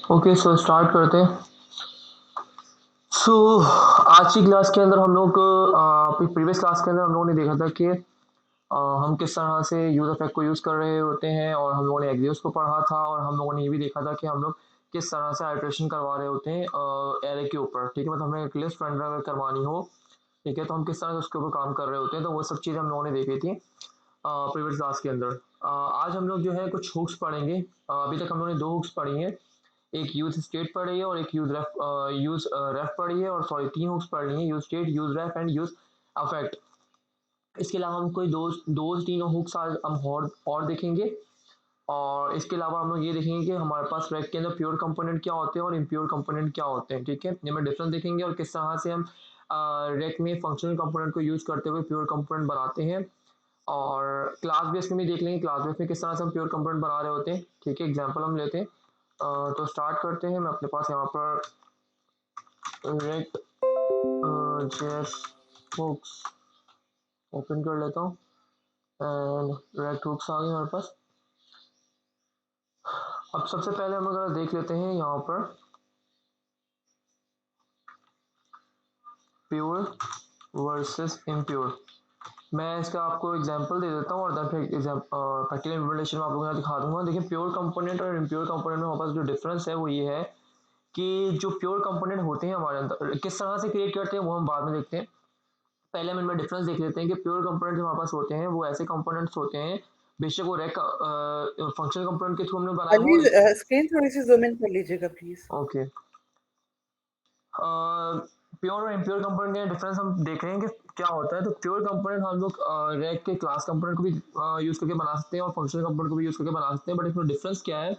Okay, so start करते हैं। सो आज की क्लास के अंदर हम लोग प्रीवियस क्लास के अंदर हम लोगों ने देखा था कि हम किस तरह से यूज इफेक्ट को यूज कर रहे होते हैं, और हम लोगों ने एग्जीक्यूटिव्स को पढ़ा था, और हम लोगों ने ये भी देखा था कि हम लोग किस तरह से आइट्रेशन करवा रहे होते हैं एरे के ऊपर। ठीक है, मतलब हमें एक लिस्ट रेंडर अगर करवानी हो, ठीक है, तो हम किस तरह से उसके ऊपर काम कर रहे होते हैं। तो वो सब चीज़ें हम लोगों ने देखी थी प्रीवियस क्लास के अंदर। आज हम लोग जो है कुछ हुक्स पढ़ेंगे। अभी तक हम लोगों ने दो हुक्स पढ़ी हैं, एक यूज स्टेट पढ़ी है और एक यूज रेफ पढ़ी है, और सॉरी तीन हुक्स पढ़ ली हैं, use state, use ref and use affect. इसके अलावा हम कोई दो दो तीनों हुक्स आज हम और देखेंगे। और इसके अलावा हम लोग ये देखेंगे कि हमारे पास रैक के अंदर प्योर कंपोनेंट क्या होते हैं और इम्प्योर कंपोनेंट क्या होते हैं। ठीक है, इनमें डिफरेंस देखेंगे और किस तरह से हम रैक में फंक्शनल कंपोनेंट को यूज करते हुए प्योर कंपोनेंट बनाते हैं। और क्लास बेस में भी देख लेंगे, क्लास बेस में किस तरह से हम प्योर कंपोनेंट बना रहे होते हैं। ठीक है, एग्जाम्पल हम लेते हैं। तो स्टार्ट करते हैं। मैं अपने पास यहाँ पर रेक्ट जेएस हुक्स ओपन कर लेता हूँ, एंड रेक्ट हुक्स आ गए हमारे पास। अब सबसे पहले हम अगर देख लेते हैं यहाँ पर प्योर वर्सेस इम्प्योर। मैं इसका आपको एग्जांपल दे देता हूँ और देन फिर प्रैक्टिकल इम्प्लीमेंटेशन में आप लोगों को दिखा दूंगा। देखिए, प्योर कंपोनेंट और इम्प्योर कंपोनेंट में हमारे पास जो डिफरेंस है वो ये है कि जो प्योर कंपोनेंट होते हैं हमारे अंदर किस तरह से क्रिएट करते हैं वो हम बाद में देखते हैं। पहले हम इनमें डिफरेंस देख लेते हैं कि प्योर कंपोनेंट जो हमारे पास होते हैं वो ऐसे कंपोनेंट्स होते हैं, बेशक वो रैक फंक्शनल कंपोनेंट के थ्रू हमने बनाया हो। अली स्क्रीन थोड़ी सी जूम इन कर लीजिएगा प्लीज। ओके, प्योर और इम्प्योर कंपोनेंट का डिफरेंस हम देख रहे हैं कि क्या होता है। तो प्योर कंपोनेंट हम लोग रैक के क्लास कंपोनेंट को भी यूज करके बना सकते हैं और फंक्शनल कंपोनेंट को भी यूज करके बना सकते हैं। बट इसमें डिफरेंस क्या है,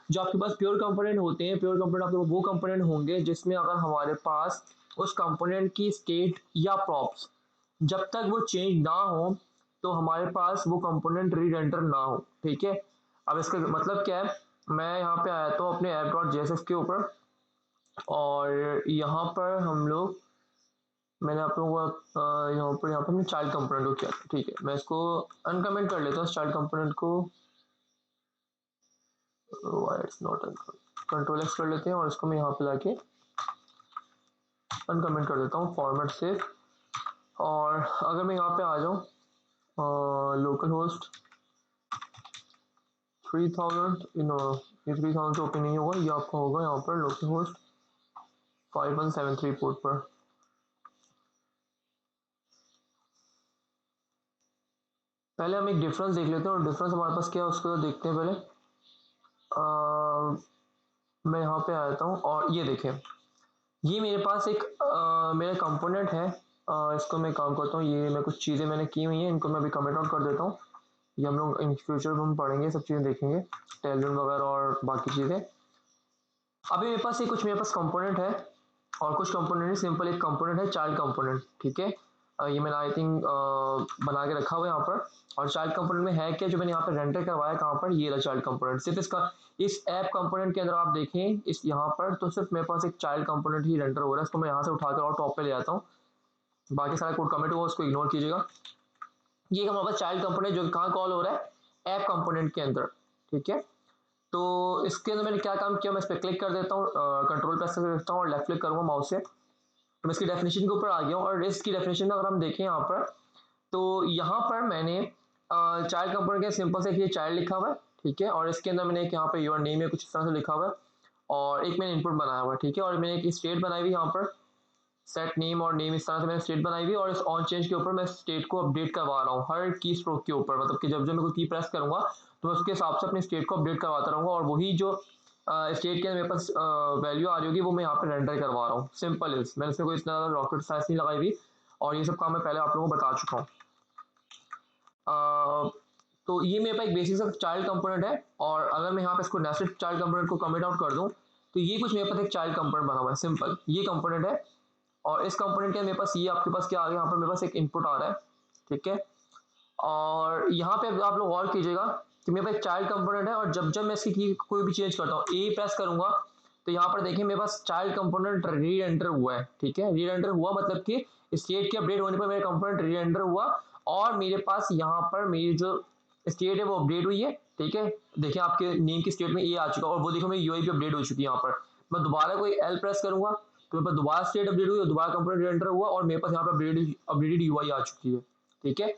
जो आपके पास प्योर कंपोनेंट होते हैं, प्योर कंपोनेंट आपके वो कंपोनेंट होंगे जिसमें अगर हमारे पास उस कंपोनेंट की स्टेट या प्रॉप्स जब तक वो चेंज ना हो तो हमारे पास वो कंपोनेंट रीरेंडर ना हो। ठीक है, अब इसका मतलब क्या है, मैं यहाँ पे आया तो अपने ऐप डॉट जेएसएफ के ऊपर, और यहाँ पर हम लोग मैंने आप लोगों को यहाँ पर हमने चाइल्ड कंपोनेंट को किया था। ठीक है, मैं इसको अनकमेंट कर लेता हूँ चाइल्ड कंपोनेंट को। इट्स नॉट कंट्रोल एक्स कर लेते हैं और इसको मैं यहाँ पे लाके अनकमेंट कर देता हूँ, फॉर्मेट से। और अगर मैं यहाँ पे आ जाऊँ लोकल होस्ट 3000, ये 3000 से ओपन नहीं होगा, ये आपका होगा यहाँ पर लोकल होस्ट 5173 पोर्ट पर। पहले हम एक डिफरेंस देख लेते हैं, और डिफरेंस हमारे पास क्या है उसको देखते हैं पहले। मैं यहाँ पे आता हूँ और ये देखें, ये मेरे पास एक मेरा कंपोनेंट है। इसको मैं काम करता हूँ, ये मैं कुछ चीज़ें मैंने की हुई हैं, इनको मैं अभी कमेंट आउट कर देता हूँ। ये हम लोग इन फ्यूचर में हम पढ़ेंगे, सब चीज़ें देखेंगे, टेलविन वगैरह और बाकी चीज़ें। अभी मेरे पास ये कुछ मेरे पास कंपोनेंट है, और कुछ कंपोनेंट सिंपल एक कंपोनेंट है चाइल्ड कंपोनेंट। ठीक है, ये मैंने आई थिंक बना के रखा हुआ है यहाँ पर। और चाइल्ड कंपोनेंट में है क्या, जो मैंने यहाँ पर रेंडर करवाया कहाँ पर, ये रहा चाइल्ड कंपोनेंट। सिर्फ इसका इस ऐप कंपोनेंट के अंदर आप देखें इस यहाँ पर, तो सिर्फ मेरे पास एक चाइल्ड कंपोनेंट ही रेंडर हो रहा है। इसको मैं यहाँ से उठाकर और टॉप पे ले आता हूँ, बाकी सारा कोड कमिट हुआ उसको इग्नोर कीजिएगा। ये हमारे पास चाइल्ड कंपोनेंट जो कहाँ कॉल हो रहा है, ऐप कंपोनेंट के अंदर। ठीक है, तो इसके अंदर मैंने क्या काम किया, मैं इस पर क्लिक कर देता हूँ, कंट्रोल प्रेस कर देता हूँ और लेफ्ट क्लिक करूँगा माउस से, तो मैं इसकी डेफिनेशन के ऊपर आ गया हूँ। और इसकी डेफिनेशन में अगर हम देखें यहाँ पर, तो यहाँ पर मैंने चाइल्ड कंपोनेंट के सिंपल से ये चाइल्ड लिखा हुआ है। ठीक है, और इसके अंदर मैंने एक यहाँ पे योर नेम है कुछ इस तरह से लिखा हुआ है, और एक मैंने इनपुट बनाया हुआ है। ठीक है, और मैंने एक स्टेट बनाई हुई यहाँ पर, सेट नेम और नेम, इस तरह से मैंने स्टेट बनाई हुई, और इस ऑन चेंज के ऊपर मैं स्टेट को अपडेट करवा रहा हूँ हर की स्ट्रोक के ऊपर। मतलब कि जब जब मैं कोई की प्रेस करूंगा तो मैं उसके हिसाब से अपने स्टेट को अपडेट करवाता रहूंगा, और वही जो स्टेट के अंदर मेरे पास वैल्यू आ रही होगी वो मैं यहाँ पे रेंडर करवा रहा हूँ। सिंपल इज, मैंने इसमें कोई इतना ज़्यादा रॉकेट साइंस नहीं लगाई हुई, और ये सब काम मैं पहले आप लोगों को बता चुका हूँ। तो ये मेरे पास एक बेसिक सा चाइल्ड कंपोनेंट है, और अगर मैं यहाँ पे इसको नेस्टेड चाइल्ड कंपोनेंट को कमिट आउट कर दूँ, तो ये कुछ मेरे पास एक चाइल्ड कंपोनेंट बना हुआ है, सिंपल ये कंपोनेंट है। और इस कंपोनेंट के मेरे पास ये आपके पास क्या आ गया, यहाँ पर मेरे पास एक इनपुट आ रहा है। ठीक है, और यहाँ पे आप लोग गौर कीजिएगा कि मेरे पास एक चाइल्ड कंपोनेंट है, और जब जब मैं इसकी की कोई भी चेंज करता हूँ, ए प्रेस करूंगा, तो यहाँ पर देखिए मेरे पास चाइल्ड कंपोनेंट री एंटर हुआ है। ठीक है, री एंटर हुआ मतलब कि स्टेट के अपडेट होने पर मेरा कंपोनेंट री एंटर हुआ, और मेरे पास यहाँ पर मेरी जो स्टेट है वो अपडेट हुई है। ठीक है, देखिए आपके नेम की स्टेट में ये आ चुका और वो देखो मेरी यूआई भी अपडेट हो चुकी है यहाँ पर। मैं दोबारा कोई एल प्रेस करूंगा तो मेरे पास दोबारा स्टेट अपडेट हुई और दोबारा कंपोनेंट एंटर हुआ और मेरे पास यहाँ पर अपडेटेड यूआई आ चुकी है। ठीक है,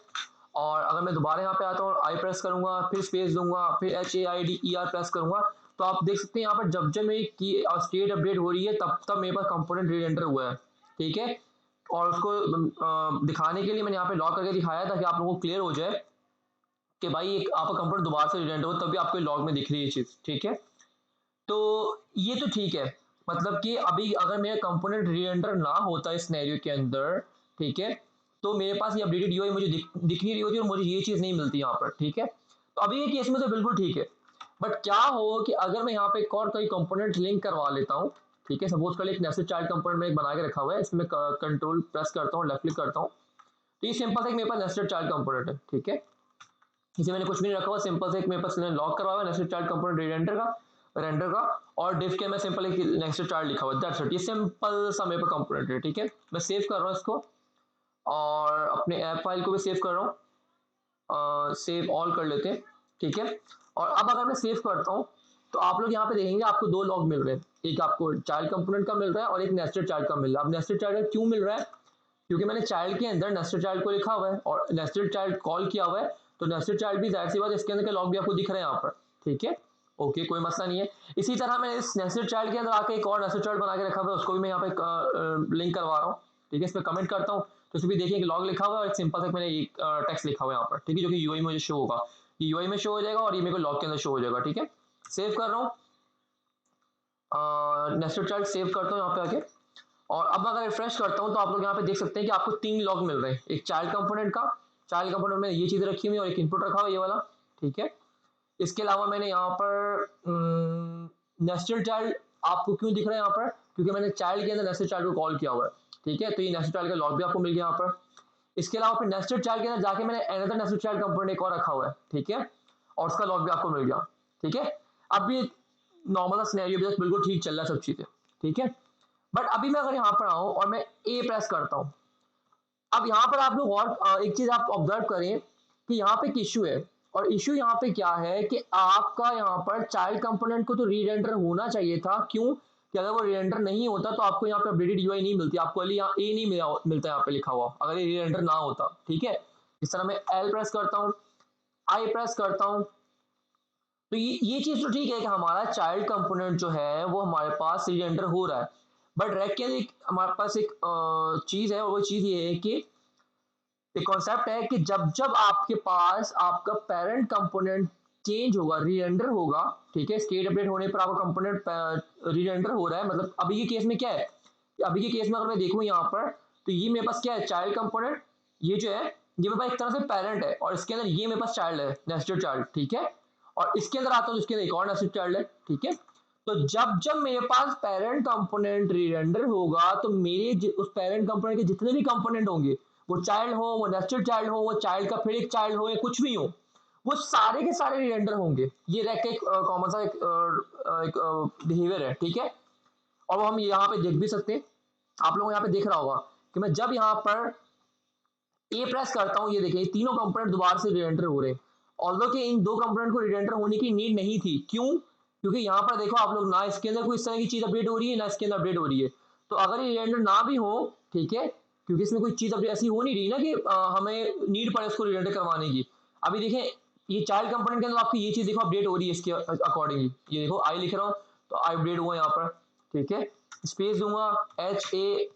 और अगर मैं दोबारा यहाँ पे आता हूँ और आई प्रेस करूंगा, फिर स्पेस दूंगा, फिर HAIDER प्रेस करूंगा, तो आप देख सकते हैं यहाँ पर जब जब मेरी की स्टेट अपडेट हो रही है तब तब मेरे पास कंपोनेंट रीएंटर हुआ है। ठीक है, और उसको दिखाने के लिए मैंने यहाँ पे लॉक करके दिखाया ताकि आप लोगों को क्लियर हो जाए कि भाई एक आपका कंपोनेंट दोबारा से रीएंटर हो, तभी आपको लॉग में दिख रही है चीज। ठीक है, तो ये तो ठीक है, मतलब कि अभी अगर मेरा कंपोनेंट रीएंटर ना होता इस सिनेरियो के अंदर, ठीक है, तो मेरे पास ये अपडेटेड यूआई मुझे दिख नहीं रही होती और मुझे ये चीज़ नहीं मिलती यहाँ पर। ठीक है, तो अभी ये केस में तो बिल्कुल ठीक है, बट क्या हो कि अगर मैं यहाँ पे एक और कोई कंपोनेंट लिंक करवा लेता हूँ, ठीक है, सपोज कर एक नेस्टेड चाइल्ड कंपोनेंट में बना के रखा हुआ है, इसमें कंट्रोल प्रेस करता हूँ, लेफ्ट क्लिक करता हूँ, तो ये सिंपल से मेरे पास नेस्टेड चाइल्ड कंपोनेंट है। ठीक है, इसे मैंने कुछ भी नहीं रखा हुआ, सिंपल से एक मेरे पास लॉक करवा हुआ नेस्टेड चाइल्ड कंपोनेंट रेंडर का और डिफ के मैं सिंपल एक नेक्स्ट चार्ट लिखा हुआ है, दैट्स इट। ये सिंपल सा मेरे पे कंपोनेंट है। ठीक है, मैं सेव कर रहा हूँ इसको और अपने ऐप फाइल को भी सेव कर रहा हूँ, सेव ऑल कर लेते हैं। ठीक है, और अब अगर मैं सेव करता हूँ तो आप लोग यहाँ पे देखेंगे आपको दो लॉग मिल रहे हैं, एक आपको चाइल्ड कंपोनेंट का मिल रहा है और एक नेस्टेड चाइल्ड का मिल रहा है। अब नेस्टेड चाइल्ड का क्यों मिल रहा है, क्योंकि मैंने चाइल्ड के अंदर नेस्टेड चाइल्ड को लिखा हुआ है और नेस्टेड चाइल्ड कॉल किया हुआ है, तो नेस्टेड चाइल्ड भी जाहिर सी बात इसके अंदर के लॉग भी आपको दिख रहे हैं यहाँ पर। ठीक है, ओके, कोई मसला नहीं है। इसी तरह मैं इस नेस्टेड चाइल्ड के अंदर आके एक और नेस्टेड चाइल्ड बना के रखा हुआ है, उसको भी मैं यहाँ पे लिंक करवा रहा हूँ। ठीक है, इस पर कमेंट करता हूँ तो उसमें देखिए कि लॉग लिखा हुआ है और एक सिंपल सा मैंने एक टेक्स्ट लिखा हुआ है यहाँ पर। ठीक है, जो कि यूआई में मुझे शो होगा, ये यूआई में शो हो जाएगा और ये मेरे को लॉग के अंदर शो हो जाएगा। ठीक है, सेव कर रहा हूँ, नेस्टेड चाइल्ड सेव करता हूँ यहाँ पे आके, और अब अगर रिफ्रेश करता हूँ तो आप लोग यहाँ पे देख सकते हैं कि आपको 3 लॉग मिल रहे हैं, एक चाइल्ड कंपोनेंट का, चाइल्ड कंपोनेंट में ये चीज़ें रखी हुई और एक इनपुट रखा हुआ है ये वाला। ठीक है, इसके अलावा मैंने यहाँ पर नेस्टेड चाइल्ड आपको क्यों दिख रहा है यहाँ पर, क्योंकि मैंने चाइल्ड के अंदर नेस्टेड चाइल्ड को कॉल किया हुआ है। ठीक है, तो ये नेस्टेड चाइल्ड का लॉग भी आपको मिल गया यहाँ पर। इसके अलावा फिर नेस्टेड चाइल्ड के अंदर जाके मैंने अनदर नेस्टेड चाइल्ड कंपोनेंट एक और रखा हुआ है। ठीक है, और उसका लॉग भी आपको मिल गया। ठीक है, अब ये नॉर्मल सा सिनेरियो भी बिल्कुल ठीक चल रहा है सब चीज़ें। ठीक है, बट अभी मैं अगर यहाँ पर आऊँ और मैं ए प्रेस करता हूँ, अब यहाँ पर आप लोग और एक चीज आप ऑब्जर्व करें कि यहाँ पे एक इश्यू है, और इश्यू यहाँ पे क्या है कि आपका यहाँ पर चाइल्ड कंपोनेंट को तो रीरेंडर होना चाहिए था। क्यों, कि अगर वो रीरेंडर नहीं होता तो आपको यहाँ पे अपडेटेड यूआई नहीं मिलती, आपको यहाँ ए नहीं मिलता यहाँ पे लिखा हुआ अगर ये रीरेंडर ना होता। ठीक है, इस तरह मैं एल प्रेस करता हूँ, आई प्रेस करता हूँ, तो ये चीज तो ठीक है कि हमारा चाइल्ड कंपोनेंट जो है वो हमारे पास रीरेंडर हो रहा है, बट रैक के अंदर हमारे पास एक चीज है और वो चीज ये है कि एक कॉन्सेप्ट है कि जब जब आपके पास आपका पेरेंट कंपोनेंट चेंज होगा, रीरेंडर होगा, ठीक है, स्टेट अपडेट होने पर आपका कंपोनेंट रीरेंडर हो रहा है, मतलब अभी के केस में क्या है, अभी के केस में अगर मैं देखूं यहाँ पर तो ये मेरे पास क्या है, चाइल्ड कंपोनेंट, ये जो है ये मेरे पास एक तरह से पेरेंट है और इसके अंदर ये मेरे पास चाइल्ड है, नेस्टेड चाइल्ड। ठीक है, और इसके अंदर आता हूँ इसके अंदर एक और नेस्टेड चाइल्ड है। ठीक है, तो जब जब मेरे पास पेरेंट कंपोनेंट रीरेंडर होगा तो मेरे उस पेरेंट कंपोनेंट के जितने भी कंपोनेंट होंगे, वो चाइल्ड हो, वो नेस्टेड चाइल्ड हो, वो चाइल्ड का फिर एक चाइल्ड हो या कुछ भी हो, वो सारे के सारे रीरेंडर होंगे। ये रैक का एक कॉमन सा एक बिहेवियर है। ठीक है, और वो हम यहाँ पे देख भी सकते हैं, आप लोगों को यहाँ पे देख रहा होगा कि मैं जब यहाँ पर ए प्रेस करता हूँ, ये देखिए तीनों कंपोनेंट दोबारा से रीरेंडर हो रहे हैं, ऑल्दो कि इन दो कंपोनेंट को रीरेंडर होने की नीड नहीं थी। क्यों, क्योंकि यहाँ पर देखो आप लोग, ना इसके अंदर कोई इस तरह की चीज अपडेट हो रही है ना इसके अंदर अपडेट हो रही है, तो अगर ये रीरेंडर ना भी हो, ठीक है, क्योंकि इसमें कोई चीज अपडेट ऐसी हो नहीं रही ना कि हमें नीड पड़े उसको रीरेंडर करवाने की। अभी देखें ये चाइल्ड कंपोनेंट के अंदर आपकी ये चीज देखो अपडेट हो रही है इसके अकॉर्डिंगली, ये देखो आई लिख रहा हूँ तो आई अपडेट हुआ यहाँ पर। ठीक है, स्पेस दूंगा, HAIDER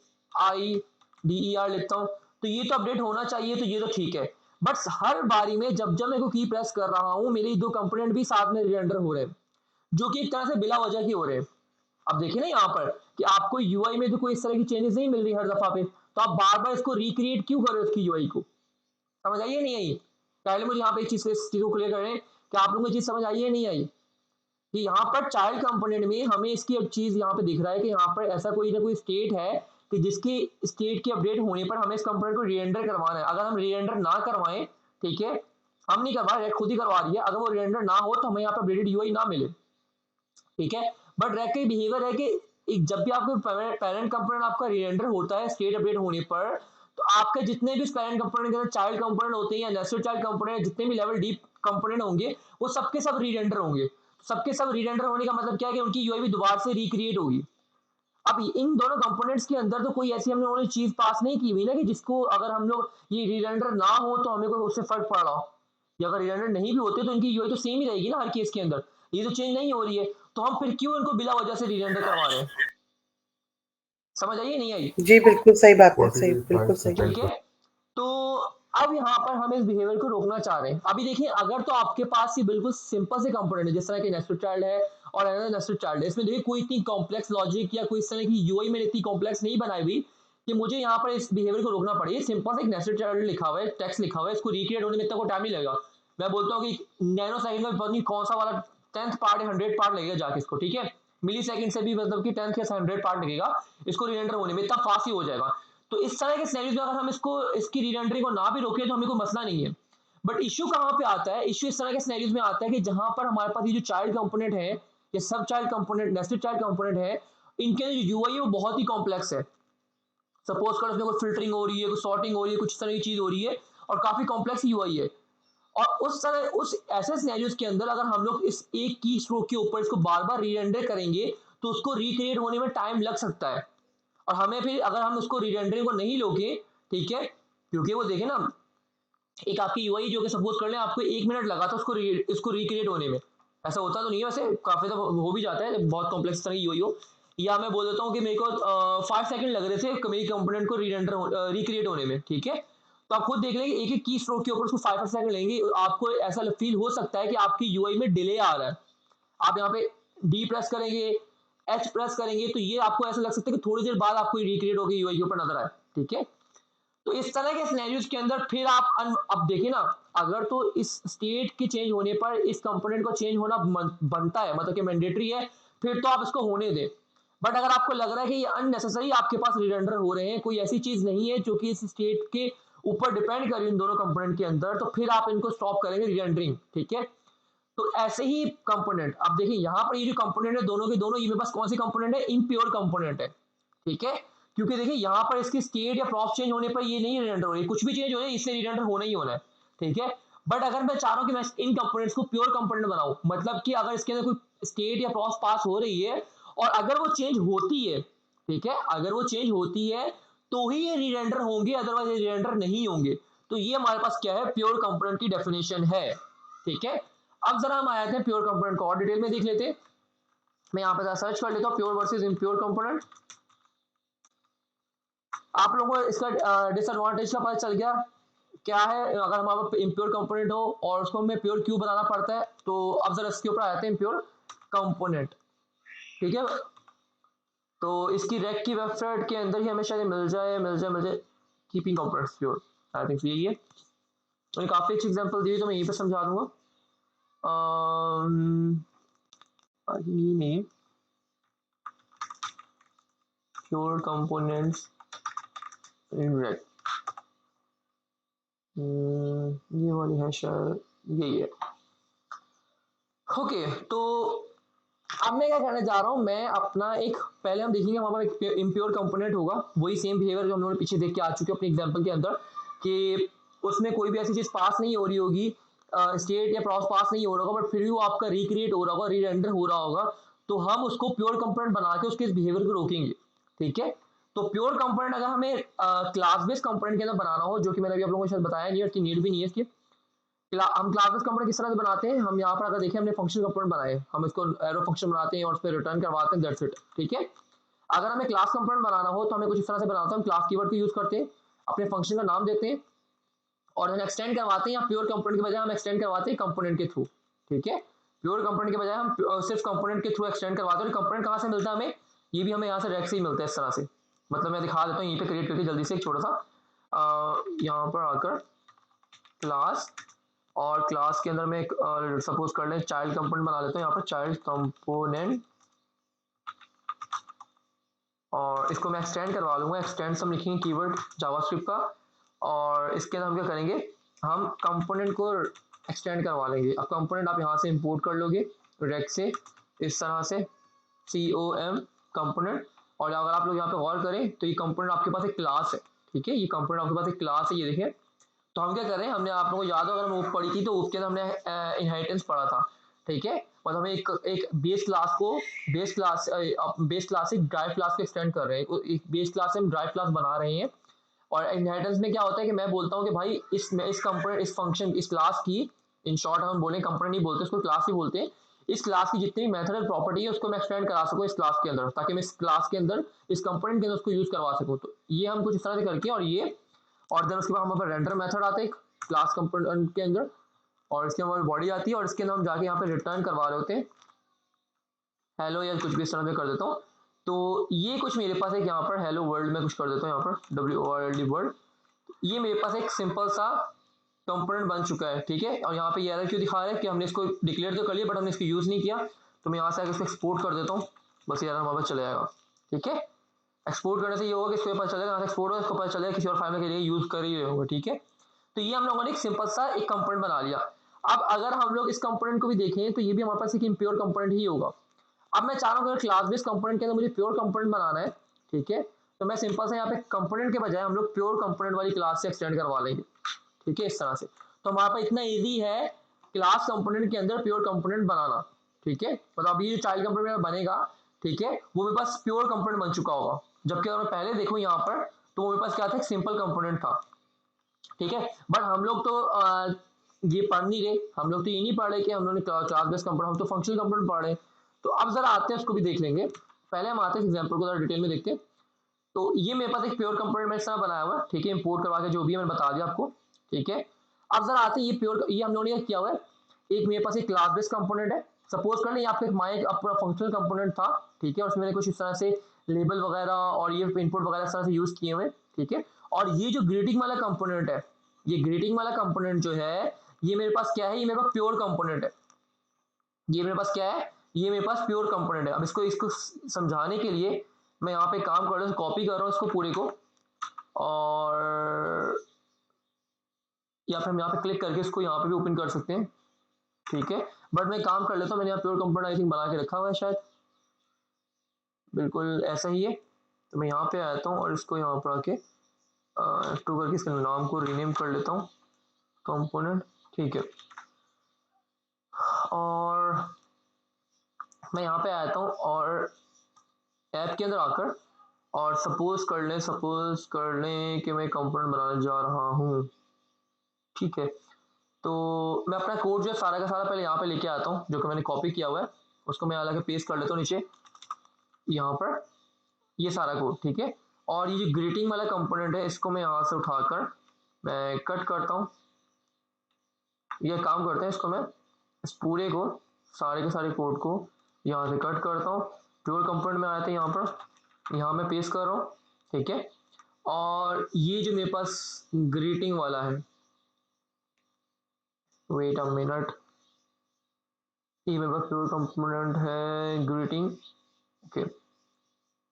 लिखता हूँ, तो ये तो अपडेट होना चाहिए, तो ये तो ठीक है। बट हर बारी में जब जब मैं को की प्रेस कर रहा हूँ मेरे दो कंपोनेंट भी साथ में रीरेंडर हो रहे हैं, जो कि एक तरह से बिला वजह के हो रहे हैं। अब देखिए ना यहाँ पर कि आपको यूआई में तो कोई इस तरह की चेंजेस नहीं मिल रही हर दफा पे, तो आप बार बार इसको रिक्रिएट क्यों कर रहे हो उसकी यूआई को, समझ आई है नहीं आई? पहले मुझे यहाँ पे इस चीज को क्लियर करें कि आप लोगों को चीज समझ आई है नहीं आई, कि यहाँ पर चाइल्ड कंपोनेंट में हमें इसकी अब चीज यहाँ पे दिख रहा है कि यहाँ पर ऐसा कोई ना कोई स्टेट है कि जिसकी स्टेट की अपडेट होने पर हमें इस कंपोनेंट को रीरेंडर करवाना है। अगर हम रीरेंडर ना करवाएं, ठीक है, हम नहीं करवा रहे, खुद ही करवा रही है, अगर वो रीरेंडर ना हो तो हमें यहाँ पर अपडेटेड यूआई ना मिले। ठीक है, बट रैक का बिहेवियर है कि जब भी आपको पेरेंट कंपोनेंट आपका रीरेंडर होता है स्टेट अपडेट होने पर, तो आपके जितने भी पेरेंट कंपोनेंट के अंदर चाइल्ड कंपोनेंट होते हैं या नेस्टेड चाइल्ड कंपोनेंट, जितने भी लेवल डीप कंपोनेंट होंगे वो सबके सब रीरेंडर होंगे। सबके सब रीरेंडर होने का मतलब क्या है कि उनकी यूआई भी दोबारा से रिक्रिएट होगी। अब इन दोनों कंपोनेंट्स के अंदर तो कोई ऐसी हम लोगों ने चीज पास नहीं की हुई ना कि जिसको अगर हम लोग ये रीरेंडर ना हो तो हमें कोई उससे फर्क पड़ रहा हो, या अगर रीरेंडर नहीं भी होते तो इनकी यूआई तो सेम ही रहेगी ना हर केस के अंदर। ये तो चेंज नहीं हो रही है, तो हम फिर क्यों इनको बिला वजह से रीरेंडर करवा रहे हैं? समझ आई नहीं आई? जी, बिल्कुल सही बात है, What is सही, the बिल्कुल time सही। ठीक setting? है, तो अब यहाँ पर हम इस बिहेवियर को रोकना चाह रहे हैं। अभी देखिए, अगर तो आपके पास ये बिल्कुल सिंपल से कंपोनेंट है जिस तरह के नेस्टेड चाइल्ड है और अनदर नेस्टेड चाइल्ड है, इसमें देखिए कोई इतनी कॉम्प्लेक्स लॉजिक या कोई इस तरह की यूआई मैंने इतनी कॉम्प्लेक्स नहीं बनाई हुई कि मुझे यहाँ पर इस बिहेवियर को रोकना पड़े। सिंपल से एक नेस्टेड चाइल्ड लिखा हुआ है, टेक्स्ट लिखा हुआ है, इसको रिक्रिएट होने में इतना कोई टाइम नहीं लगेगा। मैं बोलता हूँ कि नैनो सेकंड में पता नहीं कौन सा वाला 10th पार्ट या 100 पार्ट लगेगा जाके इसको, ठीक है, मिली सेकंड से भी मतलब कि 10th या 100 पार्ट लगेगा इसको रिरेंडर होने में, इतना फास्ट ही हो जाएगा। तो इस तरह के सिनेरियोज में अगर हम इसको इसकी रीरेंडरिंग को ना भी रोके तो हमें कोई मसला नहीं है। बट इश्यू कहाँ पे आता है? इश्यू इस तरह के सिनेरियोज में आता है कि जहां पर हमारे पास ये जो चाइल्ड कंपोनेंट है, ये सब child component, nested child component है, इनके अंदर जो यूआई है वो बहुत ही कॉम्प्लेक्स है। सपोज कर उसमें कोई फिल्टरिंग हो रही है, कोई सॉर्टिंग हो रही है, कुछ इस तरह की चीज हो रही है और काफी कॉम्प्लेक्स यूआई है। और उस तरह उस ऐसे सिनेरियोज के अंदर अगर हम लोग इस एक की स्ट्रोक के ऊपर इसको बार बार रीरेंडर करेंगे तो उसको रिक्रिएट होने में टाइम लग सकता है। और हमें फिर अगर हम उसको रीरेंडरिंग को नहीं रोके, ठीक है, क्योंकि वो देखे ना, एक आपकी यूआई जो कि सपोज कर लें आपको 1 मिनट लगा था उसको इसको रिक्रिएट होने में, ऐसा होता तो नहीं है वैसे, काफी तो हो भी जाता है बहुत कॉम्प्लेक्स तरह की यूआई हो। या मैं बोल देता हूँ कि मेरे को 5 सेकंड लग रहे थे मेरी कंपोनेंट को रीरेंडर रिक्रिएट होने में, ठीक है, तो आप खुद देख लेंगे एक एक की स्ट्रोक के ऊपर उसको 5 सेकंड लेंगे, आपको ऐसा फील हो सकता है कि आपकी यूआई में डिले आ रहा है। आप यहाँ पे डी प्रेस करेंगे, एच प्रेस करेंगे, तो ये आपको ऐसा लग सकता है कि थोड़ी देर बाद आपको रिक्रिएट होकर यूआई के ऊपर नजर आए, ठीक है। तो इस तरह के सिनेरियोज के अंदर फिर आप अब देखिए ना, अगर तो इस स्टेट के चेंज होने पर इस कंपोनेंट को चेंज होना बनता है, मतलब कि मैंडेटरी है, फिर तो आप इसको होने दें। बट अगर आपको लग रहा है कि ये अननेसेसरी आपके पास रिरेंडर हो रहे हैं, कोई ऐसी चीज नहीं है जो कि इस स्टेट के ऊपर डिपेंड कर रही है इन दोनों कंपोनेंट के अंदर, तो फिर आप इनको स्टॉप करेंगे रिरेंडरिंग, ठीक है। तो ऐसे ही कंपोनेंट अब देखिए यहाँ पर ये जो कंपोनेंट है दोनों के दोनों, ये मेरे पास कौन सी कंपोनेंट है? इम्प्योर कंपोनेंट है, ठीक है, क्योंकि देखिए यहाँ पर इसकी स्टेट या प्रॉप चेंज होने पर ये नहीं रिरेंडर हो रही, कुछ भी चेंज हो जाए इससे रिरेंडर होना ही होना है, ठीक है। बट अगर मैं चाह रहा हूँ कि मैं इन कंपोनेंट्स को प्योर कंपोनेंट बनाऊं, मतलब कि अगर इसके अंदर कोई स्टेट या प्रॉप पास हो रही है और अगर वो चेंज होती है, ठीक है, अगर वो चेंज होती है तो ही ये रिरेंडर होंगे, अदरवाइज ये रिरेंडर नहीं होंगे। तो ये हमारे पास क्या है? प्योर कंपोनेंट की डेफिनेशन है, ठीक है। अब जरा हम आए थे प्योर कंपोनेंट को और डिटेल में देख लेते हैं। मैं यहाँ पे सर्च कर लेता हूँ प्योर वर्सेस इम्प्योर कंपोनेंट। आप लोगों को इसका डिसएडवांटेज का पता चल गया क्या है अगर हमारे पास इम्प्योर कंपोनेंट हो और उसको हमें प्योर क्यों बनाना पड़ता है। तो अब जरा इसके ऊपर आते हैं इम्प्योर कंपोनेंट, ठीक है। तो इसकी रैक की वेबसाइट के अंदर ही हमें शायद मिल जाए keeping components pure, I think यही है। मैंने काफी अच्छी एग्जांपल दी तो मैं यहीं पे समझा दूंगा। ये नहीं, प्योर कंपोनेंट्स इन रैक, ये वाली है शायद, यही है। ओके, तो अब मैं क्या करने जा रहा हूँ, मैं अपना एक पहले हम देखेंगे हमारा एक इम्प्योर कंपोनेंट होगा, वही सेम बिहेवियर जो हम लोगों ने पीछे देख के आ चुके हैं अपने एग्जांपल के अंदर, कि उसमें कोई भी ऐसी चीज पास नहीं हो रही होगी, स्टेट या प्रॉस पास नहीं हो रहा होगा, बट फिर भी वो आपका रिक्रिएट हो रहा होगा, रीरेंडर हो रहा होगा, तो हम उसको प्योर कंपोनेंट बना के उसके इस बिहेवियर को रोकेंगे, ठीक है। तो प्योर कंपोनेंट अगर हमें क्लास बेस्ड कंपोनेंट के अंदर बनाना हो, जो कि मैंने अभी आप लोगों को शायद बताया नहीं, उसकी नीड भी नहीं है इसकी। हम क्लास बेस्ड कंपोनेंट किस तरह से बनाते हैं? हम यहाँ पर अगर देखें हमने फंक्शन कंपोनेंट बनाए, हम इसको एरो फंक्शन बनाते हैं और उस पर रिटर्न करवाते हैं, दैट्स इट, ठीक है। अगर हमें क्लास कंपोनेंट बनाना हो तो हमें कुछ इस तरह से बनाते हैं, हम क्लास कीवर्ड को यूज करते हैं, अपने फंक्शन का नाम देते हैं और हम एक्सटेंड करवाते हैं, या प्योर कंपोनेंट के बजाय हम एक्सटेंड करवाते हैं कंपोनेंट के थ्रू, ठीक है। प्योर कंपोनेंट के बजाय हम सिर्फ कंपोनेंट के थ्रू एक्सटेंड करवाते हैं। कंपोनेंट कहाँ से मिलता है हमें? ये भी हमें यहाँ से रैक से ही मिलता है इस तरह से। मतलब मैं दिखा देता हूँ यहीं पे क्रिएट करके जल्दी से एक छोटा सा यहाँ पर आकर क्लास, और क्लास के अंदर मैं एक सपोज कर लें चाइल्ड कंपोनेंट बना लेता हूँ, यहाँ पर चाइल्ड कंपोनेंट, और इसको मैं एक्सटेंड करवा लूंगा। एक्सटेंड हम लिखेंगे कीवर्ड जावास्क्रिप्ट का, और इसके अंदर हम क्या करेंगे, हम कंपोनेंट को एक्सटेंड करवा लेंगे। अब कंपोनेंट आप यहाँ से इंपोर्ट कर लोगे रेक से इस तरह से, COM कंपोनेंट। और अगर आप लोग यहाँ पे गौर करें तो ये कंपोनेंट आपके पास एक क्लास है, ठीक है, ये कंपोनेंट आपके पास एक क्लास है, ये देखिए। तो हम क्या कर रहे हैं, हमने आप लोगों को याद हो अगर मूव पढ़ी थी तो उसके अंदर हमने इनहेरिटेंस पढ़ा था, ठीक है। मतलब हमें एक बेस क्लास से ड्राइव क्लास को एक्सटेंड कर रहे हैं, एक बेस क्लास से हम ड्राइव क्लास बना रहे हैं। और इनहेरिटेंस में क्या होता है कि मैं बोलता हूँ कि भाई इस कंपोनेंट इस फंक्शन इस क्लास की, इन शॉर्ट हम बोले कंपोनेंट नहीं बोलते उसको क्लास ही बोलते हैं, इस क्लास की जितनी मेथड और प्रॉपर्टी है उसको मैं एक्सटेंड करा सकूँ इस क्लास के अंदर, ताकि मैं इस क्लास के अंदर इस कंपोनेंट के अंदर उसको यूज करवा सकूँ। तो ये हम कुछ इस तरह से करके और देन उसके बाद हमारे पास रेंडर मेथड आते हैं क्लास कंपोनेंट के अंदर, और इसके हमारी बॉडी आती है और इसके अंदर हम जाके यहाँ पे रिटर्न करवा रहे होते हैं हेलो या कुछ भी इस तरह से कर देता हूँ। तो ये कुछ मेरे पास एक यहाँ पर हेलो वर्ल्ड में कुछ कर देता हूँ यहाँ पर WORLD वर्ल्ड। ये मेरे पास एक सिंपल सा कंपोनेंट बन चुका है, ठीक है। और यहाँ पे ये एरर क्यों दिखा रहा है कि हमने इसको डिक्लेयर तो कर लिया बट हमने इसको यूज नहीं किया। तो मैं यहाँ से आगे इसको एक्सपोर्ट कर देता हूँ, बस ये एरर हमारे पास चले जाएगा, ठीक है। एक्सपोर्ट करने से ये होगा कि इसको पता चलेगा, एक्सपोर्ट होगा इसको पता चलेगा किसी और फाइल में के लिए यूज कर ही रहे होंगे, ठीक है। तो ये हम लोगों ने एक सिंपल सा एक कंपोनेंट बना लिया। अब अगर हम लोग इस कंपोनेंट को भी देखें तो ये भी हमारे पास एक इम्प्योर कंपोनेंट ही होगा। अब मैं चाह रहा हूँ क्लास बेस्ड कंपोनेंट के अंदर मुझे प्योर कंपोनेंट बनाना है, ठीक है। तो मैं सिंपल से यहाँ पे कंपोनेंट के बजाय हम लोग प्योर कंपोनेंट वाली क्लास से एक्सटेंड करवा लेंगे, ठीक है, इस तरह से। तो हमारे पास इतना इजी है क्लास कंपोनेंट के अंदर प्योर कंपोनेंट बनाना, ठीक है। मतलब अभी जो चाइल्ड कंपोनेंट बनेगा, ठीक है, वो मेरे पास प्योर कंपोनेंट बन चुका होगा। जबकि अगर मैं पहले देखूँ यहाँ पर तो वो मेरे पास क्या था, एक सिंपल कंपोनेंट था, ठीक है। बट हम लोग तो ये पढ़ नहीं रहे, हम लोग तो ये नहीं पढ़ रहे कि हम लोग ने क्लास बेस्ड कंपोनेंट, हम तो फंक्शनल कंपोनेंट पढ़ रहे हैं। तो अब जरा आते हैं उसको भी देख लेंगे। पहले हम आते हैं एग्जांपल को जरा डिटेल में देखते हैं। तो ये मेरे पास एक प्योर कंपोनेंट मैं इस तरह बनाया हुआ है, ठीक है, इंपोर्ट करवा के जो भी है मैंने बता दिया आपको, ठीक है। अब जरा आते हैं ये हम लोगों ने किया हुआ है, एक मेरे पास एक क्लास बेस्ड कंपोनेंट है। सपोज कर लें आपका माई अपना फंक्शनल कंपोनेंट था, ठीक है, उसमें मैंने कुछ इस तरह से लेबल वगैरह और ये इनपुट वगैरह इस तरह से यूज किए हुए, ठीक है। और ये जो ग्रीटिंग वाला कंपोनेंट है, ये ग्रीटिंग वाला कंपोनेंट जो है ये मेरे पास क्या है, ये मेरे पास प्योर कंपोनेंट है। ये मेरे पास क्या है, ये मेरे पास प्योर कंपोनेंट है। अब इसको इसको समझाने के लिए मैं यहाँ पे काम कर रहा हूँ, कॉपी कर रहा हूँ इसको पूरे को, और या फिर हम यहाँ पे क्लिक करके इसको यहाँ पे भी ओपन कर सकते हैं, ठीक है। बट मैं काम कर लेता हूँ, मैंने यहाँ प्योर कंपोनेंट आई थिंक बना के रखा हुआ है शायद, बिल्कुल ऐसा ही है। तो मैं यहाँ पे आता हूँ और इसको यहाँ पर आके F2 करके इसके नाम को रीनेम कर लेता हूँ कंपोनेंट, ठीक है। और मैं यहाँ पे आता हूँ और ऐप के अंदर आकर और सपोज कर लें कि मैं कंपोनेंट बनाने जा रहा हूँ, ठीक है। तो मैं अपना कोड जो है सारा का सारा पहले यहाँ पे लेके आता हूँ, जो कि मैंने कॉपी किया हुआ है, उसको मैं अलग पेस्ट कर लेता हूँ नीचे यहाँ पर, ये सारा कोड, ठीक है। और ये जो ग्रीटिंग वाला कंपोनेंट है इसको मैं यहाँ से उठाकर मैं कट करता हूँ। ये काम करते हैं, इसको मैं इस पूरे को सारे के सारे कोड को यहाँ से कट करता हूँ, प्योर कंपोनेंट में आते हैं यहाँ पर, यहाँ मैं पेस्ट कर रहा हूँ, ठीक है। और ये जो मेरे पास ग्रीटिंग वाला है, वेट अ मिनट, ये मेरे पास प्योर कंपोनेंट है ग्रीटिंग, ओके,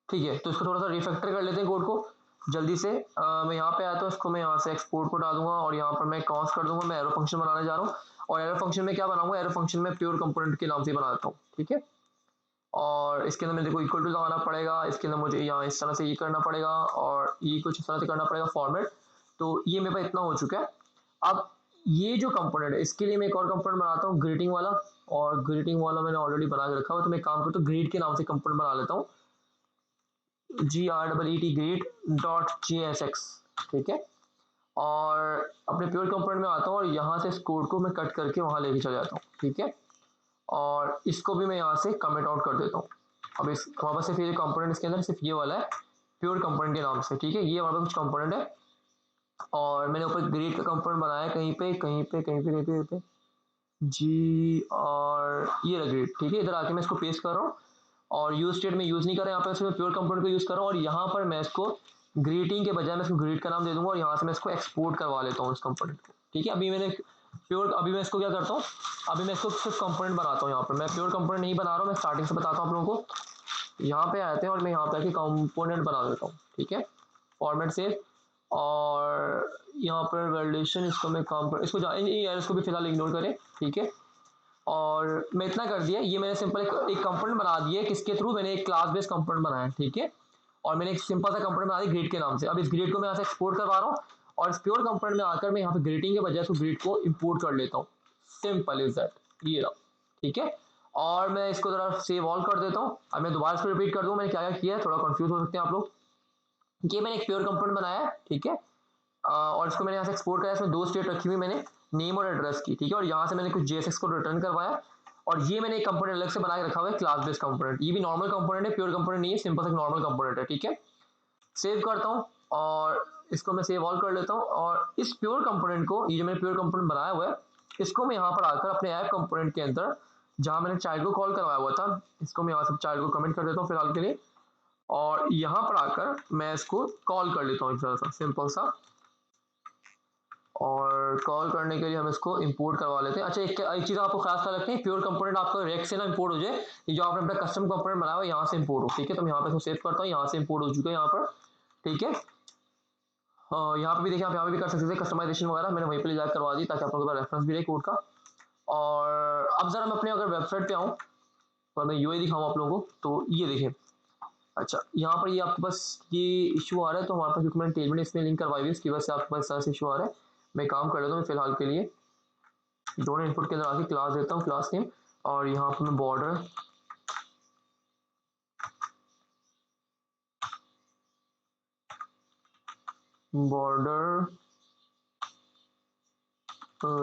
ठीक है। तो इसको थोड़ा सा रिफैक्टर कर लेते हैं कोड को जल्दी से। मैं यहाँ पे आता हूँ, इसको मैं यहाँ से एक्सपोर्ट को डाल दूंगा और यहाँ पर मैं कॉन्स कर दूंगा, मैं एरो फंक्शन बनाने जा रहा हूँ। और एरो फंक्शन में क्या बनाऊंगा, एरो फंक्शन में प्योर कंपोनेंट के नाम से बनाता हूँ, ठीक है। और इसके अंदर मेरे को इक्वल टू लगाना पड़ेगा, इसके अंदर मुझे यहाँ इस तरह से ये करना पड़ेगा और ये कुछ इस तरह से करना पड़ेगा फॉर्मेट। तो ये मेरे पास इतना हो चुका है। अब ये जो कंपोनेंट है इसके लिए मैं एक और कंपोनेंट बनाता हूँ ग्रीटिंग वाला, और ग्रीटिंग वाला मैंने ऑलरेडी बना के रखा हुआ, तो मैं काम करता हूँ ग्रीट के नाम से कंपोनेंट बना लेता हूँ, GREET ग्रीट डॉट JSX, ठीक है। और अपने प्योर कंपोनेंट में आता हूँ और यहाँ से इस कोड को मैं कट करके वहाँ लेके चले जाता हूँ, ठीक है। और इसको भी मैं यहाँ से कमेंट आउट कर देता हूँ। अब इस हमारे पास सिर्फ ये कंपोनेंट इसके अंदर सिर्फ ये वाला है प्योर कंपोनेंट के नाम से, ठीक है। ये हमारे पास कुछ कंपोनेंट है और मैंने ऊपर ग्रीट का कंपोनेंट बनाया कहीं पे कहीं पे कहीं पे कहीं पे कहीं पे जी, और ये रहा ग्रीट, ठीक है। इधर आके मैं इसको पेस्ट कर रहा हूँ और यूज स्टेट में यूज नहीं कर रहा, यहाँ पे मैं प्योर कंपोनेंट को यूज कर रहा हूँ और यहाँ पर मैं इसको ग्रीटिंग के बजाय मैं इसको ग्रीट का नाम दे दूंगा और यहाँ से मैं इसको एक्सपोर्ट करवा लेता हूँ इस कंपोनेंट को, ठीक है। अभी मैं इसको क्या करता हूँ, अभी मैं इसको सिर्फ कंपोनेंट बनाता हूँ। यहाँ पर मैं प्योर कंपोनेंट नहीं बना रहा हूँ, मैं स्टार्टिंग से बताता हूँ आप लोगों को। यहाँ पे आते हैं और मैं यहाँ पे आके कंपोनेंट बना देता हूँ, ठीक है, फॉर्मेट से। और यहाँ पर वैलिडेशन इसको मैं काम कर इसको भी फिलहाल इग्नोर करें, ठीक है। और मैं इतना कर दिया, ये मैंने सिंपल एक कंपोनेंट बना दिया किसके थ्रू, मैंने एक क्लास बेस्ड कंपोनेंट बनाया, ठीक है। और मैंने एक सिंपल सा कंपोनेंट बना दिया ग्रिड के नाम से। अब इस ग्रिड को मैं यहाँ से एक्सपोर्ट करवा रहा हूँ और इस प्योर कंपोनेंट में आकर मैं यहाँ पे ग्रीटिंग के बजाय उसको ग्रीट को इंपोर्ट कर लेता हूँ। सिंपल इज दैट, ये रहा, ठीक है। और मैं इसको जरा सेव ऑल कर देता हूँ। अब मैं दोबारा इसको रिपीट कर दूँ मैंने क्या क्या किया है, थोड़ा कंफ्यूज हो सकते हैं आप लोग। ये मैंने एक प्योर कंपोनेंट बनाया है, ठीक है, और इसको मैंने यहाँ से एक्सपोर्ट कराया, इसमें दो स्टेट रखी हुई मैंने, नेम और एड्रेस की, ठीक है, और यहाँ से मैंने कुछ JSX को रिटर्न करवाया। और ये मैंने एक कंपोनेंट अलग से बना के रखा हुआ है, क्लास बेस्ड कंपोनेंट। ये भी नॉर्मल कंपोनेंट है, प्योर कंपोनेंट नहीं है, सिंपल सा नॉर्मल कंपोनेंट है, ठीक है। सेव करता हूँ और इसको मैं सेव ऑल कर लेता हूँ। और इस प्योर कंपोनेंट को, ये जो मैंने प्योर कंपोनेंट बनाया हुआ है, इसको मैं यहाँ पर आकर अपने ऐप कंपोनेंट के अंदर जहाँ मैंने चाइल्ड को कॉल करवाया हुआ था, इसको मैं यहाँ से चाइल्ड को कमेंट कर देता हूँ फिलहाल के लिए। और यहाँ पर आकर मैं इसको कॉल कर लेता हूँ थोड़ा सा सिंपल सा। और कॉल करने के लिए हम इसको इंपोर्ट करवा लेते हैं। अच्छा, एक चीज़ आपको खास ख्याल रखें, प्योर कंपोनेंट आपका रेक से ना इंपोर्ट हो जाए, ये जो आपने अपना कस्टम कंपोनेंट बनाया हुआ यहाँ से इंपोर्ट हो, ठीक है। तो मैं यहाँ पे इसको सेव करता हूँ, यहाँ से इंपोर्ट हो चुका है यहाँ पर, ठीक है। यहाँ पे भी देखिए, आप यहाँ पे भी कर सकते थे कस्टमाइजेशन वगैरह, मैंने वहीं पे ले जाकर करवा दी ताकि आप लोगों का रेफरेंस भी रहे कोड का। और अब जरा मैं अपने अगर वेबसाइट पे आऊँ और मैं UI दिखाऊँ आप लोगों को, तो ये देखिए। अच्छा, यहाँ पर ये आपके पास ये इशू आ रहा है, तो हमारे पास क्योंकि मैंने टेबल इसमें लिंक करवाई हुई है, इसकी वजह से आपके पास ऐसा इशू आ रहा है। मैं काम कर लेता हूँ फिलहाल के लिए, दोनों इनपुट के अंदर आके क्लास देता हूँ, क्लास नेम, और यहाँ पर मैं बॉर्डर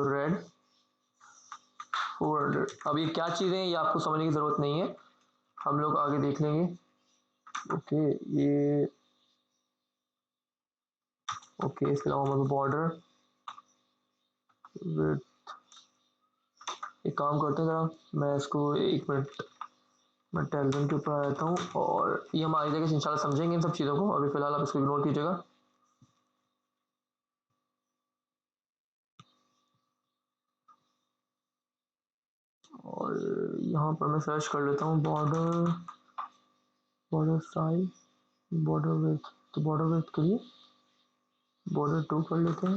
रेड 400। अब ये क्या चीज़ें हैं ये आपको समझने की ज़रूरत नहीं है, हम लोग आगे देख लेंगे। ओके, ये ओके, इसके अलावा हमारे बॉर्डर विथ, एक काम करते हैं ज़रा, मैं इसको 1 मिनट मैं टेलीविजन के ऊपर आ जाता हूँ, और ये हम आगे जाके इंशाल्लाह समझेंगे इन सब चीज़ों को। अभी फिलहाल आप इसको इग्नोर कीजिएगा। और यहाँ पर मैं सर्च कर लेता हूँ बॉर्डर साइज, बॉर्डर विथ, तो बॉर्डर विथ के लिए बॉर्डर 2 कर लेते हैं।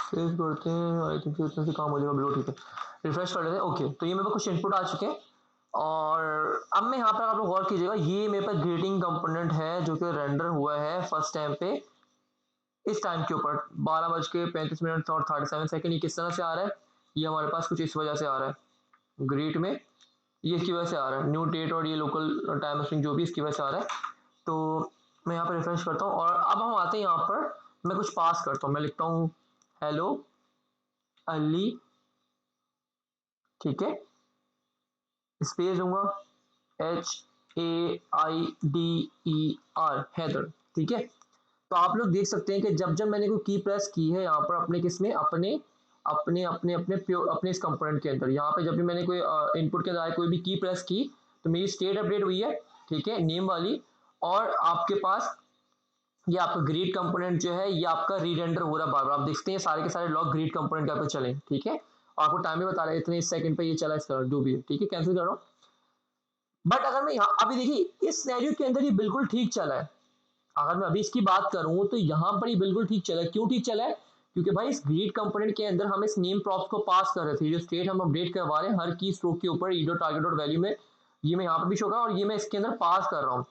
सेव करते हैं, आई थिंक इतने से काम हो जाएगा, बिल्कुल ठीक है। रिफ्रेश कर लेते हैं। ओके, तो ये मेरे पास कुछ इनपुट आ चुके हैं, और अब मैं यहाँ पर आप लोग गौर कीजिएगा, ये मेरे पास ग्रीटिंग कंपोनेंट है जो कि रेंडर हुआ है फर्स्ट टाइम पे इस टाइम के ऊपर 12:35 और 37 सेकंड। ये किस तरह से आ रहा है, ये हमारे पास कुछ इस वजह से आ रहा है ग्रीट में, ये इसकी वजह से आ रहा है, न्यू डेट और ये लोकल टाइम स्ट्रिंग जो भी इसकी वजह से आ रहा है। तो मैं यहाँ पर रिफ्रेश करता हूँ, और अब हम आते हैं यहाँ पर, मैं कुछ पास करता हूँ, मैं लिखता हूँ हेलो अली, ठीक है, स्पेस दूंगा HAIDER, हैदर, ठीक है। तो आप लोग देख सकते हैं कि जब जब मैंने कोई की प्रेस की है यहाँ पर अपने किसमें, अपने अपने अपने अपने प्योर अपने इस कंपोनेंट के अंदर, यहाँ पे जब भी मैंने कोई इनपुट के अंदर कोई भी की प्रेस की, तो मेरी स्टेट अपडेट हुई है, ठीक है, नेम वाली। और आपके पास ये आपका ग्रीड कंपोनेंट जो है ये आपका रीरेंडर हो रहा है बार बार, आप देखते हैं सारे के सारे लॉग ग्रीड कंपोनेंट के पे चले, ठीक है। और आपको टाइम भी बता रहा है इतने सेकंड पे ये चला, इसका जो भी है, ठीक है, कैंसिल कर रहा हूँ। बट अगर मैं यहाँ अभी देखिए इस सिनेरियो के अंदर ये बिल्कुल ठीक चला है, अगर मैं अभी इसकी बात करूं तो यहाँ पर ये बिल्कुल ठीक चला है। क्यों ठीक चला है, क्योंकि भाई इस ग्रीड कंपोनेंट के अंदर हम इस नेम प्रॉप्स को पास कर रहे थे, जो स्टेट हम अपडेट करवा रहे हैं हर की स्ट्रोक के ऊपर ईडो टारगेट और वैल्यू में, ये मैं यहाँ पर भी शो कर रहा हूँ और ये मैं इसके अंदर पास कर रहा हूँ।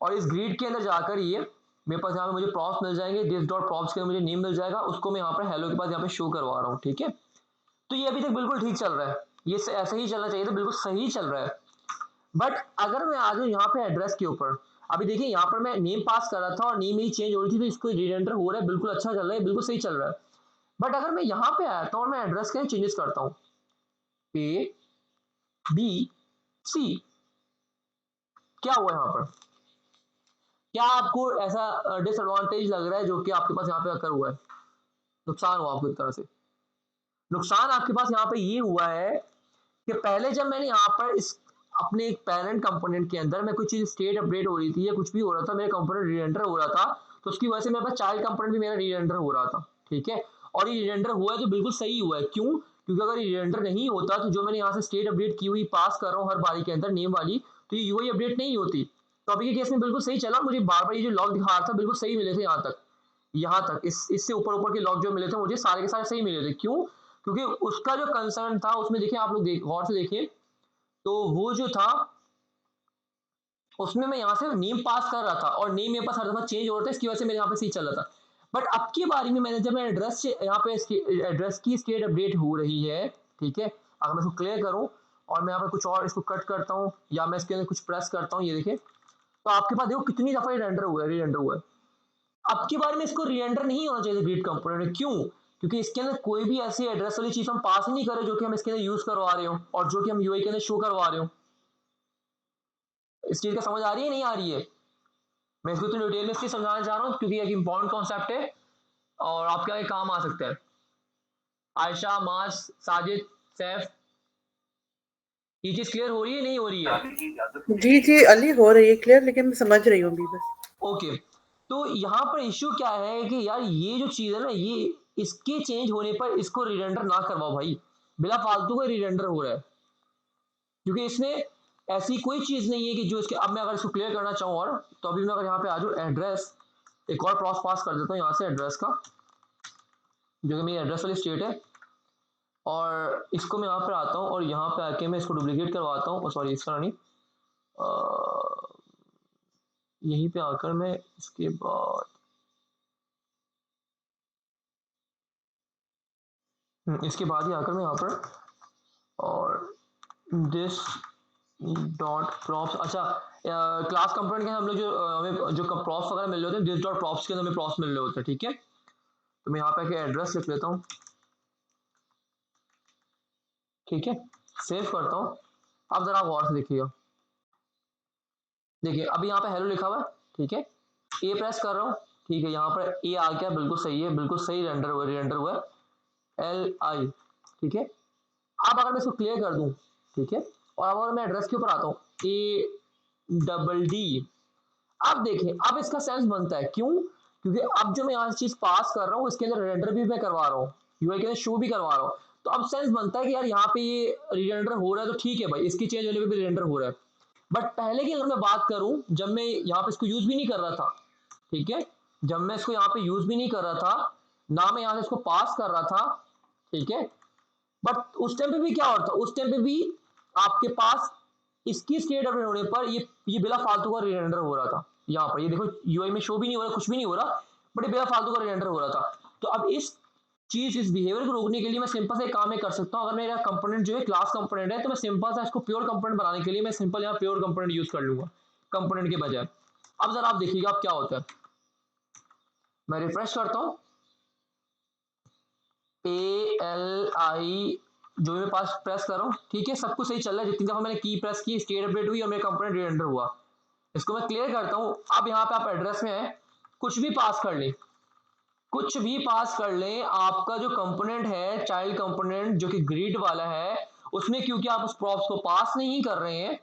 और इस ग्रीड के अंदर जाकर ये मेरे पास यहाँ पे मुझे प्रॉप्स मिल जाएंगे, दिस डॉट प्रॉप्स के मुझे नेम मिल जाएगा, उसको मैं यहाँ पर हेलो के पास यहाँ पे शो करवा रहा हूँ, ठीक है। तो ये अभी तक बिल्कुल ठीक चल रहा है, ये ऐसे ही चलना चाहिए था, बिल्कुल सही चल रहा है। बट अगर मैं आ जाऊँ यहाँ पे एड्रेस के ऊपर, अभी देखिए यहाँ पर मैं नेम पास कर रहा था और नेम मेरी चेंज हो रही थी, तो इसको रीरेंडर हो रहा है, बिल्कुल अच्छा चल रहा है, बिल्कुल सही चल रहा है। बट अगर मैं यहाँ पे आता हूँ और मैं एड्रेस के चेंजेस करता हूँ ABC, क्या हुआ यहाँ पर, क्या आपको ऐसा डिसएडवांटेज लग रहा है जो कि आपके पास यहाँ पे अकर हुआ है, नुकसान हुआ आपको एक तरह से। नुकसान आपके पास यहाँ पे ये हुआ है कि पहले जब मैंने यहाँ पर इस अपने एक पेरेंट कंपोनेंट के अंदर मैं कुछ चीज स्टेट अपडेट हो रही थी या कुछ भी हो रहा था, मेरा कंपोनेंट रीरेंडर हो रहा था, तो उसकी वजह से मेरे पास चाइल्ड कंपोनेंट भी मेरा रीरेंडर हो रहा था, ठीक है। और ये रीरेंडर हुआ है तो बिल्कुल सही हुआ है, क्यों, क्योंकि अगर रीरेंडर नहीं होता तो जो मैंने यहाँ से स्टेट अपडेट की हुई पास कर रहा हूँ हर बारी के अंदर नेम वाली, तो ये यूआई अपडेट नहीं होती। तो अभी के केस में बिल्कुल सही चला, मुझे बार बार ये जो लॉग दिखा रहा था बिल्कुल सही मिले थे यहाँ तक इससे ऊपर ऊपर के लॉग जो मिले थे मुझे सारे के सारे सही मिले थे। क्यों, क्योंकि उसका जो कंसर्न था उसमें देखिए आप लोग गौर से देखिए, तो वो जो था उसमें मैं यहाँ से नेम पास कर रहा था और नेम मेरे पास हर दफा चेंज हो रहा था, इसकी वजह से मेरे यहाँ पे सही चल रहा था। बट अब की बारी में मैंने जब मैं एड्रेस यहाँ पे एड्रेस की स्टेट अपडेट हो रही है, ठीक है, अगर मैं इसको क्लियर करूँ और मैं यहाँ पे कुछ और इसको कट करता हूँ या मैं इसके अंदर कुछ प्रेस करता हूँ, ये देखिए, तो आपके पास देखो कितनी दफा ये रेंडर हुआ है, री रेंडर हुआ है। अब की बार में इसको री रेंडर नहीं होना चाहिए ग्रीड कंपोनेंट में, क्यों? क्योंकि इसके अंदर कोई भी ऐसी एड्रेस वाली चीज हम पास ही नहीं कर रहे जो कि हम इसके अंदर यूज करवा रहे हो और जो कि हम यूआई के अंदर शो करवा रहे हो। इस चीज का समझ आ रही है नहीं आ रही है? मैं इसको तो डिटेल में इसलिए समझाना चाह रहा हूँ क्योंकि एक इंपॉर्टेंट कॉन्सेप्ट है और आपके आगे काम आ सकता है। आयशा, मास, साजिद, सैफ, ये चीज क्लियर हो रही है नहीं हो रही है? जी जी अली हो रही है क्लियर, लेकिन मैं समझ रही हूँ अभी बस। ओके, तो यहाँ पर इश्यू क्या है कि यार ये जो चीज है ना, ये इसके चेंज होने पर इसको रिरेंडर ना करवाओ भाई, बिना फालतू का रिरेंडर हो रहा है, क्योंकि इसमें ऐसी कोई चीज नहीं है कि जो इसके। अब मैं अगर इसको क्लियर करना चाहूँ और तो अभी मैं अगर यहाँ पे आ जाऊँ एड्रेस, एक और क्रॉस पास कर देता हूँ यहाँ से एड्रेस का, जो कि मेरी एड्रेस वाली स्टेट है, और इसको मैं यहाँ पर आता हूँ और यहाँ पे आके मैं इसको डुप्लीकेट करवाता हूँ, सॉरी इसका नहीं, यहीं पे आकर मैं इसके बाद इसके बाद ही आकर मैं यहाँ पर और दिस डॉट प्रॉप्स, अच्छा क्लास कंपोनेंट के हम लोग जो हमें जो प्रॉप्स वगैरह मिल रहे होते हैं, दिस डॉट प्रॉप्स के अंदर हमें प्रॉप्स मिल रहे होते हैं, ठीक है। तो मैं यहाँ पे आके एड्रेस लिख लेता हूँ, ठीक है, सेव करता हूँ। अब जरा गौर से देखिएगा, देखिए अभी यहाँ पे हेलो लिखा हुआ है, ठीक है, ए प्रेस कर रहा हूँ, ठीक है, यहाँ पर ए आ गया, बिल्कुल सही है, बिल्कुल सही रेंडर हुआ, रेंडर हुआ है एल आई, ठीक है। अब अगर मैं इसको क्लियर कर दूं, ठीक है, और अगर मैं एड्रेस के ऊपर आता हूँ ए डबल डी, अब देखिए अब इसका सेंस बनता है, क्यों? क्योंकि अब जो मैं यहाँ चीज पास कर रहा हूँ इसके अंदर रेंडर भी मैं करवा रहा हूँ, यूआई के अंदर शो भी करवा रहा हूँ, तो अब सेंस बनता है कि यार यहाँ पे ये रेंडर हो रहा है तो ठीक है भाई, इसकी चेंज होने पे भी रेंडर हो रहा है। बट पहले की अगर मैं बात करूं, जब मैं यहाँ पे इसको यूज भी नहीं कर रहा था, ठीक है, जब मैं इसको यहाँ पे यूज भी नहीं कर रहा था, ना मैं यहाँ से इसको पास कर रहा था, ठीक है, बट उस टाइम पे भी क्या होता, उस टाइम पे भी आपके पास इसकी स्टेट अपडेट होने पर ये बिना फालतू का रिरेंडर हो रहा था। यहाँ पर ये देखो यूआई में शो भी नहीं हो रहा, कुछ भी नहीं हो रहा, बट ये बिना फालतू का रिरेंडर हो रहा था। तो अब इस चीज, इस बिहेवियर को रोकने के लिए मैं सिंपल से एक काम कर सकता हूँ, अगर मेरा कंपोनेंट जो है क्लास कंपोनेंट है, तो मैं सिंपल सा इसको प्योर कंपोनेंट बनाने के लिए मैं सिंपल यहाँ प्योर कंपोनेंट यूज कर लूंगा कंपोनेंट के बजाय। अब जरा आप देखिएगा अब क्या होता है, मैं रिफ्रेश करता हूँ, ए एल आई जो मैं पास प्रेस कर रहा हूँ, ठीक है, सब कुछ सही चल रहा है, जितनी दफा मैंने की प्रेस की स्टेट अपडेट हुई और मेरा कंपोनेंट रीरेंडर हुआ। इसको मैं क्लियर करता हूँ। अब यहाँ पे आप एड्रेस में है, कुछ भी पास कर ले, कुछ भी पास कर ले, आपका जो कंपोनेंट है चाइल्ड कंपोनेंट जो कि ग्रिड वाला है, उसमें क्योंकि आप उस प्रॉप्स को पास नहीं कर रहे हैं,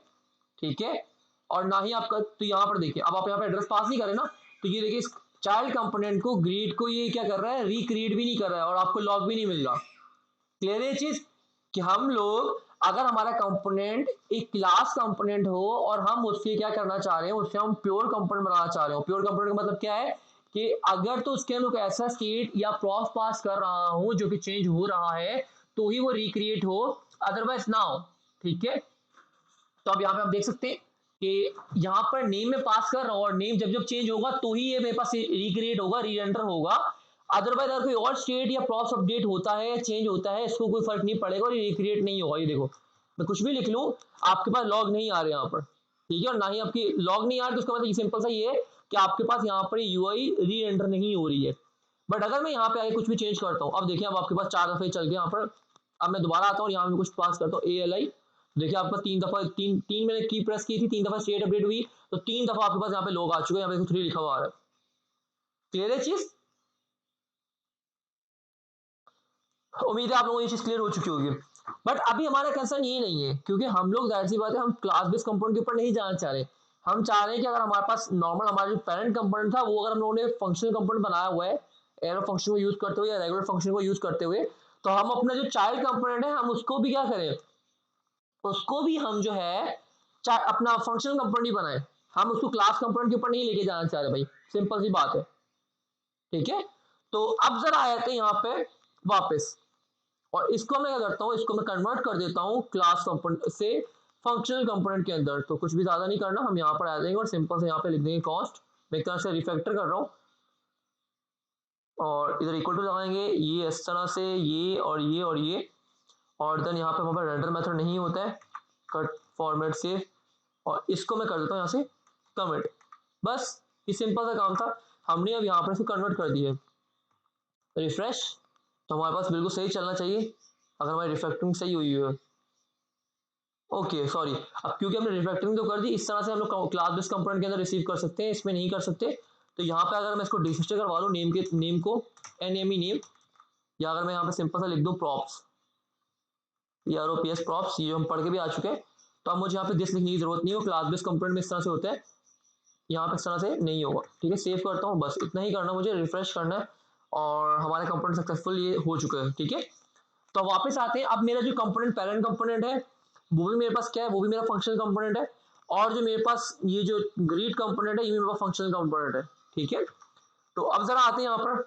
ठीक है, और ना ही आपका, तो यहाँ पर देखिए अब आप यहाँ पे एड्रेस पास नहीं करें ना, तो ये देखिए इस चाइल्ड कंपोनेंट को ग्रीड को ये क्या कर रहा है, रिक्रिएट भी नहीं कर रहा है और आपको लॉग भी नहीं मिल रहा। क्लियर है चीज कि हम लोग अगर हमारा कंपोनेंट एक क्लास कंपोनेंट हो और हम उससे क्या करना चाह रहे हैं, उससे हम प्योर कंपोनेंट बनाना चाह रहे हो, प्योर कंपोनेंट का मतलब क्या है कि अगर तो उसके अंदर ऐसा स्टेट या प्रॉप पास कर रहा हूं जो कि चेंज हो रहा है तो ही वो रिक्रिएट हो, अदरवाइज ना हो, ठीक है। तो अब यहाँ पे आप देख सकते हैं कि यहाँ पर नेम में पास कर रहा हूँ और नेम जब जब चेंज होगा तो ही ये मेरे पास रिक्रिएट होगा, रीरेंडर होगा, अदरवाइज अगर कोई और स्टेट या प्रॉप्स अपडेट होता है, चेंज होता है, इसको कोई फर्क नहीं पड़ेगा और ये रिक्रिएट नहीं होगा। ये देखो मैं कुछ भी लिख लूँ, आपके पास लॉग नहीं आ रहे यहाँ पर, ठीक है, और ना ही आपकी लॉग नहीं आ रही, तो उसका मतलब ये सिंपल सा ये है कि आपके पास यहाँ पर यूआई री एंटर नहीं हो रही है। बट अगर मैं यहाँ पे आगे कुछ भी चेंज करता हूँ, अब देखिए अब आपके पास 4 दफे चल गए यहाँ पर, अब मैं दोबारा आता हूँ यहाँ में कुछ पास करता हूँ ए एल आई, देखिए आपका 3 दफा, तीन मैंने की प्रेस की थी, 3 दफा स्टेट अपडेट हुई, तो 3 दफा आपके पास यहाँ पे लोग आ चुके हैं, यहाँ पे 3 लिखा हुआ आ रहा है। क्लियर है चीज? उम्मीद है आप लोगों को ये चीज क्लियर हो चुकी होगी। बट अभी हमारा कंसर्न ये नहीं है, क्योंकि हम लोग जाहिर सी बात है हम क्लास बेस्ड कंपोनेंट के ऊपर नहीं जाना चाह रहे, हम चाह रहे हैं कि अगर हमारे पास नॉर्मल हमारा जो पेरेंट कंपोनेंट था वो अगर हम लोगों ने फंक्शनल कंपोनेंट बनाया हुआ है, एरो फंक्शन को यूज करते हुए या रेगुलर फंक्शन को यूज करते हुए, तो हम अपना जो चाइल्ड कंपोनेंट है हम उसको भी क्या करें, उसको भी हम जो है अपना फंक्शनल कंपोनेंट ही बनाए, हम उसको क्लास कंपोनेंट के ऊपर नहीं लेके जाना चाह रहे भाई, सिंपल सी बात है, ठीक है। तो अब जरा आए थे यहाँ पे वापस, और इसको मैं क्या करता हूँ, इसको मैं कन्वर्ट कर देता हूँ क्लास कंपोनेंट से फंक्शनल कंपोनेंट के अंदर। तो कुछ भी ज़्यादा नहीं करना, हम यहाँ पर आ जाएंगे और सिंपल से यहाँ पे लिख देंगे कॉस्ट। मैं एक तरह से रिफैक्टर कर रहा हूँ और इधर इक्वल टू लगाएंगे, ये इस तरह से ये और ये और ये, और देन यहाँ पे हमारे रेंडर मेथड नहीं होता है, कट फॉर्मेट सेव, और इसको मैं कर देता हूँ यहाँ से कमिट। बस ये सिंपल सा काम था, हमने अब यहाँ पर इसको कन्वर्ट कर दिया। रिफ्रेश, तो हमारे पास बिल्कुल सही चलना चाहिए अगर हमारी रिफैक्टरिंग सही हुई है। ओके सॉरी, अब क्योंकि हमने रिफैक्टरिंग तो कर दी, इस तरह से हम लोग क्लास बेस कंपोनेंट के अंदर रिसीव कर सकते हैं, इसमें नहीं कर सकते। तो यहाँ पे अगर मैं इसको डिफिस्टर करवा लूँ नेम को NAME नेम, या अगर मैं यहाँ पे सिंपल सा लिख दूँ प्रॉप्स, PROPS प्रॉप्स, ये हम पढ़ के भी आ चुके हैं, तो अब मुझे यहाँ पे दिस लिखने की जरूरत नहीं हो, क्लास बेस कंपोनेंट में इस तरह से होता है, यहाँ पे इस तरह से नहीं होगा। ठीक है, सेव करता हूँ, बस इतना ही करना, मुझे रिफ्रेश करना है और हमारे कंपोनेंट सक्सेसफुल ये हो चुके हैं। ठीक है, तो वापस आते हैं, अब मेरा जो कंपोनेंट पैरेंट कंपोनेंट है वो भी मेरे पास क्या है, वो भी मेरा फंक्शनल कंपोनेंट है, और जो मेरे पास ये जो ग्रीड कंपोनेंट है ये मेरे पास फंक्शनल कंपोनेंट है। ठीक है, तो अब जरा आते हैं यहाँ पर,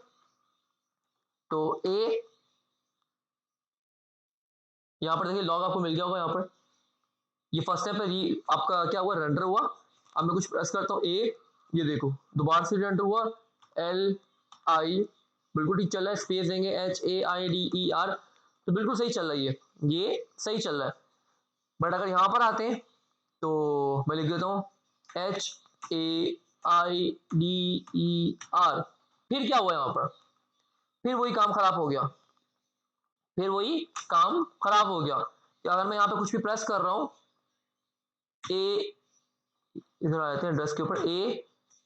तो ए, यहाँ पर देखिए लॉग आपको मिल गया होगा, यहाँ पर ये फर्स्ट टाइम पे आपका क्या हुआ, रेंडर हुआ। अब मैं कुछ प्रेस करता हूँ ए, ये देखो दोबारा से रेंडर हुआ, LI बिल्कुल ठीक चल रहा है, स्पेस देंगे HAIDER, तो बिल्कुल सही चल रही है, ये सही चल रहा है। बट अगर यहाँ पर आते हैं तो मैं लिख देता हूँ HAIDER, फिर क्या हुआ यहाँ पर, फिर वही काम खराब हो गया, फिर वही काम खराब हो गया कि अगर मैं यहाँ पे कुछ भी प्रेस कर रहा हूँ, ए, इधर आए थे एड्रेस के ऊपर,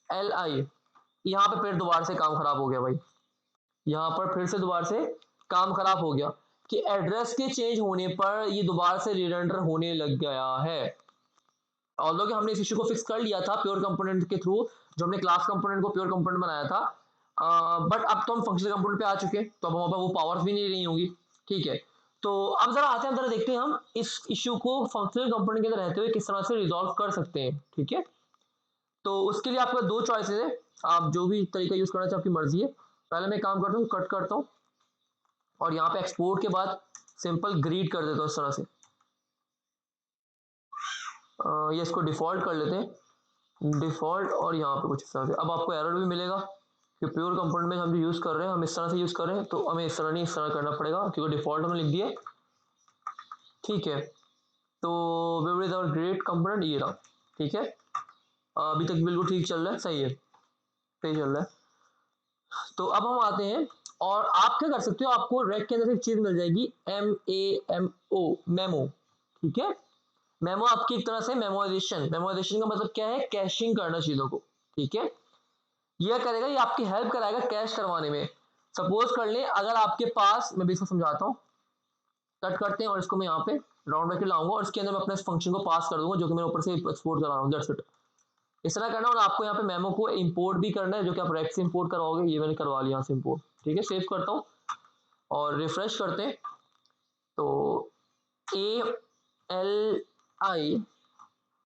ALI, यहाँ पे फिर दोबारा से काम खराब हो गया भाई, यहाँ पर फिर से दोबारा से काम खराब हो गया कि एड्रेस के चेंज होने पर ये दोबारा से रीरेंडर होने लग गया है। ऑल्दो कि हमने इस इशू को फिक्स कर लिया था प्योर कंपोनेंट के थ्रू, जो हमने क्लास कंपोनेंट को प्योर कंपोनेंट बनाया था, बट अब तो हम फंक्शनल कंपोनेंट पे आ चुके हैं, तो अब हमारे पास वो पावर्स भी नहीं रही होंगी। ठीक है, तो अब जरा आते हैं, जरा देखते हैं हम इस इशू को फंक्शनल कंपोनेंट के अंदर रहते हुए किस तरह से रिजॉल्व कर सकते हैं। ठीक है, तो उसके लिए आपका दो चॉइसेस है, आप जो भी तरीका यूज करना चाहे आपकी मर्जी है। पहले मैं काम करता हूँ, कट करता हूँ और यहाँ पे एक्सपोर्ट के बाद सिंपल ग्रीड कर देता हूँ इस तरह से, ये इसको डिफॉल्ट कर लेते हैं, डिफॉल्ट, और यहाँ पे कुछ इस तरह से। अब आपको एरर भी मिलेगा कि प्योर कंपोनेंट में हम जो यूज़ कर रहे हैं हम इस तरह से यूज़ कर रहे हैं, तो हमें इस तरह नहीं, इस तरह करना पड़ेगा क्योंकि डिफॉल्ट हमने लिख दिया। ठीक है, तो where is our grade component, ये रहा। ठीक है, अभी तक बिल्कुल ठीक चल रहा है, सही है, सही चल रहा है। तो अब हम आते हैं, और आप क्या कर सकते हो, आपको रैक के अंदर एक चीज मिल जाएगी, MAMO, मेमो। ठीक है, मेमो आपकी एक तरह से मेमोराइजेशन का मतलब क्या है, कैशिंग करना चीजों को। ठीक है, यह करेगा, ये आपकी हेल्प कराएगा कैश करवाने में। सपोज कर ले, अगर आपके पास, मैं भी इसको समझाता हूँ, कट करते हैं और इसको मैं यहाँ पे राउंड ब्रैकेट लाऊंगा और इसके अंदर मैं अपने फंक्शन को पास कर दूंगा जो कि मैं ऊपर से एक्सपोर्ट करा रहा हूँ, दैट्स इट। इस तरह करना, और आपको यहाँ पे मेमो को इंपोर्ट भी करना है, जो कि आप रेक से इंपोर्ट करवाओगे, ये मैंने करवा लिया यहाँ से इंपोर्ट। ठीक है, सेव करता हूँ और रिफ्रेश करते हैं, तो ALI,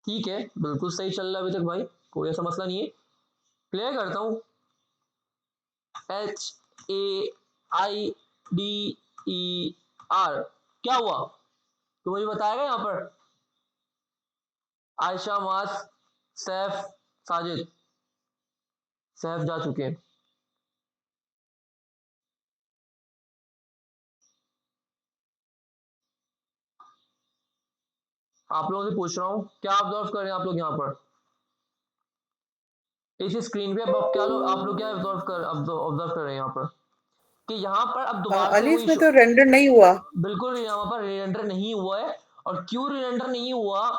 ठीक है, बिल्कुल सही चल रहा है अभी तक भाई, कोई ऐसा मसला नहीं है। क्लियर करता हूँ, HAIDER, क्या हुआ तो मुझे बताएगा यहाँ पर, आयशा, मास, सैफ, साजिद, सैफ जा चुके हैं। आप लोगों से पूछ रहा हूँ, क्या ऑब्जर्व कर रहे हैं आप लोग यहाँ पर इस स्क्रीन पे, अब आप लोग क्या ऑब्जर्व कर रहे हैं यहाँ पर, कि यहाँ पर अब दोबारा से अली वही इसमें तो रेंडर नहीं हुआ। बिल्कुल यहाँ पर रिरेंडर नहीं हुआ है। और क्यों रिरेंडर नहीं हुआ,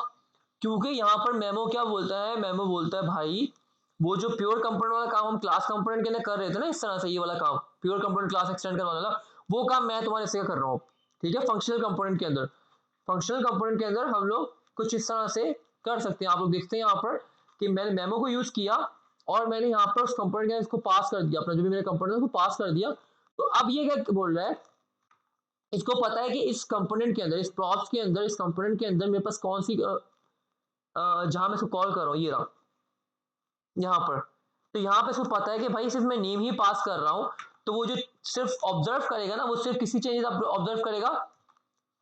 क्योंकि यहाँ पर मेमो क्या बोलता है, मेमो बोलता है भाई वो जो प्योर कंपोनेंट वाला काम हम क्लास कंपोनेंट के अंदर कर रहे थे ना, इस तरह से ये वाला काम प्योर कंपोनेंट क्लास एक्सटेंड करने वाला, वो काम मैं तुम्हारे से कर रहा हूँ। ठीक है, फंक्शनल कंपोनेंट के अंदर, फंक्शनल कंपोनेंट के अंदर हम लोग कुछ इस तरह से कर सकते हैं। आप लोग देखते हैं यहाँ पर कि मैंने मेमो को यूज किया और मैंने यहाँ पर उस कंपोनेंट के इसको पास कर दिया, अपना जो भी मेरे कंपोनेंट उसको पास कर दिया। तो अब ये क्या बोल रहा है, इसको पता है कि इस कंपोनेंट के अंदर, इस प्रॉप्स के अंदर, इस कंपोनेंट के अंदर मेरे पास कौन सी जहां मैं इसको कॉल कर रहा हूँ, ये रहा यहाँ पर। तो यहाँ पे इसको पता है कि भाई सिर्फ मैं नेम ही पास कर रहा हूँ, तो वो जो सिर्फ ऑब्जर्व करेगा ना, वो सिर्फ किसी चेंजेस ऑब्जर्व करेगा,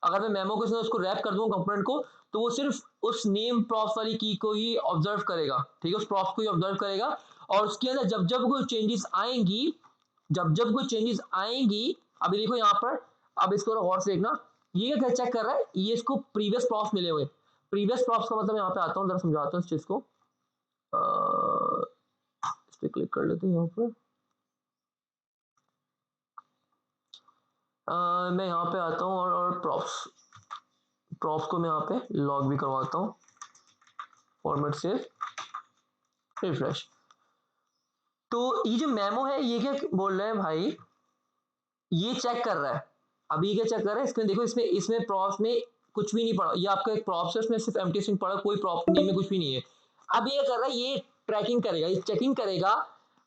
अगर मैं मेमो के साथ उसको रैप कर दूँ कंपोनेंट को, तो वो सिर्फ उस नेम प्रॉप्स वाली की को ही ऑब्जर्व करेगा, ठीक है, उस प्रॉप्स को ही ऑब्जर्व करेगा, और उसके अंदर जब जब कोई चेंजेस आएंगी, जब जब कोई चेंजेस आएंगी, अभी देखो यहाँ पर, अब इसको गौर से देखना, ये क्या चेक कर रहा है, ये इसको प्रीवियस प्रॉप्स मिले हुए, प्रीवियस प्रॉप्स का मतलब यहाँ पे आता हूँ, जरा समझाता हूँ इस चीज को, इस पे क्लिक कर लेते हैं यहाँ पर, मैं यहाँ पे आता हूँ और प्रॉप्स प्रॉप्स को मैं यहाँ पे लॉग भी करवाता हूँ, फॉर्मेट से रिफ्रेश। तो ये जो मेमो है ये क्या बोल रहा है भाई, ये चेक कर रहा है, अभी ये क्या चेक कर रहा है, इसमें देखो, इसमें इसमें प्रॉप्स में कुछ भी नहीं पड़ा, ये आपका एक प्रॉप्स है, इसमें सिर्फ एम्प्टी स्ट्रिंग पड़ा, कोई प्रॉप नेम में कुछ भी नहीं है। अब ये कर रहा है, ये ट्रैकिंग करेगा, ये चेकिंग करेगा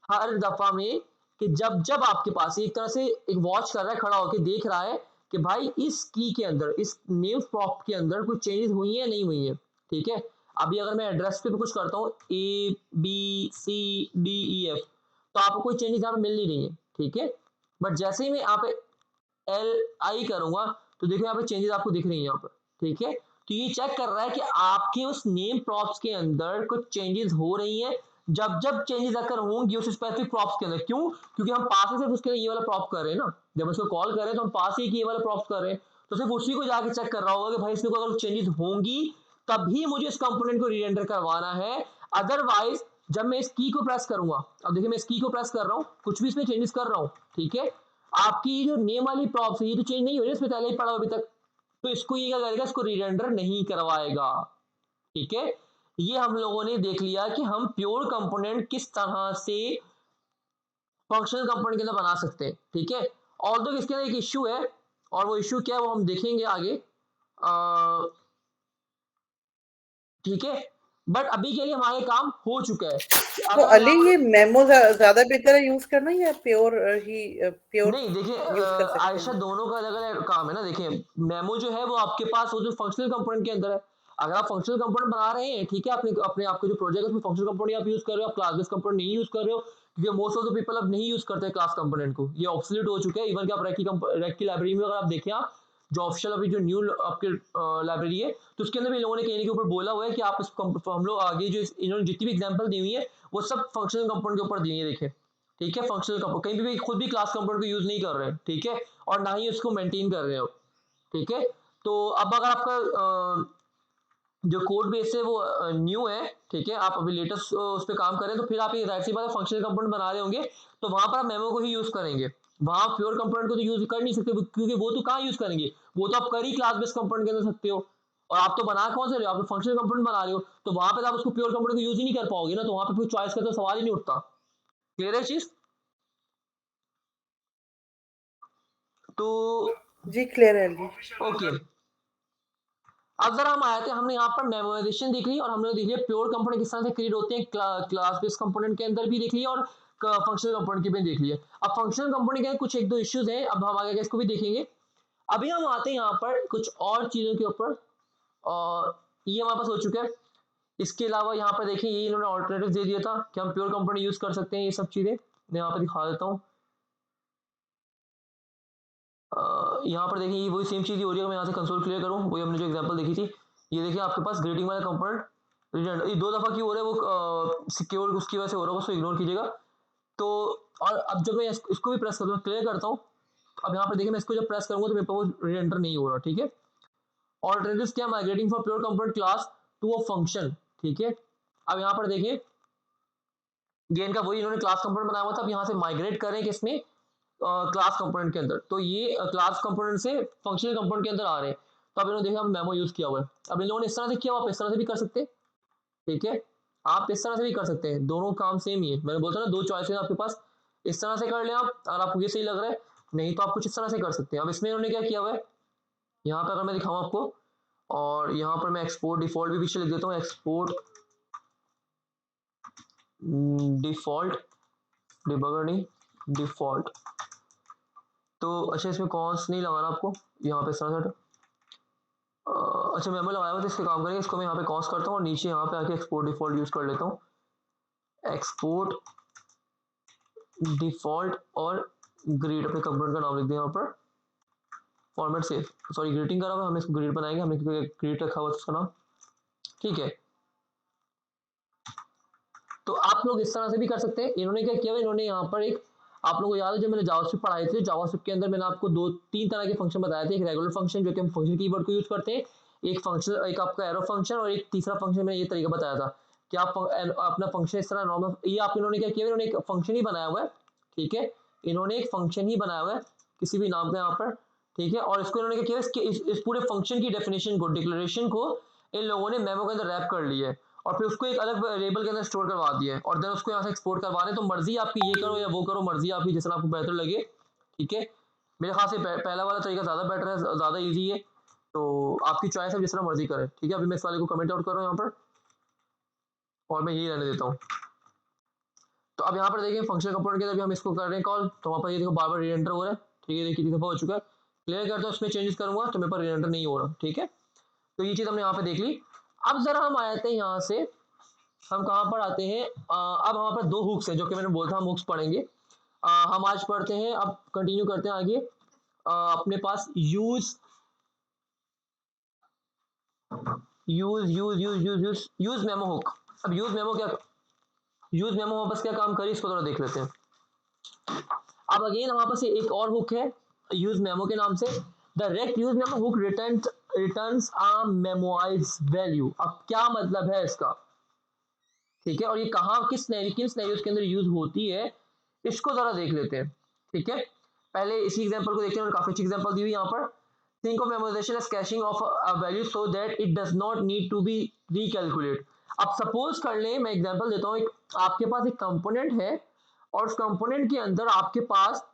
हर दफा में, कि जब जब आपके पास एक तरह से एक वॉच कर रहा है, खड़ा होकर देख रहा है कि भाई इस की के अंदर, इस नेम प्रॉप के अंदर कुछ चेंजेस हुई है नहीं हुई है, ठीक है। अभी अगर मैं एड्रेस पे कुछ करता हूँ ABCDEF, तो आपको कोई चेंजेस यहाँ पे मिल नहीं रही है, ठीक है। बट जैसे ही मैं यहाँ पे LI करूंगा, तो देखो यहाँ पे चेंजेस आपको दिख रही है यहाँ पर, ठीक है। तो ये चेक कर रहा है कि आपके उस नेम प्रॉप्स के अंदर कुछ चेंजेस हो रही हैं, जब जब चेंजेस अगर होंगी उस स्पेसिफिक प्रॉप्स के अंदर, क्यों, क्योंकि हम पास से सिर्फ उसके लिए ये वाला प्रॉप कर रहे हैं ना, जब उसको कॉल कर रहे हैं तो हम पास ही ये वाला प्रॉप्स कर रहे हैं, तो सिर्फ उसी को जाके चेक कर रहा होगा कि भाई इसमें अगर चेंजेस होंगी तभी मुझे इस कंपोनेंट को रीरेंडर करवाना है, अदरवाइज जब मैं इस की को प्रेस करूंगा, अब देखिए मैं इस की को प्रेस कर रहा हूँ, कुछ भी इसमें चेंजेस कर रहा हूँ, ठीक है, आपकी जो नेम वाली प्रॉप्स है ये तो चेंज नहीं हो रही, इसमें पहले ही पड़ा अभी तक, तो इसको ये क्या करेगा, इसको रीरेंडर नहीं करवाएगा, ठीक है। ये हम लोगों ने देख लिया कि हम प्योर कंपोनेंट किस तरह से फंक्शनल कंपोनेंट के अंदर बना सकते हैं, ठीक है। और तो इसके अंदर एक इश्यू है, और वो इश्यू क्या है वो हम देखेंगे आगे, ठीक है। बट अभी के लिए हमारे काम हो चुका है। तो अगर हम अली, यहाँ पर ये मेमो ज्यादा बेहतर है यूज करना या प्योर ही प्योर नहीं, देखिए यूज कर सकते आयशा, हैं? दोनों का अलग अलग काम है ना, देखिए मेमो जो है वो आपके पास वो जो फंक्शनल कंपोनेंट के अंदर है, अगर आप फंक्शनल कंपोनेंट बना रहे हैं, ठीक है, अपने अपने आपके जो प्रोजेक्ट है उसमें फंक्शनल कंपोनेंट आप यूज कर रहे हो, आप क्लास बेस्ड कंपोनेंट नहीं यूज कर रहे हो, क्योंकि मोस्ट ऑफ द पीपल अब नहीं यूज करते क्लास कंपोनेंट को, ये ऑब्सोलीट हो चुके हैं, इवन कि आप रैक की लाइब्रेरी में अगर आप देखें, आप जो ऑफिशियल अभी जो न्यू आपके लाइब्रेरी है, तो उसके अंदर भी लोगों ने कहीं के ऊपर बोला हुआ है कि आप हम लोग आगे जो इन्होंने जितनी भी एग्जांपल दी हुई है वो सब फंक्शनल कंपोनेंट के ऊपर दी है, देखें, ठीक है, फंक्शनल कंपोनेंट कहीं भी खुद भी क्लास कंपोनेंट को यूज नहीं कर रहे हैं, ठीक है, और ना ही उसको मेंटेन कर रहे हो, ठीक है। तो अब अगर आपका जो कोड बेस है वो न्यू है, ठीक है, आप अभी लेटेस्ट उस पर काम करें, तो फिर आप ये जाहिर सी बात है फंक्शनल कंपोनेंट बना रहे होंगे, तो वहां पर आप मेमो को ही यूज करेंगे, वहां प्योर कंपोनेंट को तो यूज कर नहीं सकते, क्योंकि वो तो कहाँ यूज करेंगे, वो तो आप कर ही क्लास बेस्ड कंपोनेंट के अंदर सकते हो, और आप तो बना कौन से रहे हो, आप तो फंक्शनल कंपोनेंट बना रहे हो, तो वहां पर आप उसको प्योर कंपोनेंट को यूज ही नहीं कर पाओगे ना, तो वहां पर कोई चॉइस का तो सवाल ही नहीं उठता। क्लियर है चीज? तो जी क्लियर है अली। ओके, अब जरा हम आए थे, हमने यहाँ पर मेमोराइजेशन देख ली, और हमने देख लिया प्योर कंपोनेंट किस तरह से क्रिएट होते हैं, क्लास बेस्ड कंपोनेंट के अंदर भी देख लिया, और फंक्शनल कंपोनेंट के भी देख लिया। अब फंक्शनल कंपोनेंट के कुछ एक दो इश्यूज हैं, अब हम आगे इसको भी देखेंगे। अभी हम आते हैं यहाँ पर कुछ और चीजों के ऊपर, और ये हमारे पास हो चुका है। इसके अलावा यहाँ पर देखिए, ये इन्होंने ऑल्टरनेटिव दे दिया था कि हम प्योर कंपोनेंट यूज कर सकते हैं, ये सब चीजें मैं यहाँ पर दिखा देता हूँ। यहाँ पर देखिए, ये वही सेम चीज़ ही हो रही है, मैं यहाँ से कंसोल क्लियर करूँ, वही हमने जो एग्जांपल देखी थी, ये देखिए आपके पास ग्रीटिंग वाला कंपोनेंट रिजल्ट, ये दो दफ़ा क्यों हो रहा है, वो सिक्योर उसकी वजह से हो रहा है, उसको इग्नोर कीजिएगा। तो और अब जब मैं इसको भी प्रेस करता हूँ, क्लियर करता हूँ, अब यहाँ पर देखिए मैं इसको जब प्रेस करूँगा तो मेरे पास वो रीएंटर नहीं हो रहा, ठीक है। ऑल्टरनेटिव्स क्या, migrating from pure component class to a function, ठीक है। अब यहाँ पर देखिए, ये इनका वही इन्होंने क्लास कंपोनेंट बनाया हुआ था, अब यहाँ से माइग्रेट करें किसमें, क्लास कंपोनेंट के अंदर, तो ये क्लास कंपोनेंट से फंक्शनल कंपोनेंट के अंदर आ रहे हैं, तो अब इन्होंने देखा हम मेमो यूज किया हुआ है, अब इन लोगों ने इस तरह से किया, आप इस तरह से भी कर सकते हैं, ठीक है, आप इस तरह से भी कर सकते हैं, दोनों काम सेम ही है, मैंने बोलता ना दो चॉइसेस आपके पास, इस तरह से कर लें आप, और आपको ये सही लग रहा है, नहीं तो आप कुछ इस तरह से कर सकते हैं। अब इसमें इन्होंने क्या किया हुआ है, यहाँ पर अगर मैं दिखाऊँ आपको, और यहाँ पर मैं एक्सपोर्ट डिफॉल्ट भी पीछे लिख देता हूँ, एक्सपोर्ट डिफॉल्ट, डिबगर नहीं, डिफॉल्ट, तो अच्छा इसमें कॉन्स नहीं लगाना आपको, यहाँ पे इस तरह से अच्छा मेमो लगाया हुआ तो इसके काम करेंगे, इसको मैं यहाँ पे कॉन्स करता हूँ, और नीचे यहाँ पे आके एक्सपोर्ट डिफॉल्ट यूज कर लेता हूँ, एक्सपोर्ट डिफॉल्ट, और ग्रीड अपने कंपोनेंट का नाम लिख दें यहाँ पर, फॉर्मेट से, सॉरी ग्रीटिंग करा हुआ, हम इसको ग्रीट बनाएंगे, हमने ग्रीट रखा हुआ उसका नाम, ठीक है। तो आप लोग इस तरह से भी कर सकते हैं। इन्होंने क्या किया, इन्होंने यहाँ पर एक, आप लोगों को याद है जब मैंने जावास्क्रिप्ट पढ़ाए थे, जावास्क्रिप्ट के अंदर मैंने आपको 2-3 तरह के फंक्शन बताए थे। एक रेगुलर फंक्शन जो कि हम फंक्शन कीवर्ड को यूज करते हैं, एक फंक्शन, एक आपका एरो फंक्शन, और एक तीसरा फंक्शन मैंने ये तरीका बताया था कि आप अपना फंक्शन इस तरह नॉर्मल, ये आप इन्होंने क्या किया, इन्होंने एक फंक्शन ही बनाया हुआ है, ठीक है, इन्होंने एक फंक्शन ही बनाया हुआ है किसी भी नाम का यहाँ पर, ठीक है। और इसको इन्होंने क्या किया, इसके इस पूरे फंक्शन की डेफिनेशन को, डिक्लेरेशन को इन लोगों ने मेमो के अंदर रैप कर लिया है और फिर उसको एक अलग वेरिएबल के अंदर स्टोर करवा दिया है, और देन उसको यहाँ से एक्सपोर्ट करवाने, तो मर्जी आपकी, ये करो या वो करो, मर्जी आपकी, जिस तरह आपको बेहतर लगे, ठीक है। मेरे ख्याल से पहला वाला तरीका ज़्यादा बेटर है, ज़्यादा ईजी है, तो आपकी चॉइस है, जिस तरह मर्जी करें, ठीक है। अभी मैं इस वाले को कमेंट आउट कर रहा हूँ यहाँ पर, और मैं यही रहने देता हूँ। तो अब यहाँ पर देखिए फंक्शन कंपोनेंट के अंदर भी हम इसको कर रहे हैं कॉल, तो वहाँ पर ये देखो बार बार रीएंटर हो रहा है, ठीक है, देखिए दफ़ा हो चुका है। क्लियर करता हूँ, उसमें चेंजेस करूँगा तो मेरे पर रीएंटर नहीं हो रहा, ठीक है। तो ये चीज़ हमने यहाँ पे देख ली। अब जरा हम आए थे यहाँ से, हम कहाँ पर आते हैं, अब हमारे पास 2 हुक्स हैं जो कि मैंने बोला था हम हुक्स पढ़ेंगे। हम आज पढ़ते हैं, अब कंटिन्यू करते हैं आगे। अपने पास यूज यूज मेमो हुक। अब यूज मेमो वापस क्या काम करी, इसको थोड़ा देख लेते हैं। अब अगेन हमारे पास एक और हुक है यूज मेमो के नाम से, the React use memo hook returns a memoized value. अब क्या मतलब है इसका, ठीक है, और ये कहाँ किस सिनेरियोस के अंदर यूज होती है, इसको जरा देख लेते हैं, ठीक है। पहले इसी एग्जांपल को देखते हैं, काफी अच्छी एग्जांपल दी हुई यहाँ पर। Think of memorization as caching of a value so that it does not need to be recalculate. अब सपोज कर लें, मैं एग्जांपल देता हूँ, आपके पास एक कंपोनेंट है और उस कंपोनेंट के अंदर आपके पास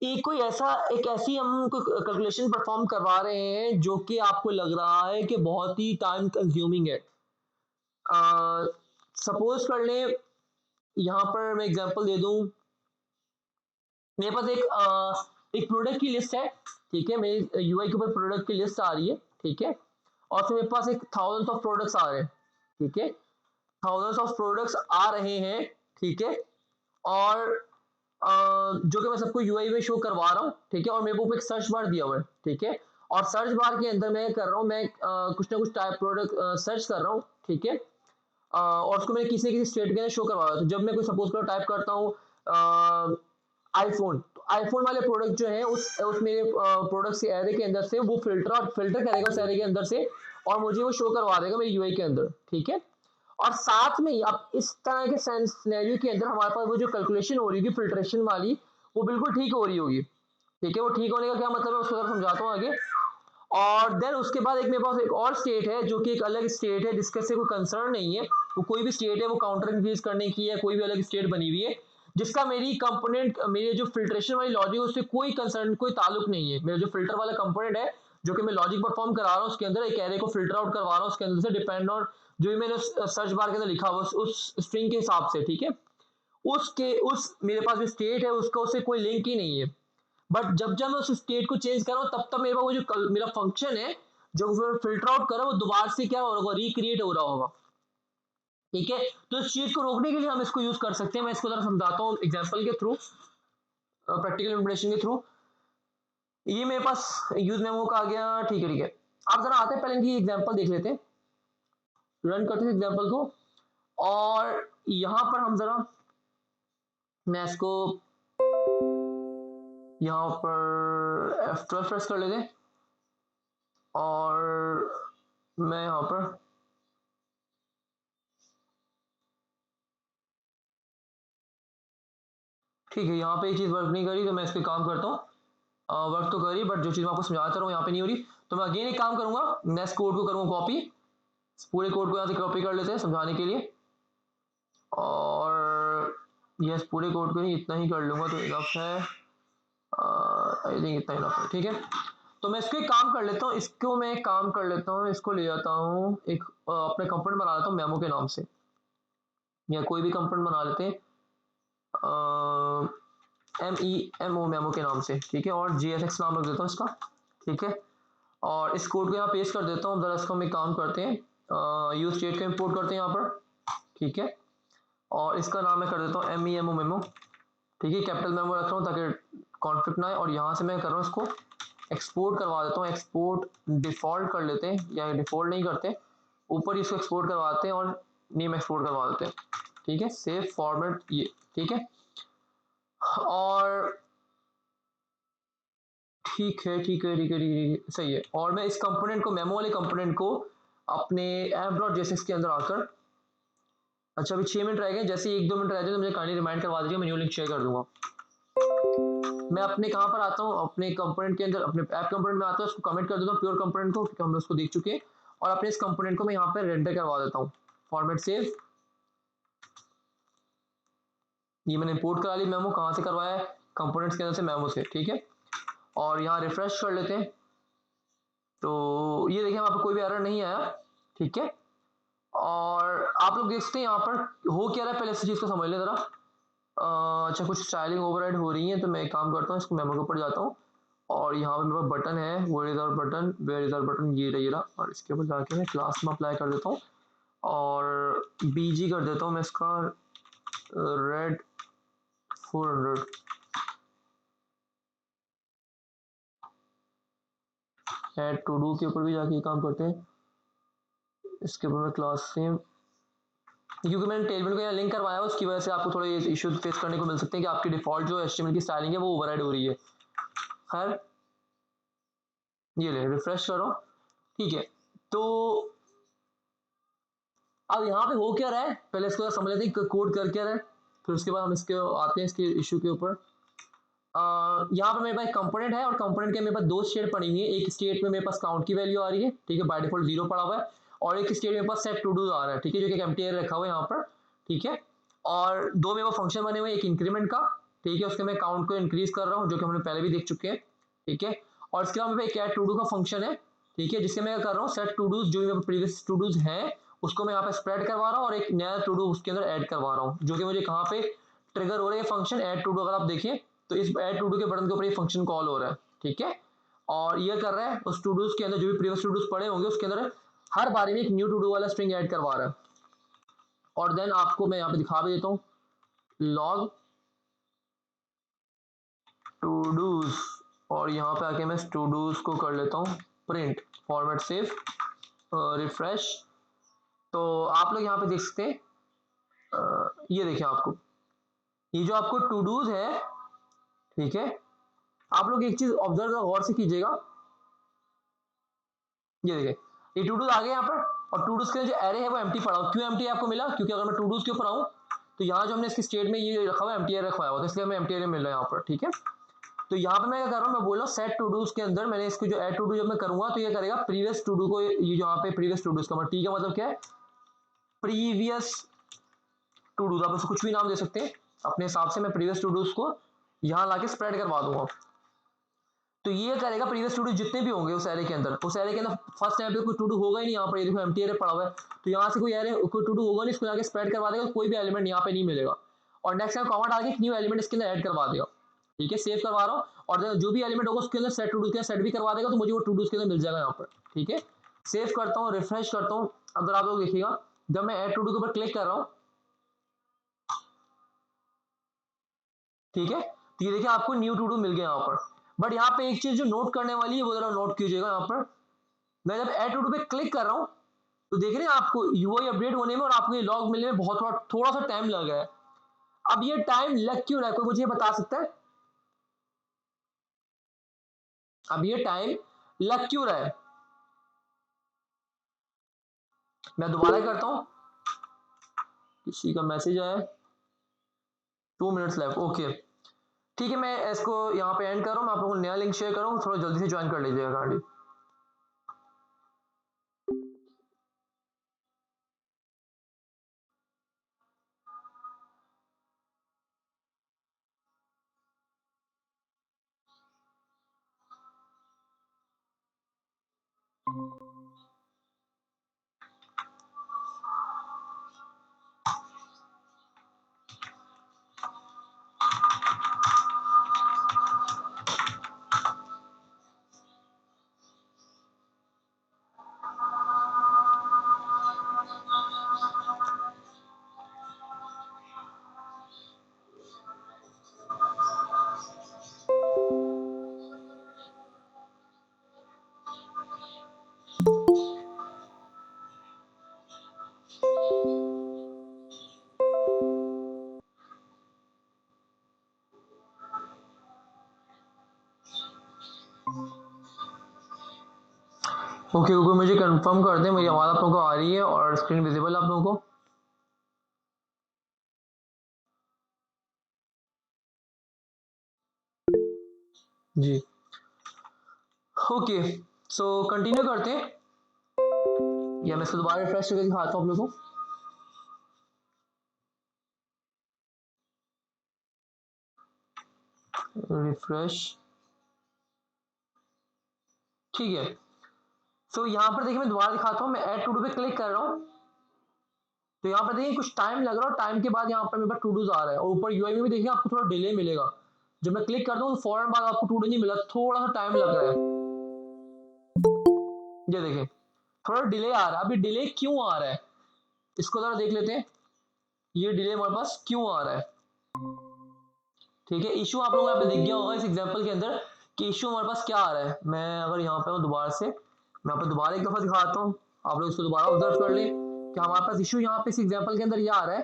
एक कोई ऐसा, एक ऐसी हम कोई कैलकुलेशन परफॉर्म करवा रहे हैं जो कि आपको लग रहा है कि बहुत ही टाइम कंज्यूमिंग है। सपोज कर लें, यहाँ पर मैं एग्जांपल दे दूं, मेरे पास एक प्रोडक्ट की लिस्ट है, ठीक है, मेरी यूआई के ऊपर प्रोडक्ट की लिस्ट आ रही है, ठीक है, और फिर मेरे पास एक थाउजेंड्स ऑफ प्रोडक्ट्स आ रहे हैं, ठीक है, थाउजेंड्स ऑफ प्रोडक्ट्स आ रहे हैं, ठीक है, और जो कि मैं सबको यूआई में शो करवा रहा हूँ, ठीक है, और मेरे को एक सर्च बार दिया हुआ है, ठीक है, और सर्च बार के अंदर मैं कर रहा हूँ, मैं कुछ ना कुछ टाइप प्रोडक्ट सर्च कर रहा हूँ, ठीक है, और उसको मैं किसी न किसी स्टेट के अंदर शो करवा रहा हूँ। तो जब मैं कोई सपोज करो टाइप करता हूँ आईफोन, तो आईफोन वाले प्रोडक्ट जो है उस मेरे प्रोडक्ट के एरे के अंदर से वो फिल्टर करेगा उस एरे के अंदर से, और मुझे वो शो करवा देगा मेरे यूआई के अंदर, ठीक है। और साथ में ही अब इस तरह के सिनेरियो के अंदर हमारे पास वो जो कैलकुलेशन हो रही होगी फिल्ट्रेशन वाली, वो बिल्कुल ठीक हो रही होगी, ठीक है। वो ठीक होने का क्या मतलब है, उसको जरा समझाता हूँ आगे। और देन उसके बाद एक मेरे पास एक और स्टेट है जो कि एक अलग स्टेट है जिसके से कोई कंसर्न नहीं है, वो कोई भी स्टेट है, वो काउंटर इंक्रीज करने की है, कोई भी अलग स्टेट बनी हुई है जिसका मेरी कंपोनेंट, मेरी जो फिल्ट्रेशन वाली लॉजिक है उससे कोई कंसर्न, कोई ताल्लुक नहीं है। मेरा जो फिल्टर वाला कंपोनेंट है जो कि मैं लॉजिक परफॉर्म करा रहा हूँ, उसके अंदर एक एरे को फिल्टर आउट करवा रहा हूँ उसके अंदर से, डिपेंड ऑन जो भी मैंने सर्च बार के अंदर लिखा हुआ उस स्ट्रिंग के हिसाब से, ठीक है। उसके उस मेरे पास जो स्टेट है उसका उससे कोई लिंक ही नहीं है। बट जब जब मैं उस स्टेट को चेंज कर रहा हूँ तब तब मेरे पास वो जो मेरा फंक्शन है जो फिल्टर आउट कर रहा है वो दोबारा से क्या हो रहा होगा, रिक्रिएट हो रहा होगा, ठीक है। तो इस चीज को रोकने के लिए हम इसको यूज कर सकते हैं, मैं इसको जरा समझाता हूँ एग्जाम्पल के थ्रू, प्रैक्टिकल इंप्लीमेंटेशन के थ्रू। ये मेरे पास यूज मेमो का आ गया, ठीक है, ठीक है। आप जरा आते हैं पहले इनकी एग्जाम्पल देख लेते हैं, रन करते हैं एग्जाम्पल को, और यहाँ पर हम जरा, मैं इसको यहाँ पर F12 प्रेस कर लेते हैं, और मैं यहाँ पर ठीक है, यहाँ पे ये चीज़ वर्क नहीं करी तो मैं इस पर काम करता हूँ। वर्क तो करी बट जो चीज़ मैं आपको समझाता रहा हूँ यहाँ पे नहीं हो रही, तो मैं अगेन एक काम करूँगा, नेक्स्ट कोड को करूँगा कॉपी, पूरे कोड को यहाँ से कॉपी कर लेते हैं समझाने के लिए, और यस पूरे कोड को ही इतना ही कर लूँगा तो इनफ है, आई थिंक इतना इनफ है, ठीक है। तो मैं इसको एक काम कर लेता हूँ, इसको मैं एक काम कर लेता हूँ, इसको ले जाता हूँ एक अपने कंपोनेंट बना लेता हूँ मेमो के नाम से, या कोई भी कंपोनेंट बना लेते हैं MEMO मेमो के नाम से, ठीक है, और JSX नाम रख देता हूँ इसका, ठीक है। और इस कोड को यहाँ पेस्ट कर देता हूँ, जरा इसको हम एक काम करते हैं, यूज स्टेट को इंपोर्ट करते हैं यहाँ पर, ठीक है, और इसका नाम मैं कर देता हूँ MEMO मेमो, ठीक है, कैपिटल मेमो रख रहा हूँ ताकि कॉन्फ्लिक्ट ना आए। और यहाँ से मैं कर रहा हूँ इसको एक्सपोर्ट करवा देता हूँ। एक्सपोर्ट डिफॉल्ट कर लेते हैं, या डिफॉल्ट नहीं करते, ऊपर ही इसको एक्सपोर्ट करवाते हैं और नेम एक्सपोर्ट करवा देते हैं। ठीक है, सेव फॉर्मेट ये, ठीक है। और ठीक है ठीक है ठीक है ठीक है, सही है। और मैं इस कंपोनेंट को, मेमो वाले कंपोनेंट को अपने app.jsx के अंदर आकर, अच्छा अभी 6 मिनट रह गए, जैसे 1-2 मिनट रह जाए तो मुझे काइंडली रिमाइंड करवा दीजिए, मैं न्यू लिंक शेयर कर दूंगा। मैं अपने कहाँ पर आता हूँ, अपने कंपोनेंट के अंदर, अपने ऐप कंपोनेंट में आता हूँ, उसको कमेंट कर देता हूँ प्योर कंपोनेंट को, क्योंकि हम उसको देख चुके हैं। और अपने इस कंपोनेंट को मैं यहाँ पे रेंडर करवा देता हूँ, फॉर्मेट सेव। ये मैंने इंपोर्ट करा ली मेमो, कहाँ से करवाया है, कंपोनेंट्स के अंदर से, मेमो से, ठीक है। और यहाँ रिफ्रेश कर लेते हैं, तो ये देखिए वहाँ पर कोई भी एरर नहीं आया, ठीक है। और आप लोग देख सकते हैं यहाँ पर हो क्या रहा है, पहले इस चीज़ को समझ लें जरा। अच्छा कुछ स्टाइलिंग ओवरराइड हो रही है, तो मैं एक काम करता हूँ, इसको मेमो के ऊपर जाता हूँ और यहाँ पे मेरे पास बटन है, where is our button, where is our button, ये रहा। और इसके ऊपर जाके मैं क्लास में अप्लाई कर देता हूँ और बीजी कर देता हूँ मैं इसका रेड 400। ऐड टू डू के ऊपर भी जाके ये काम करते हैं, इसके ऊपर मैं क्लास से, क्योंकि मैंने टेलमेंट को यहाँ लिंक करवाया है, उसकी वजह से आपको थोड़े इश्यू फेस करने को मिल सकते हैं कि आपकी डिफॉल्ट जो एचटीएमएल की स्टाइलिंग है वो ओवरराइड हो रही है। खैर ये ले रिफ्रेश करो, ठीक है। तो अब यहाँ पे हो क्या रहा है, पहले इसको समझ लेते हैं कोड कर क्या रहा है, फिर उसके बाद हम इसके आते हैं इसके इशू के ऊपर। यहाँ पर मेरे पास एक कंपोनेंट है और कंपोनेंट के मेरे पास 2 स्टेट पड़ी हुई है। एक स्टेट में मेरे पास काउंट की वैल्यू आ रही है, ठीक है, बाय डिफॉल्ट 0 पड़ा हुआ है। और एक स्टेट में मेरे पास सेट टू डू आ रहा है, ठीक है, जो कि एम्प्टी एरर रखा हुआ है यहाँ पर, ठीक है। और 2 मेरे पास फंक्शन बने हुए हैं, एक इंक्रीमेंट का, ठीक है, उसके मैं काउंट को इंक्रीज कर रहा हूँ, जो कि हमने पहले भी देख चुके हैं, ठीक है। और इसके अलावा मेरे पास एक ऐड टू डू का फंक्शन है, ठीक है, जिससे मैं क्या कर रहा हूँ, सेट टू डूज जो प्रीवियस टू डूज हैं उसको मैं यहाँ पे स्प्रेड करवा रहा हूँ और एक नया टू डू उसके अंदर ऐड करवा रहा हूँ, जो कि मुझे कहाँ पे ट्रिगर हो रहा है फंक्शन ऐड टू डू। अगर आप देखिए तो इस ऐड टू डू के बटन के ऊपर ये फंक्शन कॉल हो रहा है, ठीक है। और ये कर रहा है उस टू डूज के अंदर जो भी प्रीवियस टू डूज पड़े होंगे उसके अंदर हर बारी में एक न्यू टू डू वाला स्ट्रिंग ऐड करवा रहा है। और देन आपको मैं यहाँ पे दिखा भी देता हूँ, लॉग टू डूज, और यहाँ पे आके मैं टू डूज को कर लेता हूँ प्रिंट, फॉर्मेट सेव, रिफ्रेश। तो आप लोग यहाँ पे देख सकते हैं, ये देखिए आपको ये जो आपको टू डूज है, ठीक है, आप लोग एक चीज ऑब्जर्व गौर से कीजिएगा, ये देखिए ये टू डूज आ गए यहाँ पर, और टू डूज के जो एरे है वो एम्प्टी पड़ा हुआ। क्यों एम्प्टी आपको मिला, क्योंकि अगर मैं टू डूज के ऊपर आऊँ तो यहाँ जो हमने इसकी स्टेट में ये रखा हुआ एम्प्टी एरे रखा हुआ, तो इसलिए हमें एम्प्टी एरे मिल रहा है यहाँ पर, ठीक है। तो यहाँ पे मैं क्या कर रहा हूँ, मैं बोल रहा हूँ सेट टू डूज के अंदर मैंने इसको जो ऐड टू डू जब मैं करूंगा तो ये करेगा प्रीवियस टू डू को, ये जो यहाँ पे प्रीवियस टू डूज का ठीक है, मतलब क्या है, प्रीवियस टू डूज, आप उसको कुछ भी नाम दे सकते हैं अपने हिसाब से। मैं प्रीवियस टू डूज को यहाँ लाके स्प्रेड करवा दूंगा, तो ये करेगा प्रीवियस टू डू जितने भी होंगे उस एरे के अंदर, उस एरे के अंदर फर्स्ट टाइम पे कोई टू डू होगा ही नहीं, यहाँ पर ये देखो एम्प्टी एरे पड़ा हुआ है, तो यहाँ से कोई एरे कोई टू डू होगा नहीं, इसको जाके स्प्रेड करवा देगा, कोई भी एलिमेंट यहाँ पे नहीं मिलेगा। और नेक्स्ट टाइम कमांड आके एक न्यू एलिमेंट इसके अंदर ऐड करवा देगा, ठीक है, सेव करवा रहा हूँ। और जो भी एलिमेंट होगा उसके अंदर सेट टू डू के सेट भी करवा देगा, तो मुझे वो टू डू के अंदर मिल जाएगा यहाँ पर, ठीक है। सेव करता हूँ, रिफ्रेश करता हूँ। अगर आप लोग देखिएगा जब मैं ऐड टू डू के ऊपर क्लिक कर रहा हूँ, ठीक है, तो ये देखिए आपको न्यू टू डू मिल गया यहाँ पर। बट यहाँ पे एक चीज जो नोट करने वाली है वो जरा नोट कीजिएगा, यहाँ पर मैं जब ऐड टू डू पे क्लिक कर रहा हूँ तो देख रहे हैं आपको यूआई अपडेट होने में और आपको ये लॉग मिलने में बहुत थोड़ा सा टाइम लगा है। अब ये टाइम लग क्यों रहा है, कोई मुझे बता सकता है? अब ये टाइम लग क्यों रहा है? मैं दोबारा करता हूं, किसी का मैसेज आया, 2 मिनट्स लेफ्ट, ओके, ठीक है। मैं इसको यहाँ पे एंड कर रहा हूँ, मैं आप लोगों को नया लिंक शेयर कर रहा हूँ, थोड़ा जल्दी से ज्वाइन कर लीजिएगा गाड़ी। ओके गूगल मुझे कंफर्म कर दें मेरी आवाज़ आप लोगों को आ रही है और स्क्रीन विजिबल आप लोगों को। जी ओके, सो कंटिन्यू करते हैं, या मैं इसको दोबारा रिफ्रेश करके दिखाता हूँ आप लोगों को। रिफ्रेश, ठीक है। सो यहाँ पर देखिए मैं दोबारा दिखाता हूँ, मैं ऐड टू डू पे क्लिक कर रहा हूँ, तो यहाँ पर देखिए कुछ टाइम लग रहा है, टाइम के बाद यहाँ पर मेरे पास टू डूज आ रहा है, और ऊपर यूआई में भी देखिए आपको थोड़ा डिले मिलेगा। जब मैं क्लिक करता हूँ तो फौरन बाद आपको टू डू नहीं मिला, थोड़ा सा टाइम लग रहा है। ये देखें थोड़ा डिले आ रहा है। अभी डिले क्यों आ रहा है इसको जरा देख लेते हैं, ये डिले हमारे पास क्यों आ रहा है। ठीक है, इशू आप लोगों को यहाँ पे दिख गया होगा इस एग्जांपल के अंदर कि इशू हमारे पास क्या आ रहा है। मैं अगर यहाँ पे दोबारा से, मैं यहाँ पे दोबारा एक दफा दिखाता हूँ, आप लोग इसको दोबारा ऑब्जर्व कर लें कि हमारे पास इशू यहाँ पे इस एग्जांपल के अंदर ये आ रहा है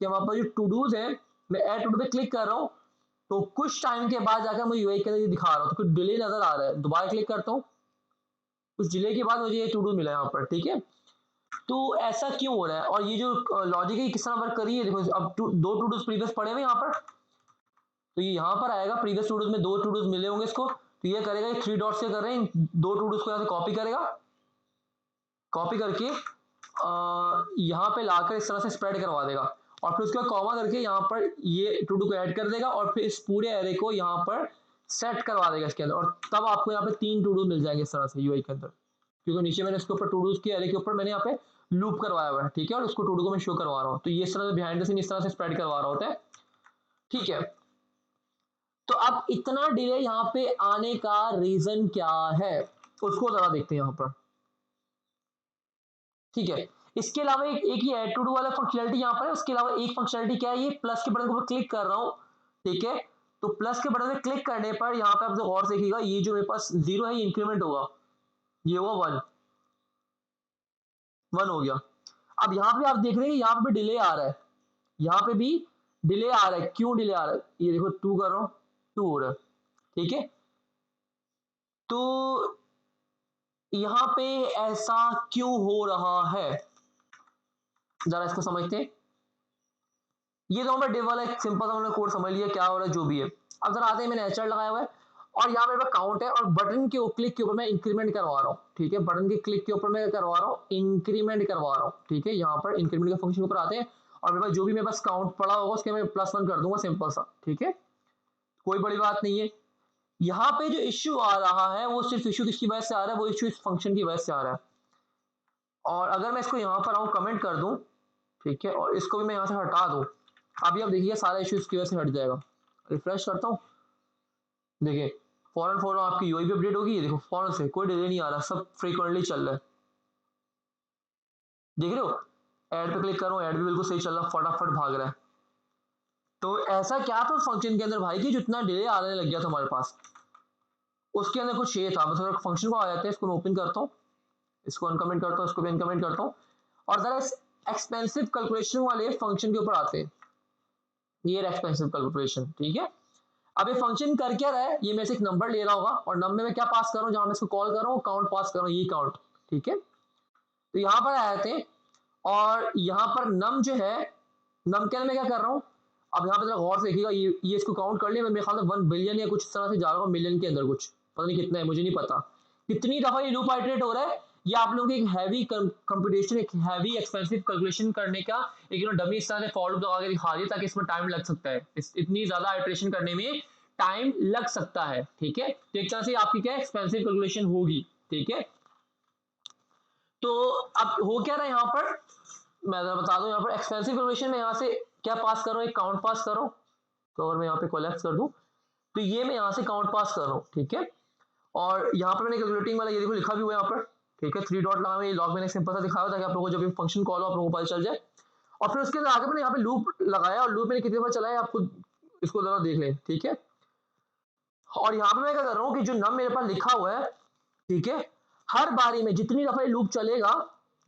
कि हमारे पास जो टू डूज है, मैं ऐड टू डू पे क्लिक कर रहा हूँ, तो कुछ टाइम के बाद जाकर मुझे यूआई के अंदर दिखा रहा हूँ, तो कुछ डिले नजर आ रहा है। दोबारा क्लिक करता हूँ, कुछ डिले के बाद मुझे ये टू डू मिला यहाँ पर। ठीक है, तो ऐसा क्यों हो रहा है, और ये जो लॉजिक है किस तरह वर्क करी है, देखो अब दो टू डूज प्रीवियस पड़े हुए यहाँ पर, तो ये यहाँ पर आएगा, प्रीवियस टू डूज में दो टू डूज मिले होंगे इसको, तो ये करेगा, ये थ्री डॉट से कर रहे हैं, दो टू डूज को यहाँ से कॉपी करेगा, कॉपी करके यहाँ पे लाकर इस तरह से स्प्रेड करवा देगा, और फिर उसके बाद कॉमा करके यहाँ पर ये टू डू को ऐड कर देगा, और फिर इस पूरे एरे को यहाँ पर सेट करवा देगा इसके अंदर, और तब आपको यहाँ पे तीन टू डू मिल जाएंगे इस तरह से यूआई के अंदर, क्योंकि नीचे मैंने इसके ऊपर टू डूज के एरे के ऊपर मैंने यहाँ पे लूप करवाया हुआ है। ठीक है, और उसको टू डू को मैं शो करवा रहा हूँ, तो ये इस तरह से बिहाइंड द सीन इस तरह से स्प्रेड करवा रहा होता है। ठीक है, तो अब इतना डिले यहाँ पे आने का रीजन क्या है उसको जरा देखते हैं यहाँ पर। ठीक है, इसके अलावा एक ही ऐड टू डू वाला फंक्शनलिटी यहाँ पर है, उसके अलावा एक फंक्शनलिटी क्या है, ये प्लस के बटन के ऊपर क्लिक कर रहा हूँ। ठीक है, तो प्लस के बटन पे क्लिक करने पर यहाँ पे आप जो गौर से देखिएगा, ये जो मेरे पास जीरो है ये इंक्रीमेंट होगा, ये हुआ वन, वन हो गया। अब यहाँ पे आप देख रहे हैं यहाँ पे डिले आ रहा है, यहाँ पे भी डिले आ रहा है, क्यों डिले आ रहा है, ये देखो टू कर रहा हूँ, टू हो रहा है। ठीक है, तो यहाँ पे ऐसा क्यों हो रहा है, जरा इसको समझते हैं। ये तो मैं डिव वाला एक सिंपल सा हमने कोड समझ लिया क्या हो रहा है जो भी है। अब जरा आते हैं, मैंने एचआर लगाया हुआ है और यहाँ मेरे पास काउंट है, और बटन के क्लिक के ऊपर मैं इंक्रीमेंट करवा रहा हूँ। ठीक है, बटन के क्लिक के ऊपर मैं करवा रहा हूँ, इंक्रीमेंट करवा रहा हूँ। ठीक है, यहाँ पर इंक्रीमेंट का फंक्शन के ऊपर आते हैं, और मेरे पास जो भी मेरे पास काउंट पड़ा होगा उसके मैं प्लस वन कर दूंगा, सिंपल सा। ठीक है, कोई बड़ी बात नहीं है। यहाँ पे जो इश्यू आ रहा है वो सिर्फ इश्यू किसकी वजह से आ रहा है, वो इश्यू इस फंक्शन की वजह से आ रहा है। और अगर मैं इसको यहाँ पर आऊँ कमेंट कर दूँ, ठीक है, और इसको भी मैं यहाँ से हटा दूँ, अभी आप देखिए सारा इश्यू इसकी वजह से हट जाएगा। रिफ्रेश करता हूँ, देखिए फौरन फौरन आपकी यूआई भी अपडेट होगी, देखो फौरन से कोई डिले नहीं आ रहा, सब फ्रीक्वेंटली चल रहा है। देख रहे हो, ऐड पे क्लिक कर रहा हूँ, ऐड भी बिल्कुल सही चल रहा है, फटाफट भाग रहा है। तो ऐसा क्या था फंक्शन के अंदर भाई कि जितना डिले आने लग गया था हमारे पास, उसके अंदर कुछ ये था। बस फंक्शन को आ जाते हैं, इसको मैं ओपन करता हूँ, इसको अनकमेंट करता हूँ, इसको भी अनकमेंट करता हूँ, और जरा इस एक्सपेंसिव कैलकुलेशन वाले फंक्शन के ऊपर आते हैं। ये एक्सपेंसिव कैलकुलेशन, ठीक है। अब ये फंक्शन कर क्या रहा है, ये मेरे से एक नंबर ले रहा होगा, और नंबर में क्या पास कर रहा हूँ, जहां मैं इसको कॉल कर रहा हूँ काउंट पास कर रहा हूँ, ये काउंट। ठीक है, तो यहाँ पर आए थे, और यहाँ पर नम जो है, नम के अंदर मैं क्या कर रहा हूँ, अब यहाँ पे जरा गौर से देखिएगा, ये इसको काउंट कर लिया, मेरे ख्याल में 1 बिलियन या कुछ इस तरह से जा रहा हूँ, मिलियन के अंदर कुछ पता नहीं कितना है, मुझे नहीं पता कितनी दफा ये लूप आइटरेट हो रहा है। ये आप लोगों की एक हैवी कंप्यूटेशन, एक हैवी एक्सपेंसिव कैलकुलेशन करने का एक डमी इस तरह से फॉर लूप लगा के दिखा दिया, ताकि इसमें टाइम लग सकता है, इतनी ज्यादा आइटरेशन करने में टाइम लग सकता है। ठीक है, तो एक तरह से आपकी क्या एक्सपेंसिव कैलकुलेशन होगी। ठीक है, तो अब हो क्या रहा है यहाँ पर, मैं जरा बता दूं, यहाँ पर एक्सपेंसिव कैलकुलेशन में यहाँ से क्या पास कर रहा हूँ, एक काउंट पास कर रहा हूँ। तो अगर मैं यहाँ पे कोलैप्स कर दूं, तो ये मैं यहाँ से काउंट पास कर रहा हूँ। ठीक है, और यहाँ पर मैंने कैलकुलेटिंग वाला ये देखो लिखा भी हुआ है यहाँ पर। ठीक है, थ्री डॉट लगा, ये लॉग मैंने सिंपल सा दिखाया ताकि आप लोगों को जब भी फंक्शन कॉल हो आप लोगों को पता चल जाए। और फिर उसके अंदर आगे मैंने यहाँ पे लूप लगाया, और लूप मैंने कितनी बार चलाया आपको इसको जरा देख लें। ठीक है, और यहाँ पे मैं क्या कर रहा हूँ कि जो नम मेरे पास लिखा हुआ है, ठीक है, हर बारी में जितनी दफा ये लूप चलेगा,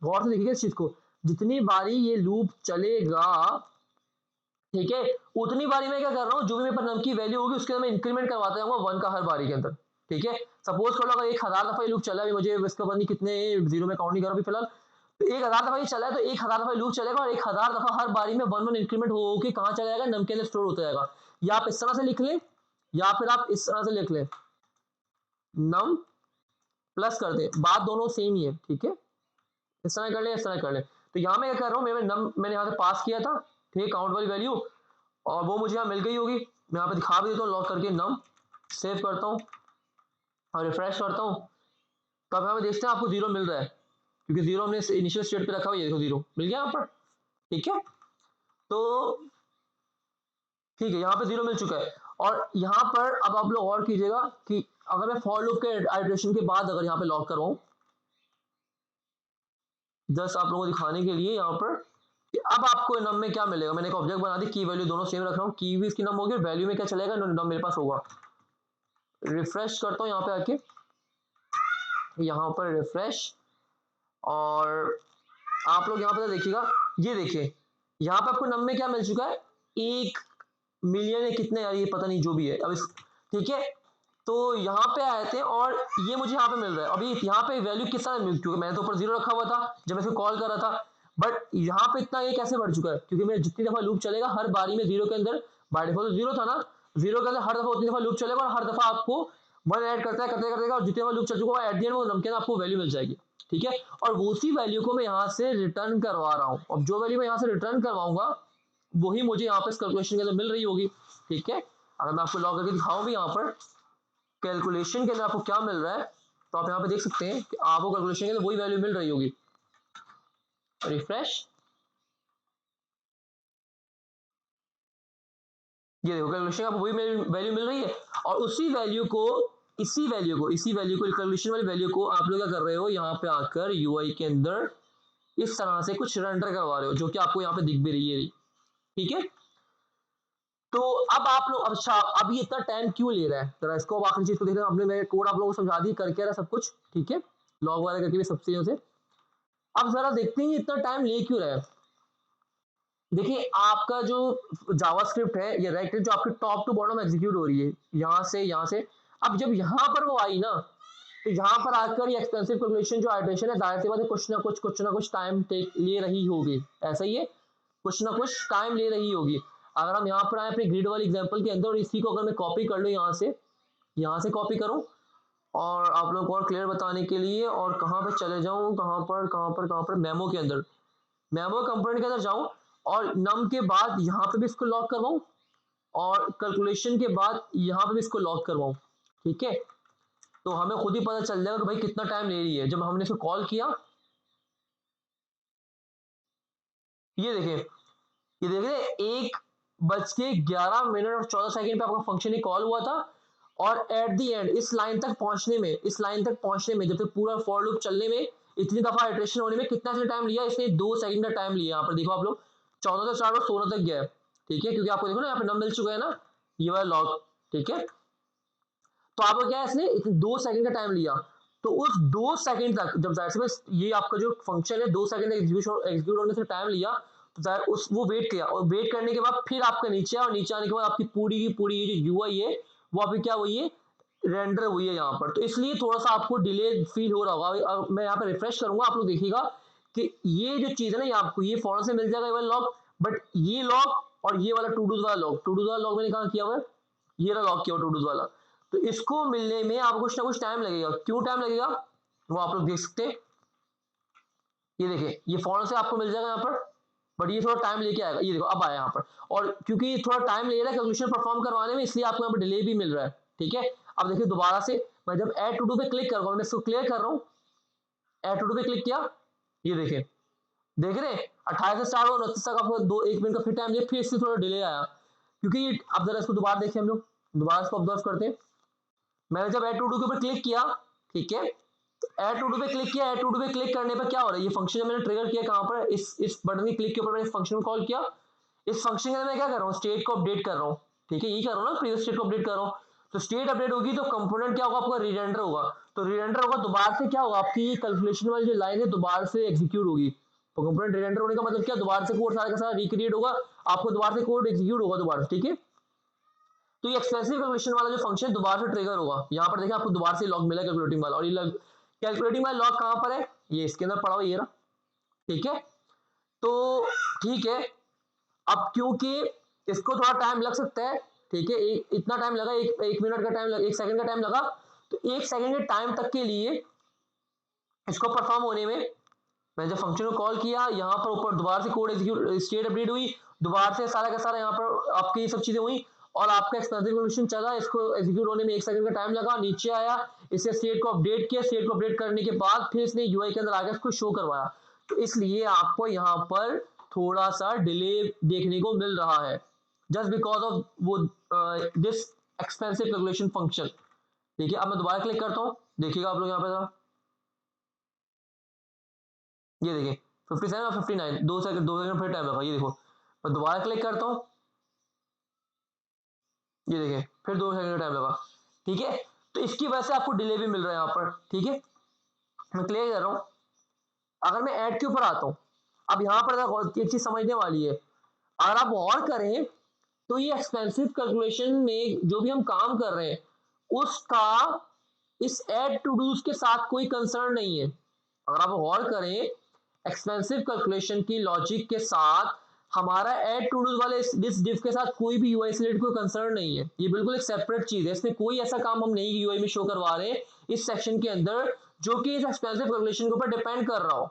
गौर से देखिएगा इस चीज को, जितनी बारी ये लूप चलेगा, ठीक है, उतनी बारी में क्या कर रहा हूँ, जो भी मेरे पास नम की वैल्यू होगी उसके अंदर मैं इंक्रीमेंट करवाता जाऊंगा वन का हर बारी के अंदर। ठीक है। सपोज कर लो अगर 1000 दफा ये लूप चला है, मुझे इसका पता नहीं कितने जीरो में काउंट नहीं कर रहा अभी फिलहाल, तो 1000 दफा ये चला है तो 1000 दफा लूप चलेगा और 1000 दफा हर बारी में 1 1 इंक्रीमेंट हो के कहाँ चला जाएगा, नम के अंदर स्टोर होता जाएगा। या आप इस तरह से लिख लें या फिर आप इस तरह से लिख लें, नम प्लस कर दे, बात दोनों सेम ही है, ठीक है। इस तरह कर ले, इस तरह कर ले। तो यहाँ मैं क्या कर रहा हूँ, मैंने यहाँ से पास किया था, ठीक है, काउंट वाली वैल्यू, और वो मुझे यहाँ मिल गई होगी। मैं यहाँ पे दिखा भी देता हूँ लॉक करके, नम सेव करता हूँ और रिफ्रेश करता हूँ, तो अब यहाँ पे देखते हैं आपको जीरो मिल रहा है, क्योंकि जीरो हमने इनिशियल स्टेट पे रखा हुआ है, ये देखो जीरो मिल गया यहाँ पर, ठीक है। तो ठीक है, यहाँ पे जीरो मिल चुका है। और यहाँ पर अब आप लोग और कीजिएगा कि अगर मैं फॉर लूप के आइटरेशन के बाद अगर यहाँ पे लॉक करवाऊँ, जस्ट आप लोगों को दिखाने के लिए यहाँ पर कि अब आपको नम में क्या मिलेगा। मैंने एक ऑब्जेक्ट बना दी, की वैल्यू दोनों सेम रख रहा हूँ, की भी इसकी नम होगी, वैल्यू में क्या चलेगा, नम मेरे पास होगा। रिफ्रेश करता हूँ यहाँ पे आके, यहाँ पर रिफ्रेश, और आप लोग यहाँ पर देखिएगा, ये देखिए यहाँ पे आपको नम में क्या मिल चुका है, 1 मिलियन है कितने यार, ये पता नहीं जो भी है अब इस, ठीक है। तो यहाँ पे आए थे और ये मुझे यहाँ पे मिल रहा है। अभी यहाँ पे वैल्यू किस तरह, क्योंकि मैंने तो ऊपर जीरो रखा हुआ था जब मैं इसको कॉल कर रहा था, बट यहाँ पे इतना ये कैसे बढ़ चुका है, क्योंकि मेरा जितनी दफा लूप चलेगा हर बारी में जीरो के अंदर, बाय डिफॉल्ट जीरो था ना, जीरो के अंदर हर दफा उतनी दफा लूप चलेगा और हर दफा आपको 1 ऐड करता है करते करते, और जितने दफा लूप चल चुका है एट द एंड वो नम के अंदर आपको वैल्यू मिल जाएगी, ठीक है। और उसी वैल्यू को मैं यहाँ से रिटर्न करवा रहा हूँ। अब जो वैल्यू मैं यहाँ से रिटर्न करवाऊंगा वही मुझे यहाँ पे इस कैलकुलेशन के अंदर मिल रही होगी, ठीक है। अगर मैं आपको लॉग करके दिखाऊं भी यहाँ पर कैलकुलेशन के अंदर आपको क्या मिल रहा है, तो आप यहाँ पे देख सकते हैं कि आपको कैलकुलेशन के अंदर वही वैल्यू मिल रही होगी। रिफ्रेश, ये देखो कैलकुलेशन आपको वही वैल्यू मिल रही है, और इसी वैल्यू को कैलकुलेशन वाली वैल्यू को आप लोग क्या कर रहे हो, यहाँ पे आकर यूआई के अंदर इस तरह से कुछ रेंडर करवा रहे हो, जो कि आपको यहाँ पे दिख भी रही है, ठीक है। तो अब आप लोग, अच्छा अब ये इतना टाइम क्यों ले रहा है, जरा इसको अब आखिरी चीज को देखना। आपने मेरे कोड आप लोगों को समझा दी करके रहा सब कुछ, ठीक है, लॉग वगैरह करके भी सब चीजों से। अब जरा देखते हैं इतना टाइम ले क्यों रहा है। देखिए आपका जो जावास्क्रिप्ट है ये राइट है, जो आपके टॉप टू बॉटम एग्जीक्यूट हो रही है यहाँ से यहाँ से। अब जब यहाँ पर वो आई ना, तो यहाँ पर आकर ये एक्सपेंसिव कैलकुलेशन जो आइटरेशन है, जाहिर सी बात है कुछ ना कुछ टाइम ले रही होगी, ऐसा ही है, कुछ ना कुछ टाइम ले रही होगी। अगर हम यहाँ पर आए अपने ग्रिड वाली एग्जांपल के अंदर, और इसी को अगर मैं कॉपी कर लूँ यहाँ से कॉपी करूँ, और आप लोगों को और क्लियर बताने के लिए, और कहाँ पे चले जाऊँ, कहाँ पर मेमो के अंदर, मेमो कंपोनेंट के अंदर जाऊँ, और नम के बाद यहाँ पे भी इसको लॉक करवाऊँ, और कैलकुलेशन के बाद यहाँ पे भी इसको लॉक करवाऊँ, ठीक है। तो हमें खुद ही पता चल जाएगा कि भाई कितना टाइम ले रही है। जब हमने इसको कॉल किया, ये देखिए 1:11 और 14 सेकंड पे आपका फंक्शन ही कॉल हुआ था, और एट द एंड इस लाइन तक पहुंचने में जब तक पूरा फॉर लूप चलने में, इतनी दफा इटरेशन होने में कितना टाइम लिया, इसने 2 सेकंड का टाइम लिया। यहाँ पर देखो आप लोग, 14 से स्टार्ट और 16 तक गया है, ठीक है, क्योंकि आपको देखो ना यहाँ पे नंबर मिल चुका है ना, ये वाला लॉग, ठीक है। तो आपको क्या है, इसने 2 सेकंड का टाइम लिया। तो उस 2 सेकंड तक, जब जाहिर सी बात ये आपका जो फंक्शन है 2 सेकंड एग्जीक्यूट होने से टाइम लिया, तो जाहिर उस वो वेट किया, और वेट करने के बाद फिर आपका नीचे आया, और नीचे आने के बाद आपकी पूरी की पूरी ये जो यूआई है वो अभी क्या हुई है, रेंडर हुई है यहाँ पर। तो इसलिए थोड़ा सा आपको डिले फील हो रहा होगा। मैं यहाँ पे रिफ्रेश करूंगा, आप लोग देखिएगा कि ये जो चीज है ना, ये आपको ये फौरन से मिल जाएगा ये वाला लॉग, बट ये लॉग और ये वाला टू डूज वाला लॉग मैंने कहा किया हुआ है, ये रहा लॉक किया हुआ टू डूज वाला। तो इसको मिलने में आपको कुछ ना कुछ टाइम लगेगा। क्यों टाइम लगेगा वो आप लोग देख सकते हैं, ये देखिए ये फौरन से आपको मिल जाएगा यहाँ पर, बट ये थोड़ा टाइम लेके आएगा। ये देखो अब आया यहाँ पर, और क्योंकि ये थोड़ा टाइम ले रहा है कैलकुलेशन परफॉर्म करवाने में, इसलिए आपको यहाँ पर डिले भी मिल रहा है, ठीक है। अब देखिए दोबारा से मैं जब ऐड टू डू पे क्लिक करूंगा, मैं इसको क्लियर कर रहा हूँ, ऐड टू डू पे क्लिक किया, ये देखिए देख रहे 28 से स्टार्ट हो 29 तक आपको 1 मिनट का फिर टाइम दिया, फिर इससे थोड़ा डिले आया, क्योंकि अब जरा इसको दोबारा देखिए, हम लोग दोबारा इसको ऑब्जर्व करते हैं। मैंने जब ऐड टू डू के ऊपर क्लिक किया, ठीक है, तो ऐड टू डू पे क्लिक किया, ऐड टू डू पे क्लिक करने पर क्या हो रहा है, ये फंक्शन जब मैंने ट्रिगर किया कहां पर, इस बटन की क्लिक के ऊपर मैंने इस फंक्शन को कॉल किया। इस फंक्शन के अंदर मैं क्या कर रहा हूँ, स्टेट को अपडेट कर रहा हूँ, ठीक है, यही कर रहा हूँ ना, प्रीवियस स्टेट को अपडेट कर रहा हूँ। तो स्टेट अपडेट होगी तो कंपोनेंट क्या होगा, आपका रीरेंडर होगा। तो रीरेंडर होगा, दोबारा से क्या होगा, आपकी कैलकुलेशन वाली जो लाइन है दोबारा से एग्जीक्यूट होगी। तो कंपोनेंट रीरेंडर होने का मतलब क्या, दोबारा से कोड सारा का सारा रिक्रिएट होगा, आपको दोबारा से कोड एग्जीक्यूट होगा दोबारा, ठीक है। तो ये एक्सपेंसिव कैलकुलेशन वाला जो फंक्शन दोबारा से ट्रिगर होगा। यहाँ पर देखिए आपको दोबारा से लॉग मिला कैलकुलेटिंग वाला, और ये कैलकुलेटिंग वाला लॉग कहाँ पर है, ये इसके अंदर पड़ा हुआ ये रहा, ठीक है। तो ठीक है, अब क्योंकि इसको थोड़ा टाइम लग सकता है, ठीक है, इतना टाइम लगा, एक मिनट का टाइम लगा, 1 सेकंड का टाइम लगा, तो 1 सेकंड के टाइम तक के लिए इसको परफॉर्म होने में मैंने जब फंक्शन को कॉल किया, यहाँ पर ऊपर दोबारा से कोड एग्जीक्यूट स्टेट अपडेट हुई, दोबारा से सारा का सारा यहाँ पर आपकी ये सब चीजें हुई, और आपका एक्सपेंसिव कैलकुलेशन चला, इसको एग्जीक्यूट होने में 1 सेकंड का टाइम लगा, नीचे आया, इसे स्टेट को अपडेट किया, स्टेट को अपडेट करने के बाद फिर इसने यूआई के अंदर आकर इसको शो करवाया। तो इसलिए आपको यहाँ पर थोड़ा सा डिले देखने को मिल रहा है, जस्ट बिकॉज ऑफ वो दिस एक्सपेंसिव कैलकुलेशन फंक्शन। ठीक है, अब मैं दोबारा क्लिक करता हूँ, देखिएगा आप लोग यहाँ पे जरा, ये देखिए 57 और 59, 2 सेकंड फिर टाइम लगा, ये देखो मैं दोबारा क्लिक करता हूँ, ये देखिए फिर 2 सेकंड का टाइम लगा, ठीक है। तो इसकी वजह से आपको डिले भी मिल रहा है यहाँ पर, ठीक है। मैं क्लियर कर रहा हूँ, अगर मैं ऐड के ऊपर आता हूँ, अब यहाँ पर एक चीज समझने वाली है, अगर आप और करें तो ये एक्सपेंसिव कैलकुलेशन में जो भी हम काम कर रहे हैं उसका इस ऐड टू डूज के साथ कोई कंसर्न नहीं है। अगर आप और करें एक्सपेंसिव कैलकुलेशन की लॉजिक के साथ, हमारा ऐड टू डूज वाले दिस डिफ के साथ कोई भी यूआई से कोई कंसर्न नहीं है, ये बिल्कुल एक सेपरेट चीज है, इसमें कोई ऐसा काम हम नहीं यूआई में शो करवा रहे इस सेक्शन के अंदर जो कि इस एक्सपेंसिव कैलकुलेशन के ऊपर डिपेंड कर रहा हो,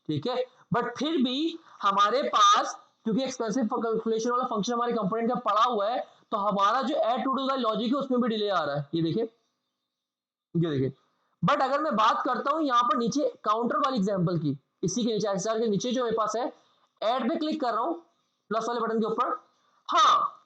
ठीक है। बट फिर भी हमारे पास, क्योंकि एक्सपेंसिव कैलकुलेशन वाला फंक्शन हमारे कंपोनेंट का पड़ा हुआ है, तो हमारा जो ऐड टू डूज वाला लॉजिक है उसमें भी डिले आ रहा है, ये देखिए, ये देखिए। बट अगर मैं बात करता हूं यहाँ पर नीचे काउंटर वाली एग्जांपल की, इसी के नीचे एक्सआर के नीचे जो मेरे पास है, ऐड पे क्लिक कर रहा हूं प्लस वाले बटन के ऊपर, हाँ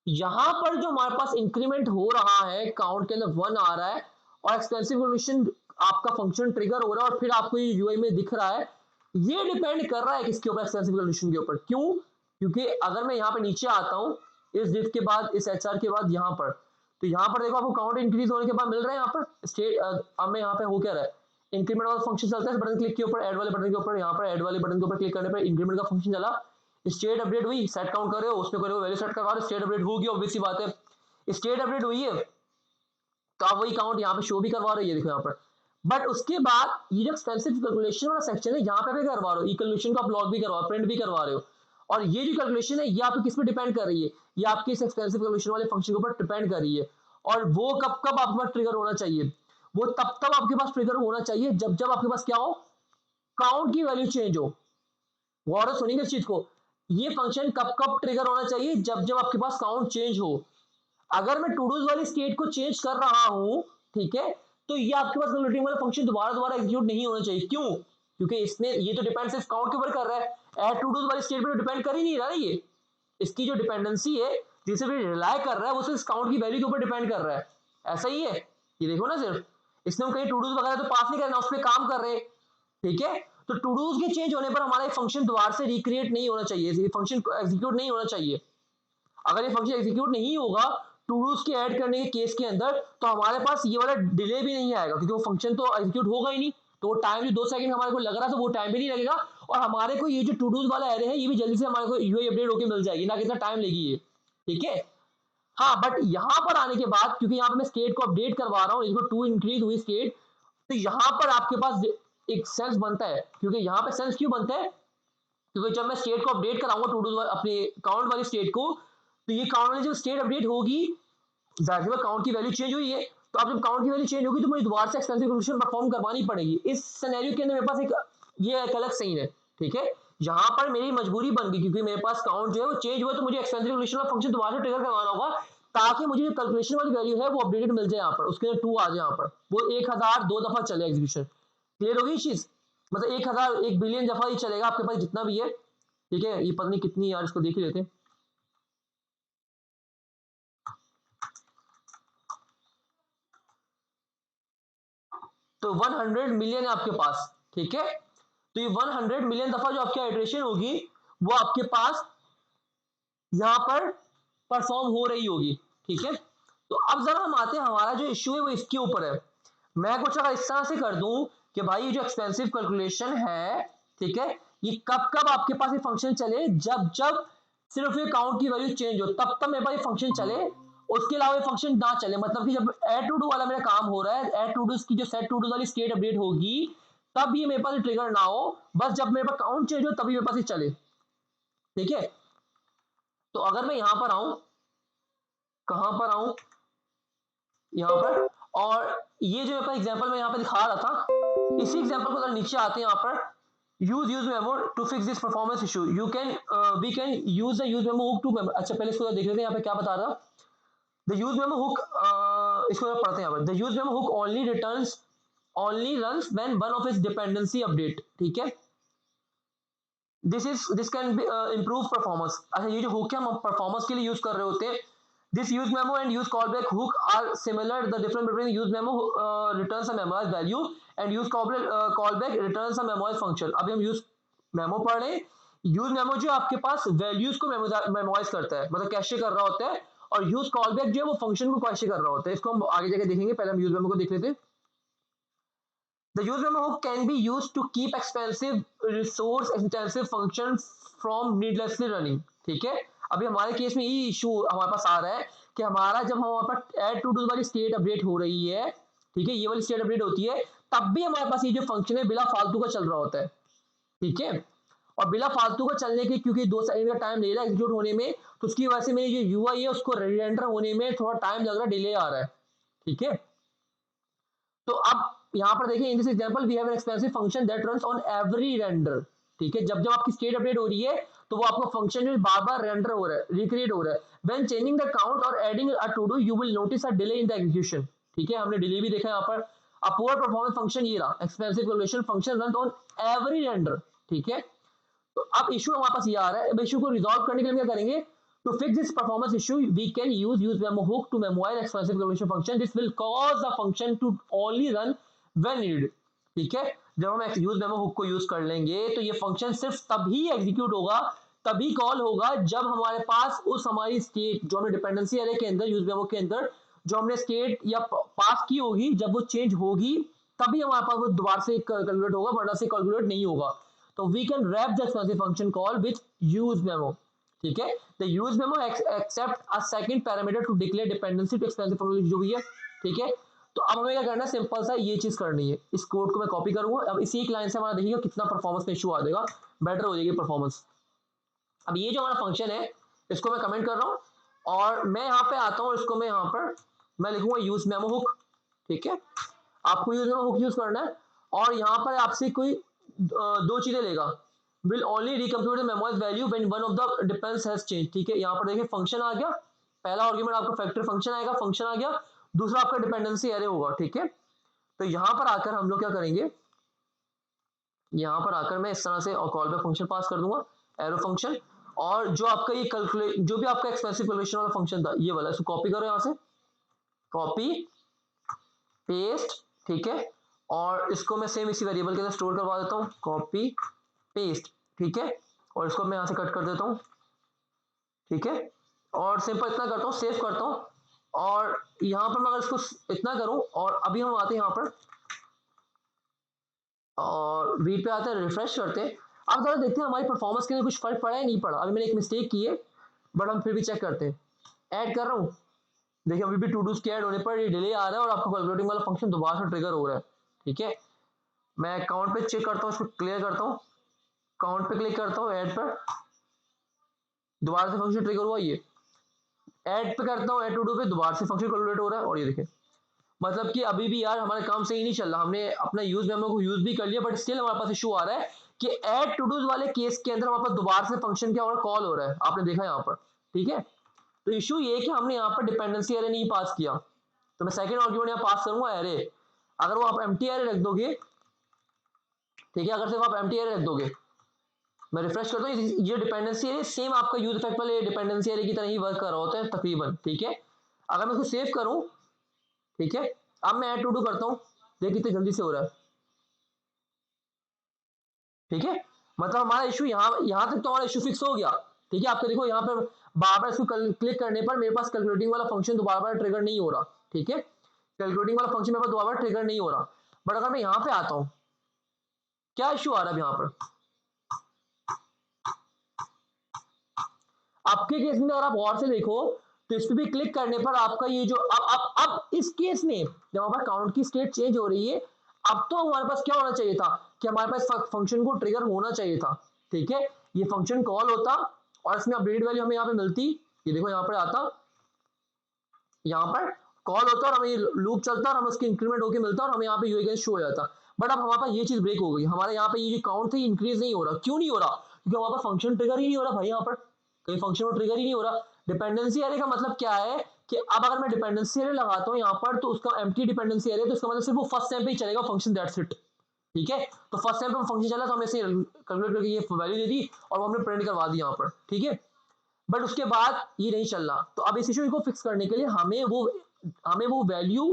यहां पर जो हमारे पास इंक्रीमेंट हो रहा है काउंट के अंदर 1 आ रहा है, और एक्सपेंसिव कैलकुलेशन आपका फंक्शन ट्रिगर हो रहा है, और फिर आपको ये यूआई में दिख रहा है, ये डिपेंड कर रहा है किसके ऊपर, एक्सपेंसिव कैलकुलेशन के ऊपर। क्यों? क्योंकि अगर मैं यहाँ पे नीचे आता हूँ इस डिफ के बाद, इस एचआर के बाद यहाँ पर, तो यहाँ पर देखो आपको काउंट इंक्रीज होने के बाद मिल रहा है यहाँ पर स्टेट, अब मैं यहाँ पे हो क्या रहा है, इंक्रीमेंट वाला फंक्शन चलता है, बटन क्लिक के ऊपर, ऐड वाले बटन के ऊपर, यहाँ पर ऐड वाले बटन के ऊपर क्लिक करने पर इंक्रीमेंट का फंक्शन चला, स्टेट अपडेट हुई, सेट काउंट कर रहे हो, उसमें करो वैल्यू सेट करवा रहे हो, स्टेट अपडेट होगी, ऑब्वियस सी बात है, स्टेट अपडेट हुई है तो आप वही काउंट यहाँ पे शो भी करवा रहे हो, ये देखो यहाँ पर। बट उसके बाद ये जो एक्सपेंसिव कैलकुलेशन वाला सेक्शन है, यहाँ पे भी करवा रहे हो, ई कैलकुलेशन को आप लॉग भी करवा, प्रिंट भी करवा रहे हो, और ये जो कैलकुलेशन है ये आपको किस पे डिपेंड कर रही है, ये आपके इस एक्सपेंसिव कैलकुलेशन वाले फंक्शन के ऊपर डिपेंड कर रही है। और वो कब कब आपके पास ट्रिगर होना चाहिए, वो तब तब आपके पास ट्रिगर होना चाहिए जब जब आपके पास क्या हो, काउंट की वैल्यू चेंज हो। गौर से सुनिए इस चीज को, ये फंक्शन कब कब ट्रिगर होना चाहिए, जब जब आपके पास काउंट चेंज हो। अगर मैं टू डूज वाली स्टेट को चेंज कर रहा हूं, ठीक है, तो ये आपके पास कैलकुलेटिंग वाला फंक्शन दोबारा दोबारा एग्जीक्यूट नहीं होना चाहिए। क्यों? क्योंकि इसमें ये तो डिपेंड सिर्फ काउंट के ऊपर कर रहा है, ऐड टू डूज वाली स्टेट पे डिपेंड कर ही नहीं रहा है, ये इसकी जो डिपेंडेंसी है जिसे भी रिलाई कर रहा है वो सिर्फ काउंट की वैल्यू के ऊपर डिपेंड कर रहा है, ऐसा ही है, ये देखो ना, सिर्फ इसमें हम कहीं टू डूज वगैरह तो पास नहीं करना, उस पर काम कर रहे हैं, ठीक है। तो टू डूज के चेंज होने पर हमारा फंक्शन दोबारा से रिक्रिएट नहीं होना चाहिए, ये फंक्शन एग्जीक्यूट नहीं होना चाहिए। अगर ये फंक्शन एग्जीक्यूट नहीं होगा टू डूज के ऐड करने के केस के अंदर, तो हमारे पास ये वाला डिले भी नहीं आएगा, क्योंकि वो फंक्शन तो एग्जीक्यूट होगा ही नहीं, तो वो टाइम जो 2 सेकंड हमारे को लग रहा था वो टाइम भी नहीं लगेगा, और हमारे को ये जो टू डूज वाला एरे है ये भी जल्दी से हमारे को यूआई अपडेट होकर मिल जाएगी, ना कितना टाइम लेगी ये, ठीक है। हाँ बट यहाँ पर आने के बाद, क्योंकि यहाँ पर मैं स्टेट को अपडेट करवा रहा हूँ, इसको 2 इंक्रीज हुई स्टेट, तो यहाँ पर आपके पास एक सेंस बनता है, क्योंकि यहाँ पे सेंस क्यों बनता है, क्योंकि जब मैं स्टेट को अपडेट कराऊंगा टू डू अपने काउंट वाली स्टेट को, तो ये काउंट वाली जब स्टेट अपडेट होगी, जाहिर है काउंट की वैल्यू चेंज हुई है, तो अब जब काउंट की वैल्यू चेंज होगी तो मुझे दोबारा से एक्सपेंसिव कैलकुलेशन परफॉर्म करवानी पड़ेगी। इस सिनेरियो के अंदर मेरे पास एक अलग सीन है, ठीक है, यहाँ पर मेरी मजबूरी बन गई, क्योंकि मेरे पास काउंट जो है वो चेंज हुआ, तो मुझे एक्सपेंसिव कैलकुलेशन वाला फंक्शन दोबारा से ट्रिगर करवाना होगा, ताकि मुझे जो कैलकुलेशन वाली वैल्यू है वो अपडेटेड मिल जाए, यहाँ पर उसके अंदर 2 आ जाए, यहाँ पर वो 1000 2 दफा चले एग्जीक्यूशन। क्लियर होगी चीज, मतलब 1000 1 बिलियन दफा ही चलेगा आपके पास जितना भी है, ठीक है। ये पता नहीं कितनी, यार इसको देख ही लेते हैं, तो 100 मिलियन है आपके पास, ठीक है। तो ये 100 मिलियन दफा जो आपकी आइटरेशन होगी वो आपके पास यहां पर परफॉर्म हो रही होगी, ठीक है। तो अब जरा हम आते हैं, हमारा जो इश्यू है वो इसके ऊपर है। मैं कुछ अगर इस तरह से कर दूं कि भाई ये जो एक्सपेंसिव कैलकुलेशन है, ठीक है, ये कब कब आपके पास ये फंक्शन चले, जब जब सिर्फ ये काउंट की वैल्यू चेंज हो तब तक मेरे पास ये फंक्शन चले, उसके अलावा ये फंक्शन ना चले। मतलब कि जब ऐड टू डू वाला मेरा काम हो रहा है, ऐड टू डू की जो सेट टू डू वाली स्टेट अपडेट होगी, तब ये मेरे पास ट्रिगर ना हो, बस जब मेरे पास काउंट चेंज हो तभी मेरे पास ये चले। ठीक है, तो अगर मैं यहां पर आऊं, कहां पर आऊं, यहाँ पर, और ये जो मेरे पास एग्जांपल मैं यहाँ पे दिखा रहा था, इसी एग्जांपल को अगर नीचे आते हैं यहाँ पर, use memo to fix this performance issue, you can we can use the use memo hook to memo। अच्छा पहले इसको देख लेते हैं यहाँ पे क्या बता रहा, the use memo hook, इसको पढ़ते हैं यहाँ पर, the use memo hook only runs when one of its dependency update। ठीक है, this can be improve performance। अच्छा ये जो hook है हम परफॉर्मेंस के लिए यूज कर रहे होते हैं। This use memo and use callback hook are similar, the difference between use memo returns a memoized value and use callback returns a memoized function। अभी हम use memo पढ़ रहे हैं, use memo जो आपके पास वैल्यूज को मेमोराइज करता है, मतलब कैशे कर रहा होता है, और यूज कॉलबैक जो है वो फंक्शन को कैशे कर रहा होता है। इसको हम आगे जाके देखेंगे, पहले हम यूज मेमो को देख लेते हैं। The use memo hook can be used to keep expensive resource intensive functions from needlessly running। ठीक है, अभी हमारे केस में ये इशू हमारे पास आ रहा है कि हमारा जब हमारे पास ऐड टू डू वाली स्टेट अपडेट हो रही है, ठीक है, ये वाली स्टेट अपडेट होती है, तब भी हमारे पास ये जो फंक्शन है बिना फालतू का चल रहा होता है। ठीक है, और बिना फालतू का चलने के, क्योंकि 2 सेकंड का टाइम ले रहा है एग्जीक्यूट होने में, तो उसकी वजह से मेरी जो यूआई है उसको रेंडर होने में थोड़ा टाइम लग रहा है, डिले आ रहा है। ठीक है, तो अब यहां पर देखिए, in this example we have an expensive function that runs on every render. ठीक है, जब जब आपकी स्टेट अपडेट हो रही है तो वो आपका फंक्शन जो बार बार रेंडर हो रहा है, रिक्रिएट हो रहा है। व्हेन चेंजिंग द काउंट और adding a to do you will notice a delay in the execution. ठीक है, हमने डिले भी देखा यहाँ पर। अ पुअर परफॉर्मेंस फंक्शन ये रहा, expensive calculation function run on every render. ठीक है, तो अब इशू हमारे पास ये आ रहा है, अब इशू को रिजॉल्व करने के लिए क्या करेंगे, to fix this performance issue we can use memo hook to memoize expensive calculation function। This will cause the function to only run when needed। ठीक है, जब हम यूज मेमो हुक को यूज कर लेंगे तो ये फंक्शन सिर्फ तभी एग्जीक्यूट होगा, तभी कॉल होगा, जब हमारे पास उस हमारी स्टेट जो हमने डिपेंडेंसी एरे के अंदर यूज मेमो के अंदर जो हमने स्टेट या पास की होगी, जब वो चेंज होगी तभी हमारे पास वो दोबारा से कैलकुलेट होगा, वरना से कैलकुलेट नहीं होगा। तो we can wrap the expensive function call with use memo. ठीक है, the use memo accept a second parameter to declare dependency to expensive function जो भी है। ठीक है, तो अब हमें क्या करना है, सिंपल सा ये चीज करनी है, इस कोड को मैं कॉपी करूंगा। अब इसी एक लाइन से हमारा देखिएगा कितना परफॉर्मेंस का इशू आ जाएगा, बेटर हो जाएगी परफॉर्मेंस। अब ये जो हमारा फंक्शन है इसको मैं कमेंट कर रहा हूँ, और मैं यहाँ पे आता हूँ, इसको मैं यहाँ पर मैं लिखूंगा यूज मेमो हुक। ठीक है, आपको यूज मेमो हुक यूज करना है, और यहाँ पर आपसे कोई दो चीजें लेगा, will only recompute the memoize value when one of the dependence has change. ठीक है, यहाँ पर देखिए फंक्शन आ गया, पहला आर्गुमेंट आपका फैक्टर फंक्शन आएगा, फंक्शन आ गया, दूसरा आपका डिपेंडेंसी एरे होगा। ठीक है, तो यहाँ पर आकर हम लोग क्या करेंगे, यहाँ पर आकर मैं इस तरह से कॉल बैक फंक्शन पास कर दूंगा, एरो फंक्शन, और जो आपका ये कैलकुलेट जो भी आपका एक्सपेंसिव कैलकुलेशन वाला फंक्शन था ये वाला, इसको कॉपी करो यहाँ से, कॉपी पेस्ट। ठीक है, और इसको मैं सेम इसी वेरिएबल के अंदर स्टोर करवा देता हूँ, कॉपी पेस्ट। ठीक है, और इसको मैं यहाँ से कट कर देता हूँ। ठीक है, और सिंपल इतना करता हूँ, सेव करता हूँ, और यहाँ पर मैं अगर इसको इतना करूँ, और अभी हम आते हैं यहाँ पर और वी पे आते हैं, रिफ्रेश करते हैं। अब जरा देखते हैं हमारी परफॉर्मेंस के लिए कुछ फर्क पड़ा है नहीं पड़ा। अभी मैंने एक मिस्टेक की है, बट हम फिर भी चेक करते हैं। ऐड कर रहा हूँ, देखिए अभी भी टू डूज के ऐड होने पर ये डिले आ रहा है और आपका कैलकुलेटिंग वाला फंक्शन दोबारा से ट्रिगर हो रहा है। ठीक है, मैं काउंट पे चेक करता हूँ, इसको क्लियर करता हूँ, काउंट पे क्लिक करता हूँ, ऐड पर दोबारा से फंक्शन ट्रिगर हुआ, ये ऐड पे करता हूँ, ऐड टू डू पे दोबारा से फंक्शन कैलकुलेट हो रहा है, और ये देखिए मतलब कि अभी भी यार हमारा काम सही नहीं चल रहा। हमने अपना यूज मेमो को यूज भी कर लिया, बट स्टिल हमारे पास इशू आ रहा है कि ऐड टू डूज वाले केस के अंदर हमारे पास दोबारा से फंक्शन क्या हो रहा है, कॉल हो रहा है, आपने देखा यहाँ पर। ठीक है, तो इशू ये है कि हमने यहाँ पर डिपेंडेंसी एरे नहीं पास किया, तो मैं सेकंड आर्गुमेंट यहाँ पास करूंगा एरे। अगर वो आप एम्प्टी एरे रख दोगे, ठीक है, अगर सिर्फ आप एम्प्टी एरे रख दोगे, मैं रिफ्रेश करता हूँ, ये डिपेंडेंसी एरे सेम आपका यूज इफेक्ट वाले डिपेंडेंसी एरे की तरह ही वर्क कर रहा होता है तकरीबन। ठीक है, अगर मैं इसको सेव करूँ, ठीक है, अब मैं ऐड टू डू करता हूँ, देखिए कितनी जल्दी से हो रहा है। ठीक है, मतलब हमारा इशू यहाँ तक तो हमारा इशू फिक्स हो गया। ठीक है, आपको देखो यहाँ पर बार बार इसको क्लिक करने पर मेरे पास कैलकुलेटिंग वाला फंक्शन दोबारा बार ट्रिगर नहीं हो रहा। ठीक है, कैलकुलेटिंग वाला फंक्शन मेरे पास दोबारा ट्रिगर नहीं हो रहा, बट अगर मैं यहाँ पे आता हूँ, क्या इशू आ रहा है यहाँ पर, आपके केस में अगर आप गौर से देखो तो इस पे भी क्लिक करने पर आपका ये जो अब इस केस में जब हमारा काउंट की स्टेट चेंज हो रही है, अब तो हमारे पास क्या होना चाहिए था कि हमारे पास फंक्शन को ट्रिगर होना चाहिए था, ठीक है। ये फंक्शन कॉल होता और इसमें अपडेट वैल्यू हमें यहाँ पे मिलती, ये देखो यहाँ पर आता, यहाँ पर कॉल होता और हमें लूप चलता और हमें उसके इंक्रीमेंट होकर मिलता और हमें यहाँ पे यूए शो हो जाता। बट अब हमारे पास ये चीज ब्रेक हो गई, हमारे यहाँ पे ये जो काउंट था इंक्रीज नहीं हो रहा। क्यों नहीं हो रहा? क्योंकि हमारे पास फंक्शन ट्रिगर ही नहीं हो रहा भाई, यहाँ पर कहीं फंक्शन में ट्रिगर ही नहीं हो रहा। डिपेंडेंसी एरे का मतलब क्या है कि अब अगर मैं डिपेंडेंसी एरे लगाता हूँ यहाँ पर तो उसका एम्प्टी डिपेंडेंसी एरे, तो इसका मतलब सिर्फ वो फर्स्ट टाइम पे ही चलेगा फंक्शन, दैट्स इट, ठीक है। तो फर्स्ट टाइम पे फंक्शन चला तो हमें ऐसे कैलकुलेट करके ये वैल्यू दे दी और वो हमने प्रिंट करवा दी यहाँ पर, ठीक है। बट उसके बाद ये नहीं चल रहा, तो अब इस इशू को फिक्स करने के लिए हमें वो वैल्यू,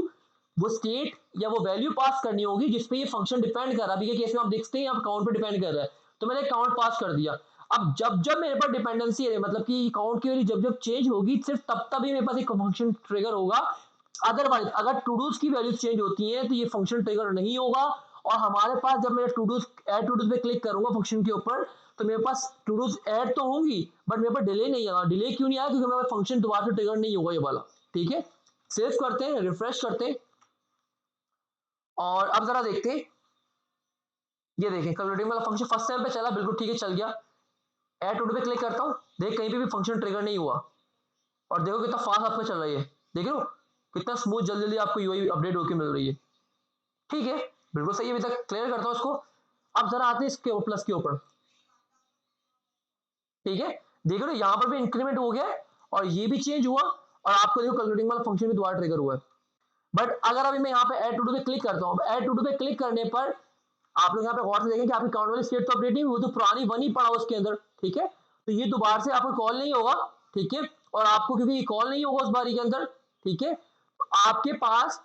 वो स्टेट या वो वैल्यू पास करनी होगी जिसपे ये फंक्शन डिपेंड कर रहा है। अभी के केस में आप देखते हैं आप काउंट पे डिपेंड कर रहा है, तो मैंने काउंट पास कर दिया। अब जब जब मेरे पास डिपेंडेंसी है, मतलब कि काउंट की वैल्यू जब जब चेंज होगी सिर्फ तब तब ही मेरे पास एक फंक्शन ट्रिगर होगा। अदरवाइज अगर टूडूज की वैल्यूज चेंज होती हैं तो ये फंक्शन ट्रिगर नहीं होगा। और हमारे पास जब मैं टूडूज ऐड टूडूज पे क्लिक करूंगा फंक्शन के ऊपर तो मेरे पास टूडूज ऐड तो होंगी बट मेरे पास डिले नहीं आएगा। डिले क्यों नहीं आया? क्योंकि मेरा फंक्शन दोबारा से ट्रिगर नहीं होगा ये वाला, ठीक है। सेव करते हैं, रिफ्रेश करते हैं और अब जरा देखते हैं, ये देखें कैलकुलेटिंग वाला फंक्शन फर्स्ट टाइम पे चला, बिल्कुल ठीक है चल गया। ऐड टू पे क्लिक करता हूँ, देख कहीं पे भी फंक्शन ट्रिगर नहीं हुआ और देखो कितना फास्ट आपका चल रही है, देख रहे हो कितना स्मूथ जल्दी जल्दी आपको यूआई अपडेट होकर मिल रही है, ठीक है। बिल्कुल सही है, अभी तक क्लियर करता हूँ इसको। अब जरा आते हैं इसके प्लस के ऊपर, ठीक है। देख रहे हो यहाँ पर भी इंक्रीमेंट हो गया और ये भी चेंज हुआ और आपको देखो कैलकुलेटिंग वाला फंक्शन भी दोबारा ट्रिगर हुआ है। बट अगर अभी मैं यहाँ पे ऐड टू पे क्लिक करता हूँ, ऐड टू पे क्लिक करने पर आप लोग यहाँ पे गौर से देखें कि आपकी काउंट वाली स्टेट तो अपडेट नहीं, वो तो पुरानी वन ही पड़ा उसके अंदर, ठीक है। तो ये दोबारा से आपको कॉल नहीं होगा, ठीक है। और आपको क्योंकि कॉल नहीं होगा उस बारी के अंदर, ठीक है, तो आपके पास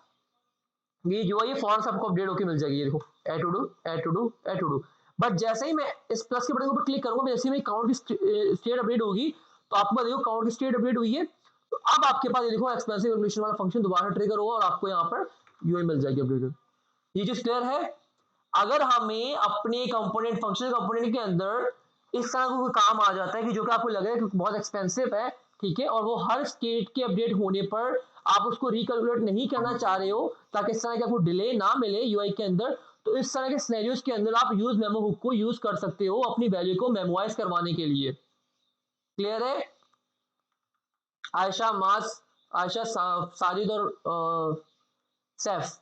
ये जो है ये फॉर्म आपको अपडेट होकर मिल जाएगी। ये देखो add to do add to do add to do. But जैसे ही मैं इस प्लस के बटन के ऊपर क्लिक करूंगा, जैसे ही मेरी काउंट की स्टेट अपडेट होगी तो आपको देखो काउंट की स्टेट अपडेट हुई है। तो अब आपके पास ये देखो एक्सपेंसिव रेगुलेशन वाला फंक्शन दोबारा ट्रिगर होगा और आपको यहाँ पर यूआई मिल जाएगी अपडेटेड। ये चीज क्लियर है? अगर हमें अपने कंपोनेंट फंक्शनल कंपोनेंट के अंदर इस तरह का कोई काम आ जाता है कि जो कि आपको लग रहा है कि बहुत एक्सपेंसिव है, ठीक है, और वो हर स्टेट के अपडेट होने पर आप उसको रिकैलकुलेट नहीं करना चाह रहे हो ताकि इस तरह का कोई डिले ना मिले यूआई के अंदर, तो इस तरह के सिनेरियोज के अंदर आप यूज मेमो हुक को यूज कर सकते हो अपनी वैल्यू को मेमोराइज करवाने के लिए। क्लियर है? आयशा, मास, आयशा, साजिद और सैफ,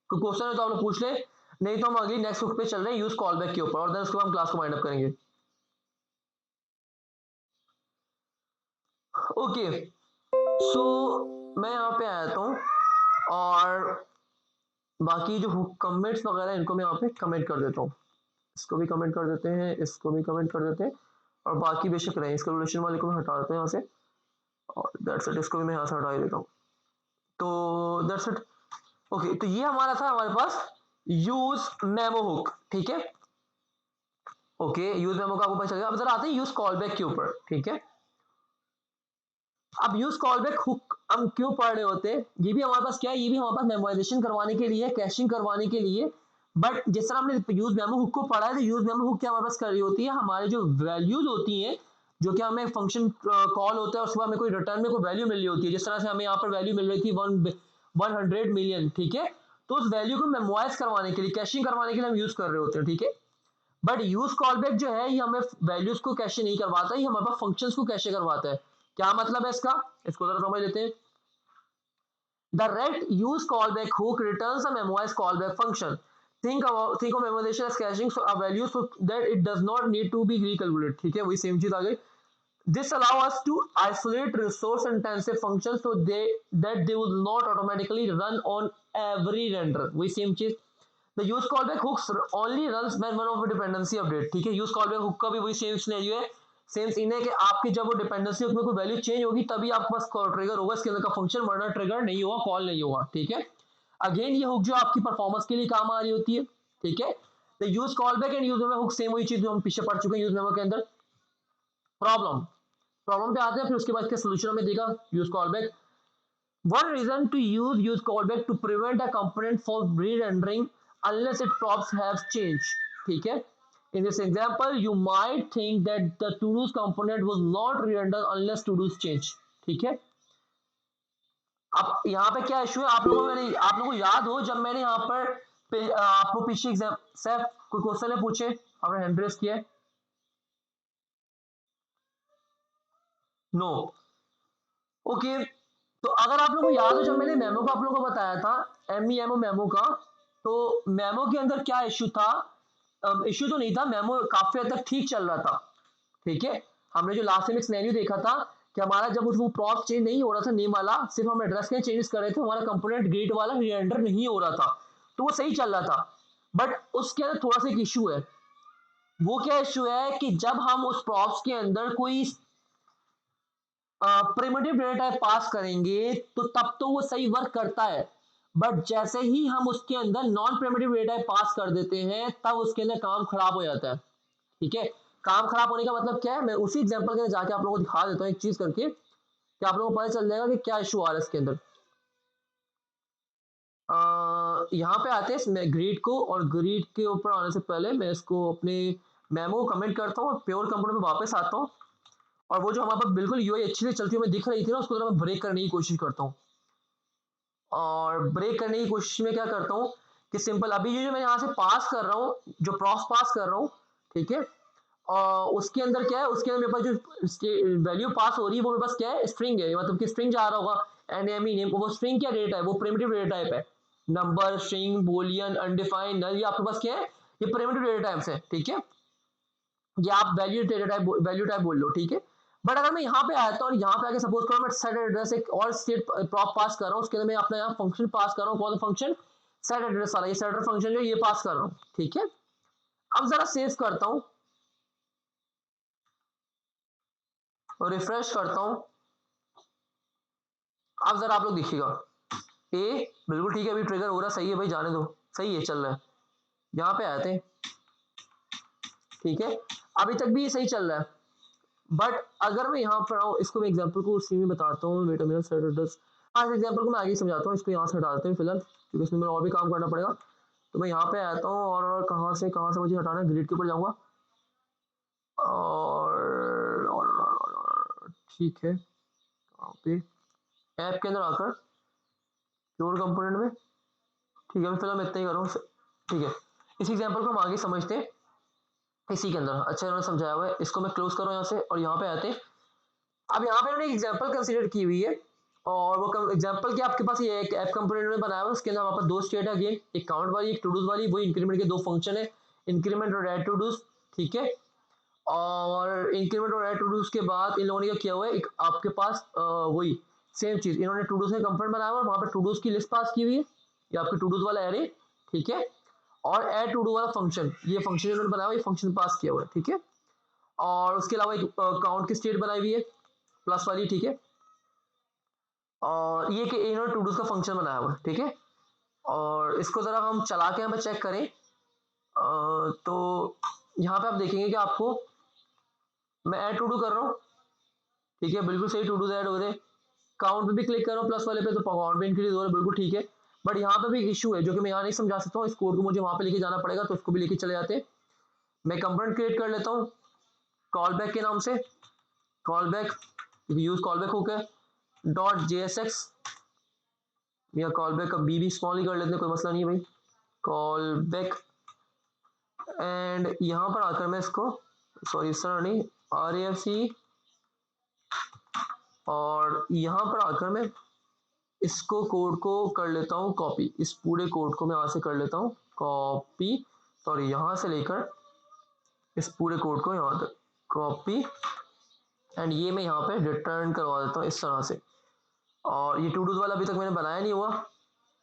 कोई क्वेश्चन है तो आप लोग पूछ ले, नहीं तो हम अगली नेक्स्ट बुक पे चल रहे हैं यूज कॉल बैक के ऊपर और देन उसके बाद हम क्लास को वाइंड अप करेंगे। ओके, सो मैं यहाँ पे आया था और बाकी जो कमेंट्स वगैरह इनको मैं यहाँ पे कमेंट कर देता हूँ, इसको भी कमेंट कर देते हैं, इसको भी कमेंट कर देते हैं और बाकी बेशक रहें, इसका रिलेशन वाले को मैं हटा देता हूँ यहाँ से और दैट्स इट, इसको भी मैं यहाँ से हटा ही देता हूँ। तो दैट्स इट। ओके, तो ये हमारा था हमारे पास यूज मेमो हुक, ठीक है। ओके, यूज मेमो का आपको पता चल गया। अब जरा आते हैं यूज कॉल बैक के ऊपर, ठीक है। अब यूज कॉल बैक हुक हम क्यों पढ़ रहे होते हैं? ये भी हमारे पास क्या है, ये भी हमारे पास मेमोराइजेशन करवाने के लिए, कैशिंग करवाने के लिए। बट जिस तरह हमने यूज मेमो हुक को पढ़ा है तो यूज मेमो हुक क्या हमारे पास कर रही होती है, हमारी जो वैल्यूज होती हैं जो कि हमें फंक्शन कॉल होता है उसके बाद हमें कोई रिटर्न में कोई वैल्यू मिल रही होती है, जिस तरह से हमें यहाँ पर वैल्यू मिल रही थी 100 मिलियन, ठीक है। तो उस वैल्यू को मेमोराइज करवाने के लिए, कैशिंग करवाने के लिए हम यूज कर रहे होते हैं, ठीक है। बट यूज कॉलबैक जो है ये हमें वैल्यूज को कैशे नहीं करवाता, ये हमारे पास फंक्शंस को कैशे करवाता है। क्या मतलब है इसका? इसको जरा समझ लेते हैं। The ret use callback hook returns a memoized callback function. Think of memoization as caching so a value so that it does not need to be recalculated, ठीक है, वही सेम चीज आ गई। This allow us to isolate resource intensive functions so they will not automatically run on every render, वही same चीज। The use callback hooks only runs when one of the dependency update, ठीक है। Use callback hook का भी वही same scenario है, same scene है कि आपकी जब वो डिपेंडेंसी हुक में कोई वैल्यू चेंज होगी तभी आपके पास ट्रिगर होगा इसके अंदर का फंक्शन, वरना ट्रिगर नहीं होगा, कॉल नहीं होगा, ठीक है। अगेन ये हुक जो आपकी परफॉर्मेंस के लिए काम आ रही होती है, ठीक है। तो use callback and use memo hook same वही चीज जो हम पीछे पढ़ चुके हैं यूज मेमो के अंदर। प्रॉब्लम प्रॉब्लम पे आते हैं, फिर उसके बाद इसका सोल्यूशन हमें देगा use callback. One reason to use callback to prevent a component from re-rendering unless its props have changed, ठीक है। In this example, you might think that the to-dos component was not rendered unless to-dos change. ठीक है, अब यहाँ पे क्या issue है, आप लोगों को याद हो जब मैंने यहाँ पर आपको पीछे एग्जाम से कोई क्वेश्चन पूछे, आपने हैंड रेस किया? नो। ओके, तो अगर आप लोगों को याद हो जब मैंने मेमो का आप लोगों को बताया था, MEMO मेमो का, तो मेमो के अंदर क्या इशू था? इशू तो नहीं था, मेमो काफी हद तक ठीक चल रहा था। ठीक है, हमने जो लास्ट में एक सिनेरियो देखा था कि हमारा जब वो प्रॉप चेंज नहीं हो रहा था नेम वाला, सिर्फ हम एड्रेस के चेंजेस कर रहे थे, हमारा कंपोनेंट ग्रीट वाला रीएंडर नहीं हो रहा था, तो वो सही चल रहा था। बट उसके अंदर थोड़ा सा एक इशू है। वो क्या इशू है कि जब हम उस प्रॉप्स के अंदर कोई प्रिमिटिव डेटा टाइप पास करेंगे तो तब तो वो सही वर्क करता है, बट जैसे ही हम उसके अंदर नॉन प्रिमिटिव डेटा टाइप पास कर देते हैं तब उसके अंदर काम खराब हो जाता है। ठीक है, काम खराब होने का मतलब क्या है, मैं उसी एग्जांपल के अंदर जाके आप लोगों को दिखा देता हूँ एक चीज करके, कि आप लोगों को पता चल जाएगा कि क्या इशू आ रहा है इसके अंदर। यहाँ पे आते हैं ग्रीड को, और ग्रीड के ऊपर आने से पहले मैं इसको अपने मेमो को कमेंट करता हूँ और प्योर कंपोनेंट में वापस आता हूँ, और वो जो हमारे पास बिल्कुल यूआई अच्छी से चलती हुई दिख रही थी ना, उसको मैं ब्रेक करने की कोशिश करता हूँ। और ब्रेक करने की कोशिश में क्या करता हूँ कि सिंपल अभी ये जो मैं यहाँ से पास कर रहा हूँ, जो प्रॉप्स पास कर रहा हूँ, ठीक है, और उसके अंदर क्या है, उसके अंदर मेरे पास जो वैल्यू पास हो रही है वो मेरे पास क्या है, स्ट्रिंग है, मतलब कि स्ट्रिंग जा रहा होगा एनएमई नेम, वो स्ट्रिंग क्या डेटा है, वो प्रिमिटिव डेटा टाइप है, नंबर, स्ट्रिंग, बूलियन, अनडिफाइंड, नल, ये आपके पास क्या है, ये प्रिमिटिव डेटा टाइप्स है। ठीक है, ये आप वैल्यू टाइप बोल लो। ठीक है, बट अगर मैं यहाँ पे आया था और यहाँ पे आके सपोज करो मैं सेट एड्रेस एक और स्टेट प्रॉप पास कर रहा हूँ, उसके अंदर मैं अपना यहाँ फंक्शन पास कर रहा हूँ, कौन सा फंक्शन, सेट एड्रेस वाला, ये सेटर फंक्शन जो ये पास कर रहा हूँ। ठीक है, अब जरा सेव करता हूँ और रिफ्रेश करता हूँ, अब जरा आप लोग देखिएगा, ए बिल्कुल ठीक है, अभी ट्रिगर हो रहा, सही है भाई, जाने दो, सही है, चल रहा है। यहाँ पे आते हैं, ठीक है, अभी तक भी ये सही चल रहा है, बट अगर मैं यहाँ पर आऊँ, इसको मैं एग्जाम्पल को उसी में बताता हूँ, wait a minute, set address, हाँ इस एग्जाम्पल को मैं आगे समझाता हूँ, इसको यहाँ से हटा देते हैं फिलहाल, क्योंकि इसमें मेरा और भी काम करना पड़ेगा। तो मैं यहाँ पे आता हूँ और कहाँ से मुझे हटाना है, ग्रिड के ऊपर जाऊँगा, और ठीक है, यहाँ पे ऐप के अंदर आकर प्योर कंपोनेंट में, ठीक है, अभी फिलहाल मैं इतना ही कर रहा हूँ। ठीक है, इस एग्जाम्पल को हम आगे समझते हैं इसी के अंदर, अच्छा इन्होंने समझाया हुआ है, इसको मैं क्लोज कर रहा हूँ यहाँ से, और यहाँ पे आते हैं। अब यहाँ पे उन्होंने एक एग्जांपल कंसीडर की हुई है, और वो एग्जांपल क्या, आपके पास ये एक ऐप कंपोनेंट में बनाया हुआ है, उसके अंदर हमारे पास दो स्टेट है, अगेन एक काउंट वाली, एक टू डूज वाली, वही इंक्रीमेंट के दो फंक्शन है, इंक्रीमेंट और ऐड टू डूज। ठीक है, और इंक्रीमेंट और ऐड टू डूज के बाद इन लोगों ने क्या किया हुआ है, एक आपके पास वही सेम चीज इन्होंने टू डूज का कंपोनेंट बनाया हुआ है, वहां पे टू डूज की लिस्ट पास की हुई है, ये आपके टू डूज वाला एरे। ठीक है, और ऐड टू डू वाला फंक्शन, ये फंक्शन इन्होंने बनाया हुआ है, ये फंक्शन पास किया हुआ है। ठीक है, और उसके अलावा एक काउंट की स्टेट बनाई हुई है प्लस वाली। ठीक है, और ये कि इन्होंने टू डूज का फंक्शन बनाया हुआ है। ठीक है, और इसको जरा हम चला के हमें चेक करें, तो यहाँ पे आप देखेंगे कि आपको मैं ऐड टू डू कर रहा हूँ, ठीक है, बिल्कुल सही, टू डूज ऐड हो रहे, काउंट पे भी क्लिक कर रहा हूँ प्लस वाले पे, तो काउंट भी इंक्रीज हो रहा है, बिल्कुल ठीक है। बट यहाँ पे भी एक इशू है जो कि मैं यहाँ नहीं समझा सकता हूँ, इस कोड को मुझे वहां पे लेके जाना पड़ेगा, तो उसको भी लेके चले जाते हैं। मैं कंपोनेंट क्रिएट कर लेता हूँ कॉल बैक के नाम से, call back, use call back होकर डॉट JSX, या कॉल बैक का बी स्मॉल ही कर लेते हैं, कोई मसला नहीं है भाई, कॉल बैक, एंड यहाँ पर आकर मैं इसको, सॉरी इस तरह नहीं, RAFC, और यहाँ पर आकर मैं इसको कोड को कर लेता हूँ कॉपी, इस पूरे कोड को मैं यहाँ से कर लेता हूँ कॉपी, सॉरी यहाँ से लेकर इस पूरे कोड को यहाँ तक कॉपी, एंड ये मैं यहाँ पे रिटर्न करवा देता हूँ इस तरह से। और ये टू डूज वाला अभी तक मैंने बनाया नहीं हुआ,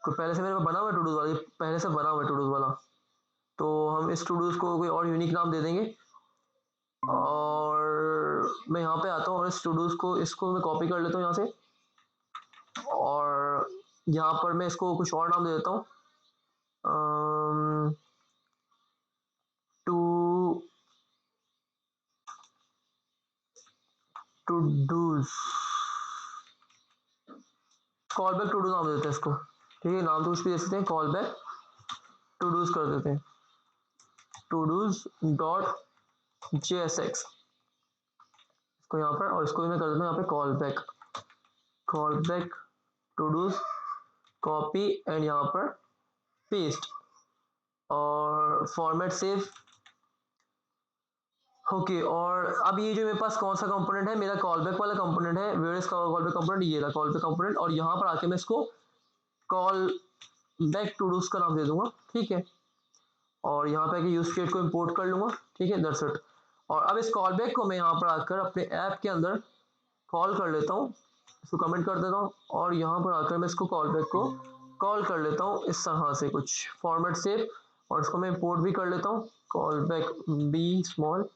कोई पहले से मेरे पास बना हुआ है टू डूज वाला, ये पहले से बना हुआ है टू डूज वाला, तो हम इस टू डूज को कोई और यूनिक नाम दे देंगे, और मैं यहाँ पे आता हूँ और इस टू डूज को, इसको मैं कॉपी कर लेता हूँ यहाँ से, और यहाँ पर मैं इसको कुछ और नाम दे देता हूँ, to to dos, call back to do नाम देते हैं इसको। ठीक है, नाम तो कुछ भी दे सकते हैं, कॉल बैक टू डूज कर देते हैं। टूडूज डॉट JSX इसको यहाँ पर, और इसको भी मैं कर देता हूँ यहाँ पे कॉल बैक टूडूज कॉपी एंड यहाँ पर पेस्ट और फॉर्मेट सेव। ओके और अब ये जो मेरे पास कौन सा कंपोनेंट है, मेरा कॉल बैक वाला कंपोनेंट है। Where is call back component, ये रहा कॉल बैक कंपोनेंट, और यहाँ पर आके मैं इसको कॉल बैक टूडूज का नाम दे दूंगा, ठीक है। और यहाँ पे आके यूज स्टेट को इंपोर्ट कर लूंगा, ठीक है, दैट्स इट। और अब इस कॉल बैक को मैं यहाँ पर आकर अपने ऐप के अंदर कॉल कर लेता हूँ, इसको कमेंट कर देता हूँ, और यहाँ पर आकर मैं इसको कॉल बैक को कॉल कर लेता हूँ इस तरह से कुछ फॉर्मेट सेव, और इसको मैं इंपोर्ट भी कर लेता हूँ कॉल बैक बी स्मॉल।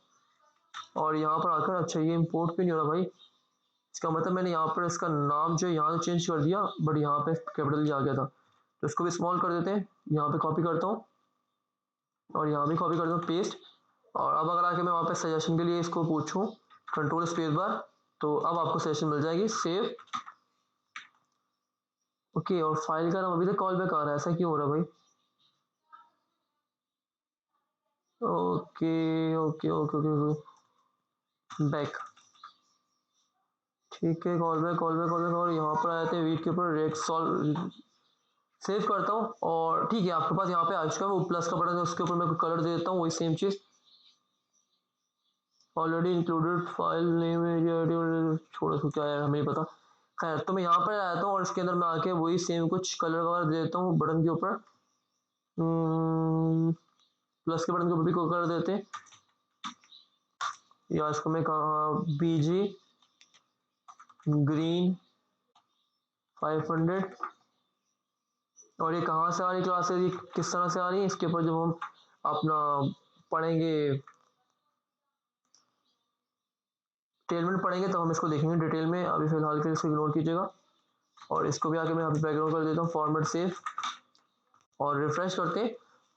और यहाँ पर आकर, अच्छा ये इंपोर्ट भी नहीं हो रहा भाई, इसका मतलब मैंने यहाँ पर इसका नाम जो यहाँ चेंज कर दिया, बट यहाँ पे कैपिटल आ गया था, तो इसको भी स्मॉल कर देते हैं। यहाँ पे कॉपी करता हूँ और यहाँ भी कॉपी करता हूँ, पेस्ट। और अब अगर आके मैं वहाँ पे सजेशन के लिए इसको पूछूं कंट्रोल स्पेस बार, तो अब आपको सजेशन मिल जाएगी, सेव। ओके और फाइल का नाम अभी तक कॉल बैक आ रहा है, ऐसा क्यों हो रहा है भाई? Okay okay okay okay back, ठीक है, call back call back call back, और यहाँ पर आए थे वीट के ऊपर रेड सॉल्व, सेव करता हूँ। और ठीक है, आपके पास यहाँ पे आ चुका है वो प्लस का बटन है, उसके ऊपर मैं कलर दे देता हूँ, वही सेम चीज, already included file name area, छोड़ो इसको क्या है हमें नहीं पता। खैर तो मैं यहाँ पर आता हूँ और इसके अंदर मैं आके वही सेम कुछ कलर वगैरह दे देता हूँ बटन के ऊपर, प्लस के बटन के ऊपर भी को कर देते हैं, या इसको मैं कहा BG ग्रीन 500। और ये कहाँ से आ रही क्लासेस, ये किस तरह से आ रही है, इसके ऊपर जब हम अपना पढ़ेंगे टेलमेंट पढ़ेंगे तो हम इसको देखेंगे डिटेल में, अभी फिलहाल के लिए इसको इग्नोर कीजिएगा। और इसको भी आके मैं यहाँ पे बैकग्राउंड कर देता हूँ फॉर्मेट सेव, और रिफ्रेश करते।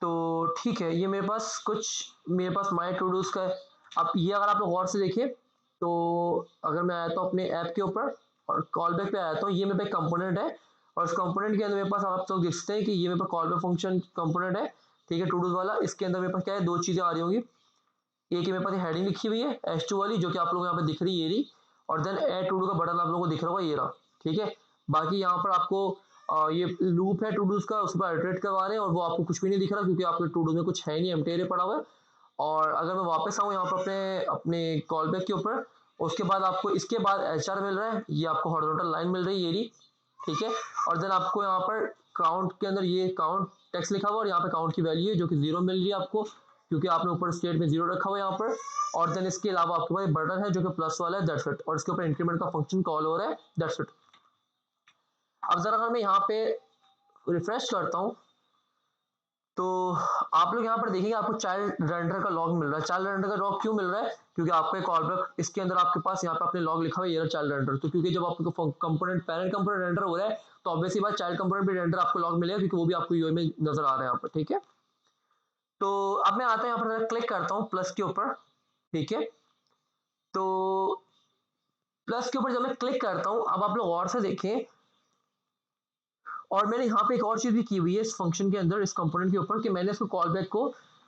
तो ठीक है, ये मेरे पास माई टू डूज का है। अब ये अगर आप लोग गौर से देखिए, तो अगर मैं आया तो अपने ऐप के ऊपर और कॉल बैक पे आया तो ये मेरे पास कंपोनेंट है, और इस कंपोनेंट के अंदर मेरे पास आप लोग देख सकते हैं कि ये मेरे पास कॉल बैक फंक्शन कंपोनेंट है, ठीक है, टू डूज वाला। इसके अंदर मेरे पास क्या है, दो चीजें आ रही होंगी, एक ही मेरे पास हेडिंग लिखी हुई है H2 वाली, जो कि आप लोग यहाँ पे दिख रही है ये रही, और देन ऐड टू डू का बटन आप लोगों को दिख रहा होगा, ये रहा, ठीक है। बाकी यहाँ पर आपको ये लूप है टू डूज का, उस पर इटरेट करवा रहे हैं, और वो आपको कुछ भी नहीं दिख रहा क्योंकि आपके टू डू में कुछ है नहीं, एम्प्टी एरिया पड़ा हुआ है। और अगर मैं वापस आऊँ यहाँ पर अपने अपने कॉल बैक के ऊपर, उसके बाद आपको इसके बाद HR मिल रहा है, ये आपको हॉरिजॉन्टल लाइन मिल रही है ये रही, ठीक है। और देन आपको यहाँ पर काउंट के अंदर ये काउंट टेक्स्ट लिखा हुआ, और यहाँ पे काउंट की वैल्यू है जो कि 0 मिल रही है आपको, क्योंकि आपने ऊपर स्टेट में 0 रखा हुआ है यहाँ पर। और देन इसके अलावा आपके पास बटन है जो कि प्लस वाला है, दैट्स इट, और इसके ऊपर इंक्रीमेंट का फंक्शन कॉल हो रहा है, दैट्स इट। अब जरा अगर मैं यहाँ पे रिफ्रेश करता हूँ, तो आप लोग यहाँ पर देखिए आपको चाइल्ड रेंडर का लॉग मिल रहा है। चाइल्ड रेंडर का लॉग क्यों मिल रहा है, क्योंकि आपका कॉल बैक इसके अंदर आपके पास यहाँ पे अपने लॉग लिखा हुआ है, ये चाइल्ड रेंडर। तो क्योंकि जब आपको कंपोनेंट पेरेंट कंपोनेंट रेंडर हो रहा है, तो ऑब्वियसली बात चाइल्ड कंपोनेंट भी रेंडर आपको लॉग मिलेगा, क्योंकि वो भी आपको यूआई में नजर आ रहा है यहाँ पर, ठीक है। तो अब मैं आता हूँ यहाँ पर क्लिक करता हूँ प्लस के ऊपर, ठीक है। तो प्लस के ऊपर जब मैं क्लिक करता हूँ, अब आप लोग और से देखें, और मैंने यहाँ पे एक और चीज भी की हुई है इस फंक्शन के अंदर, इस कंपोनेंट के ऊपर, कि मैंने इसको कॉल बैक को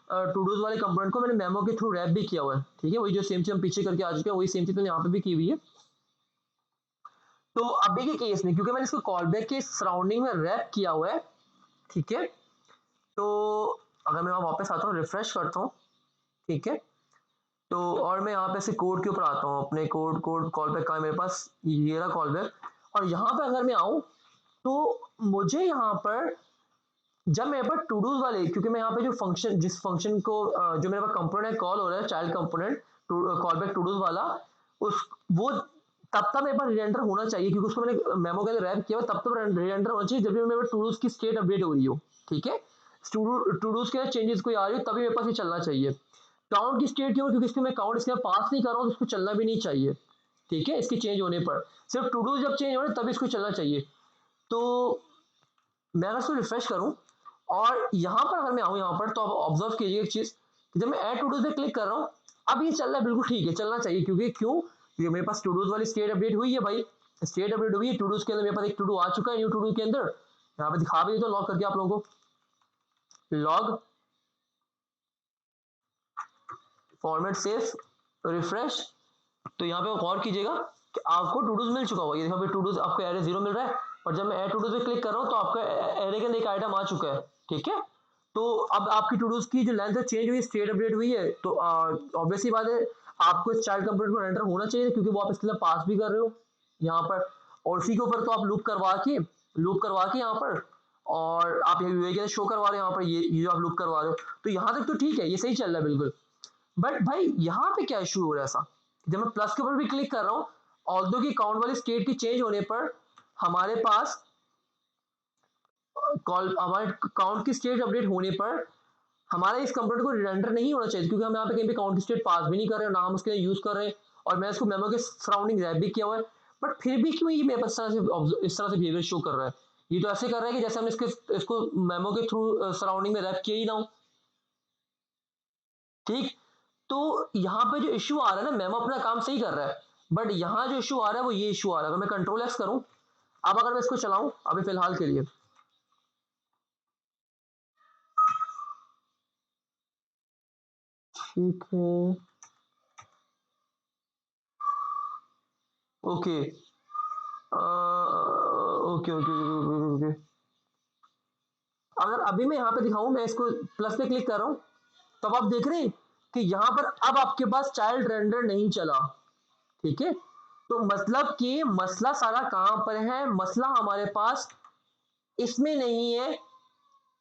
टू डूज वाले कंपोनेंट को मैंने मेमो के थ्रू रैप भी किया हुआ है, ठीक है। वही जो सेम चीज हम पीछे करके आ चुके हैं, वही सेम चीज मैंने यहाँ पे भी की हुई है। तो अभी के केस में क्योंकि मैंने इसको कॉल बैक के सराउंडिंग में रैप किया हुआ है, ठीक है। तो अगर मैं वापस आता हूँ, रिफ्रेश करता हूँ, ठीक है। तो और मैं यहाँ पे से कोड के ऊपर आता हूँ, अपने कोड कॉल बैक का है मेरे पास, ये रहा कॉल बैक। और यहाँ पे अगर मैं आऊँ, तो मुझे यहाँ पर जब मेरे पास टू डूज वाले, क्योंकि मैं यहाँ पे जो फंक्शन जिस फंक्शन को जो मेरे पास कंपोनेंट कॉल हो रहा है child component call back to dos वाला, उस वो तब तक मेरे पास रेंडर होना चाहिए, क्योंकि उसको मैंने मेमो के अंदर रैप किया हुआ, तब तक रेंडर होना चाहिए जब भी मेरे पास टू डूज की स्टेट अपडेट हो रही हो, ठीक है। टू डूज के चेंजेस कोई आ रही हो तभी मेरे पास ये चलना चाहिए। काउंट की स्टेट क्यों, क्योंकि इसको मैं काउंट इसके पास नहीं कर रहा हूँ, तो इसको चलना भी नहीं चाहिए, ठीक है। इसके चेंज होने पर सिर्फ टू डूज जब चेंज हो रहे तभी इसको चलना चाहिए। तो मैं अगर इसको रिफ्रेश करूं, और यहां पर अगर मैं आऊं यहाँ पर, तो आप ऑब्जर्व कीजिए एक चीज, कि जब मैं ऐड टू डूज पे क्लिक कर रहा हूं, अब ये चल रहा है, बिल्कुल ठीक है, चलना चाहिए। क्योंकि मेरे पास टू डूज वाली स्टेट अपडेट हुई है भाई, स्टेट अपडेट हुई है टू डूज के अंदर, मेरे पास एक टू डू आ चुका है न्यू टू डू के अंदर, यहाँ पे दिखा भी देता हूं लॉग करके आप लोगों को, लॉग फॉर्मेट सेव रिफ्रेश, तो यहाँ पे गौर कीजिएगा कि आपको टू डूज मिल चुका होगा। ये देखो टू डूज आपको एरे 0 मिल रहा है, और जब मैं ऐड टू डूज पे क्लिक कर रहा हूँ तो आपका एरे के अंदर एक आइटम आ चुका है। ठीक है, तो अब आपकी टू डूज की जो लेंथ है चेंज हुई, स्टेट अपडेट हुई है, तो ऑब्वियसली बात है आपको इस चाइल्ड कंपोनेंट को रेंडर होना चाहिए, क्योंकि वो आप इसके लिए पास भी कर रहे हो यहाँ पर, और उसी के ऊपर तो आप लूप करवा के यहाँ पर, और आप यूआई के शो करवा रहे हो यहाँ पर, ये जो आप लूप करवा रहे हो, तो यहाँ तक तो ठीक है, ये सही चल रहा है बिल्कुल। बट भाई यहाँ पे क्या इशू हो रहा है ऐसा, जब मैं प्लस के ऊपर भी क्लिक कर रहा हूँ, ऑल्दो की काउंट वाली स्टेट की चेंज होने पर हमारे पास हमारे काउंट की स्टेट अपडेट होने पर हमारे इस कंपोनेंट को रेंडर नहीं होना चाहिए, क्योंकि हम यहाँ पे कहीं पे काउंट की स्टेट पास भी नहीं कर रहे हैं, ना हम उसके लिए यूज कर रहे हैं, और मैं इसको मेमो के सराउंडिंग रैप भी किया हुआ है, बट फिर भी क्यों ये मेरे पास इस तरह से बिहेवियर शो कर रहा है। ये तो ऐसे कर रहा है कि जैसे हमने इसको मेमो के थ्रू सराउंडिंग में रैप किया ही ना हो। ठीक, तो यहाँ पे जो इश्यू आ रहा है ना, मेमो अपना काम सही कर रहा है, बट यहाँ जो इश्यू आ रहा है वो ये इश्यू आ रहा है। अगर मैं कंट्रोल एस करूं, अब अगर मैं इसको चलाऊं अभी फिलहाल के लिए, ठीक है, ओके, ओके ओके ओके, अगर अभी मैं यहाँ पे दिखाऊं, मैं इसको प्लस पे क्लिक कर रहा हूं, तब आप देख रहे हैं कि यहाँ पर अब आपके पास चाइल्ड रेंडर नहीं चला। ठीक है, तो मतलब कि मसला सारा कहां पर है, मसला हमारे पास इसमें नहीं है,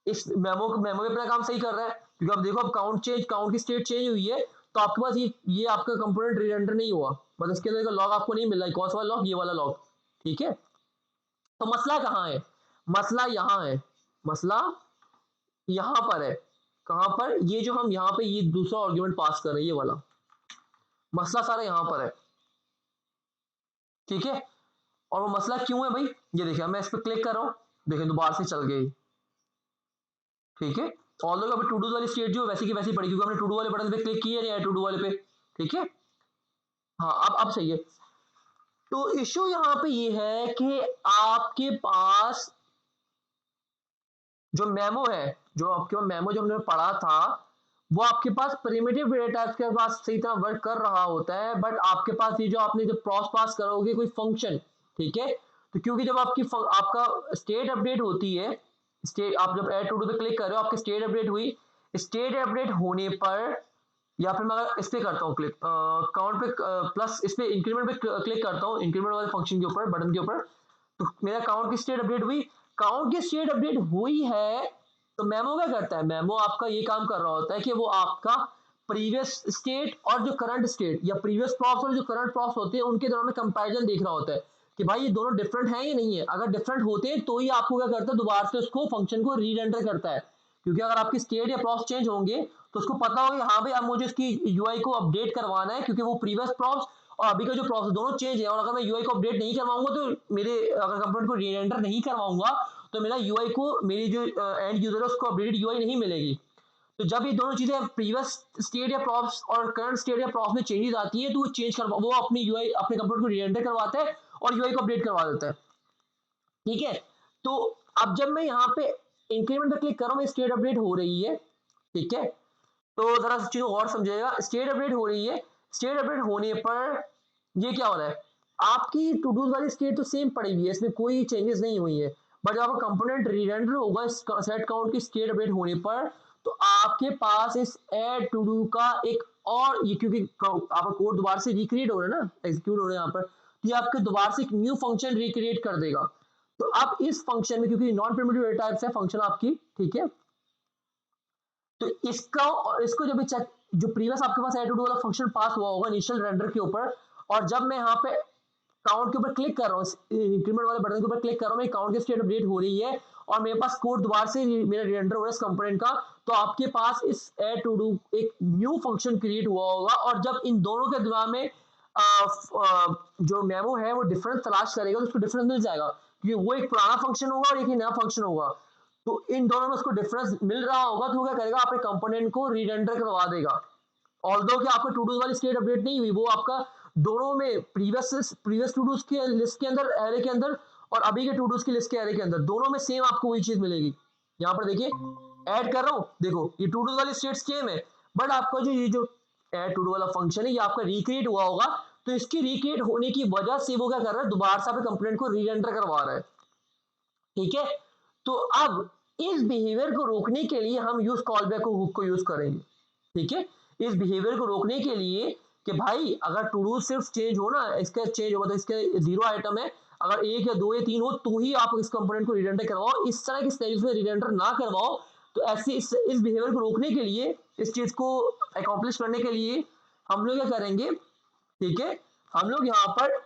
इस मेमो मेमो भी अपना काम सही कर रहा है, क्योंकि अब देखो अब काउंट की स्टेट चेंज हुई है, तो आपके पास ये आपका कंपोनेंट रीरेंडर नहीं हुआ, मतलब इसके अंदर लॉग आपको नहीं मिल रहा है, कौन सा वाला लॉग, ये वाला लॉग। ठीक है, तो मसला कहाँ है, मसला यहाँ है, मसला यहाँ पर है, कहाँ पर, ये जो हम यहाँ पे ये दूसरा आर्गुमेंट पास कर रहे हैं ये वाला, मसला सारा यहाँ पर है। ठीक है, और वो मसला क्यों है भाई, ये देखिए मैं इस पर क्लिक कर रहा हूँ, देखिए दोबारा से चल गई। ठीक है, ऑल दो अभी टू डू वाली स्टेट जो वैसी की वैसी पड़ी, क्योंकि हमने टू डू वाले बटन पे क्लिक किया नहीं है, टू डू वाले पे। ठीक है, हाँ अब सही है। तो इश्यू यहाँ पे ये है कि आपके पास जो मेमो है, जो आपके पास मेमो जो हमने पढ़ा था, वो आपके पास प्रिमिटिव डेटा टाइप्स के पास सही तरह वर्क कर रहा होता है, बट आपके पास ये जो आपने जो क्रॉस पास करोगे कोई फंक्शन, ठीक है, तो क्योंकि जब आपका स्टेट अपडेट होती है, स्टेट आप जब ऐड टू डू पे क्लिक कर रहे हो, आपकी स्टेट अपडेट हुई, स्टेट अपडेट होने पर, या फिर मैं अगर इस पे करता हूँ क्लिक काउंट पे प्लस इस पे इंक्रीमेंट पे क्लिक करता हूँ, इंक्रीमेंट वाले फंक्शन के ऊपर बटन के ऊपर, तो मेरा काउंट की स्टेट अपडेट हुई, काउंट की स्टेट अपडेट हुई है, तो मेमो क्या करता है, मेमो आपका ये काम कर रहा होता है कि वो आपका प्रीवियस स्टेट और जो करंट स्टेट या प्रीवियस प्रॉप्स और जो करंट प्रॉप्स होते हैं उनके दौरान में कंपैरिजन देख रहा होता है कि भाई ये दोनों डिफरेंट हैं या नहीं है। अगर डिफरेंट होते हैं तो ही आपको क्या करता है, दोबारा से उसको फंक्शन को रीरेंडर करता है, क्योंकि अगर आपकी स्टेट या प्रॉप्स चेंज होंगे तो उसको पता होगा हाँ भाई अब मुझे इसकी यूआई को अपडेट करवाना है, क्योंकि वो प्रीवियस प्रॉप्स और अभी का जो प्रोसेस दोनों चेंज है, और अगर मैं यूआई को अपडेट नहीं करवाऊंगा तो मेरे अगर कंपोनेंट को रीरेंडर नहीं करवाऊंगा तो मेरा यूआई को मेरी जो एंड यूजर है उसको अपडेटेड यूआई नहीं मिलेगी। तो जब ये दोनों चीजें प्रीवियस स्टेट या प्रॉप्स और करंट स्टेट या प्रॉप्स में चेंजेस आती है, तो वो अपनी यूआई अपने कंप्यूटर को रीरेंडर करवाता है और यूआई को अपडेट करवा देता है। ठीक है, तो अब जब मैं यहाँ पे इंक्रीमेंट पे क्लिक कर रहा हूँ, स्टेट अपडेट हो रही है। ठीक है, तो जरा चीज और समझिएगा, स्टेट अपडेट हो रही है, स्टेट अपडेट होने पर ये क्या हो रहा है, आपकी टू डू वाली स्टेट तो सेम पड़ी हुई है, इसमें कोई चेंजेस नहीं हुई है, बट जब आपका कंपोनेंट रीरेंडर होगा सेट काउंट की स्टेट अपडेट होने पर, तो आपके पास इस ऐड टू डू का एक और ये, क्योंकि आपका कोड दोबारा से रिक्रिएट हो रहा है ना, एग्जीक्यूट हो रहा है यहाँ पर, तो ये आपके दोबारा से एक न्यू फंक्शन रिक्रिएट कर देगा। तो अब इस फंक्शन में, क्योंकि नॉन प्रिमिटिव डेटा टाइप्स है फंक्शन आपकी, ठीक है, तो इसका और इसको जब चेक, जो प्रीवियस आपके पास ऐड टू डू वाला फंक्शन पास हुआ होगा इनिशियल रेंडर के ऊपर, और जब मैं यहाँ पे काउंट के ऊपर क्लिक कर रहा हूँ, इंक्रीमेंट वाले बटन के ऊपर क्लिक कर रहा हूँ, मेरी काउंट की स्टेट अपडेट हो रही है और मेरे पास कोड दोबारा से मेरा रेंडर हो रहा है इस कंपोनेंट का, तो आपके पास इस ऐड टू डू एक न्यू फंक्शन क्रिएट हुआ होगा, और जब इन दोनों के दरमियान में जो मेमो है वो डिफरेंस तलाश करेगा तो उसको डिफरेंस मिल जाएगा, क्योंकि वो एक पुराना फंक्शन होगा और एक ही नया फंक्शन होगा, तो इन दोनों में उसको डिफरेंस मिल रहा होगा, तो क्या करेगा, अपने कंपोनेंट को रीरेंडर करवा देगा। ऑल्दो कि आपका टू डू वाली स्टेट अपडेट नहीं हुई, वो आपका दोनों में प्रीवियस टू डूज के लिस्ट के अंदर एरे के अंदर और अभी के टू डूज की लिस्ट के एरे के अंदर दोनों में सेम आपको वही चीज मिलेगी। यहाँ पर देखिए ऐड कर रहा हूँ, देखो ये टू डूज वाली स्टेट सेम है, बट आपका जो ये जो ऐड टू डू वाला फंक्शन है, ये आपका रिक्रिएट हुआ होगा, तो इसकी रिक्रिएट होने की वजह से वो क्या कर रहा है, दोबारा से आपके कंपोनेंट को रीरेंडर करवा रहा है। ठीक है, तो अब इस बिहेवियर को रोकने के लिए हम यूज कॉलबैक हुक को यूज करेंगे। ठीक है, इस बिहेवियर को रोकने के लिए कि भाई अगर टू डू सिर्फ चेंज हो ना, इसका चेंज हो, मतलब इसके 0 आइटम है, अगर 1 या 2 या 3 हो तो ही आप इस कंपोनेंट को रिरेंडर करवाओ, इस तरह की स्टेज में रिरेंडर ना करवाओ। तो ऐसे इस बिहेवियर को रोकने के लिए, इस चीज को अकॉम्प्लिश करने के लिए हम लोग क्या करेंगे, ठीक है, हम लोग यहाँ पर